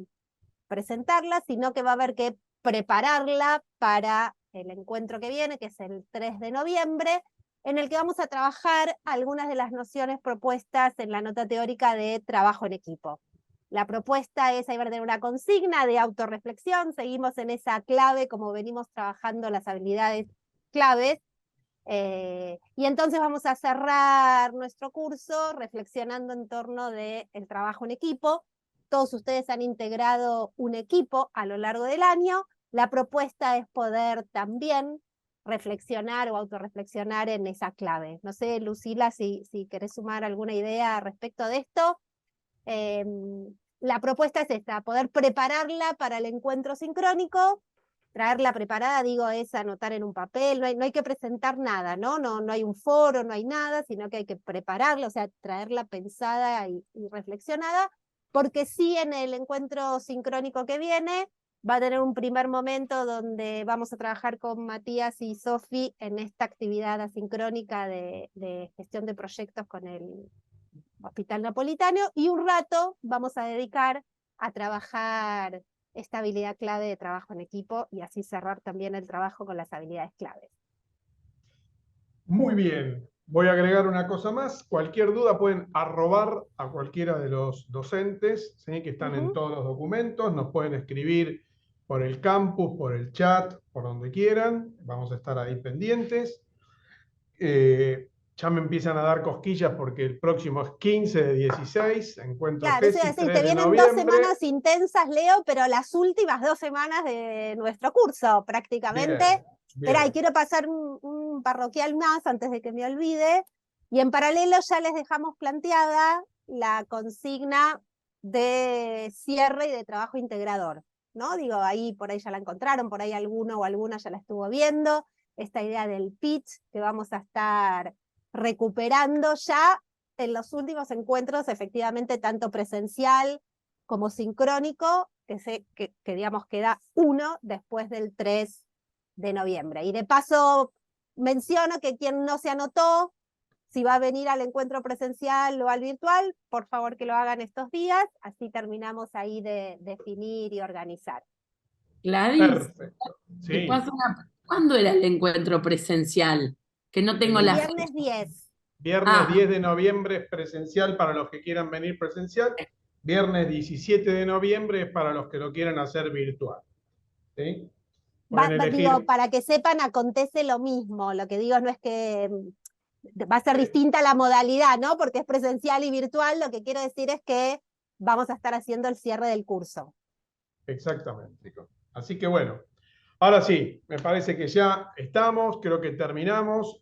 [SPEAKER 12] presentarla, sino que va a haber que prepararla para el encuentro que viene, que es el 3 de noviembre, en el que vamos a trabajar algunas de las nociones propuestas en la nota teórica de trabajo en equipo. La propuesta es, ahí va a tener una consigna de autorreflexión, seguimos en esa clave como venimos trabajando las habilidades claves, y entonces vamos a cerrar nuestro curso reflexionando en torno del trabajo en equipo. Todos ustedes han integrado un equipo a lo largo del año. La propuesta es poder también reflexionar o autorreflexionar en esa clave. No sé, Lucila, si querés sumar alguna idea respecto de esto. La propuesta es esta, poder prepararla para el encuentro sincrónico. Traerla preparada, digo, es anotar en un papel, no hay que presentar nada, ¿no? No hay un foro, no hay nada, sino que hay que prepararla, o sea, traerla pensada y reflexionada, porque sí, en el encuentro sincrónico que viene va a tener un primer momento donde vamos a trabajar con Matías y Sofi en esta actividad asincrónica de gestión de proyectos con el Hospital Napolitano, y un rato vamos a dedicar a trabajar esta habilidad clave de trabajo en equipo y así cerrar también el trabajo con las habilidades claves.
[SPEAKER 1] Muy bien. Voy a agregar una cosa más. Cualquier duda pueden arrobar a cualquiera de los docentes, ¿sí? Que están en todos los documentos. Nos pueden escribir por el campus, por el chat, por donde quieran. Vamos a estar ahí pendientes. Ya me empiezan a dar cosquillas porque el próximo es 15 de 16, encuentro
[SPEAKER 12] Claro, eso iba a
[SPEAKER 1] GESIS,
[SPEAKER 12] decir,
[SPEAKER 1] 3
[SPEAKER 12] te
[SPEAKER 1] de
[SPEAKER 12] vienen 2
[SPEAKER 1] noviembre.
[SPEAKER 12] semanas intensas, Leo, pero las últimas 2 semanas de nuestro curso, prácticamente.
[SPEAKER 1] Bien,
[SPEAKER 12] Espera, y
[SPEAKER 1] bien.
[SPEAKER 12] quiero pasar un parroquial más antes de que me olvide. Y en paralelo ya les dejamos planteada la consigna de cierre y de trabajo integrador, ¿no? Digo, ahí por ahí ya la encontraron, por ahí alguno o alguna ya la estuvo viendo. Esta idea del pitch que vamos a estar recuperando ya en los últimos encuentros, efectivamente, tanto presencial como sincrónico, que digamos queda uno después del 3 de noviembre. Y de paso menciono que quien no se anotó, si va a venir al encuentro presencial o al virtual, por favor que lo hagan estos días, así terminamos ahí de definir y organizar.
[SPEAKER 14] Gladys,
[SPEAKER 1] Perfecto.
[SPEAKER 14] te
[SPEAKER 1] Sí.
[SPEAKER 14] paso ¿cuándo era el encuentro presencial? Que no tengo
[SPEAKER 1] El
[SPEAKER 14] la
[SPEAKER 12] Viernes
[SPEAKER 14] fecha.
[SPEAKER 12] 10.
[SPEAKER 1] Viernes 10 de noviembre es presencial para los que quieran venir presencial. Viernes 17 de noviembre es para los que lo quieran hacer virtual. ¿Sí? Pueden elegir.
[SPEAKER 12] Digo, para que sepan, acontece lo mismo. Lo que digo no es que va a ser distinta la modalidad, ¿no? Porque es presencial y virtual. Lo que quiero decir es que vamos a estar haciendo el cierre del curso.
[SPEAKER 1] Exactamente, chicos. Así que bueno, ahora sí, me parece que ya estamos, creo que terminamos.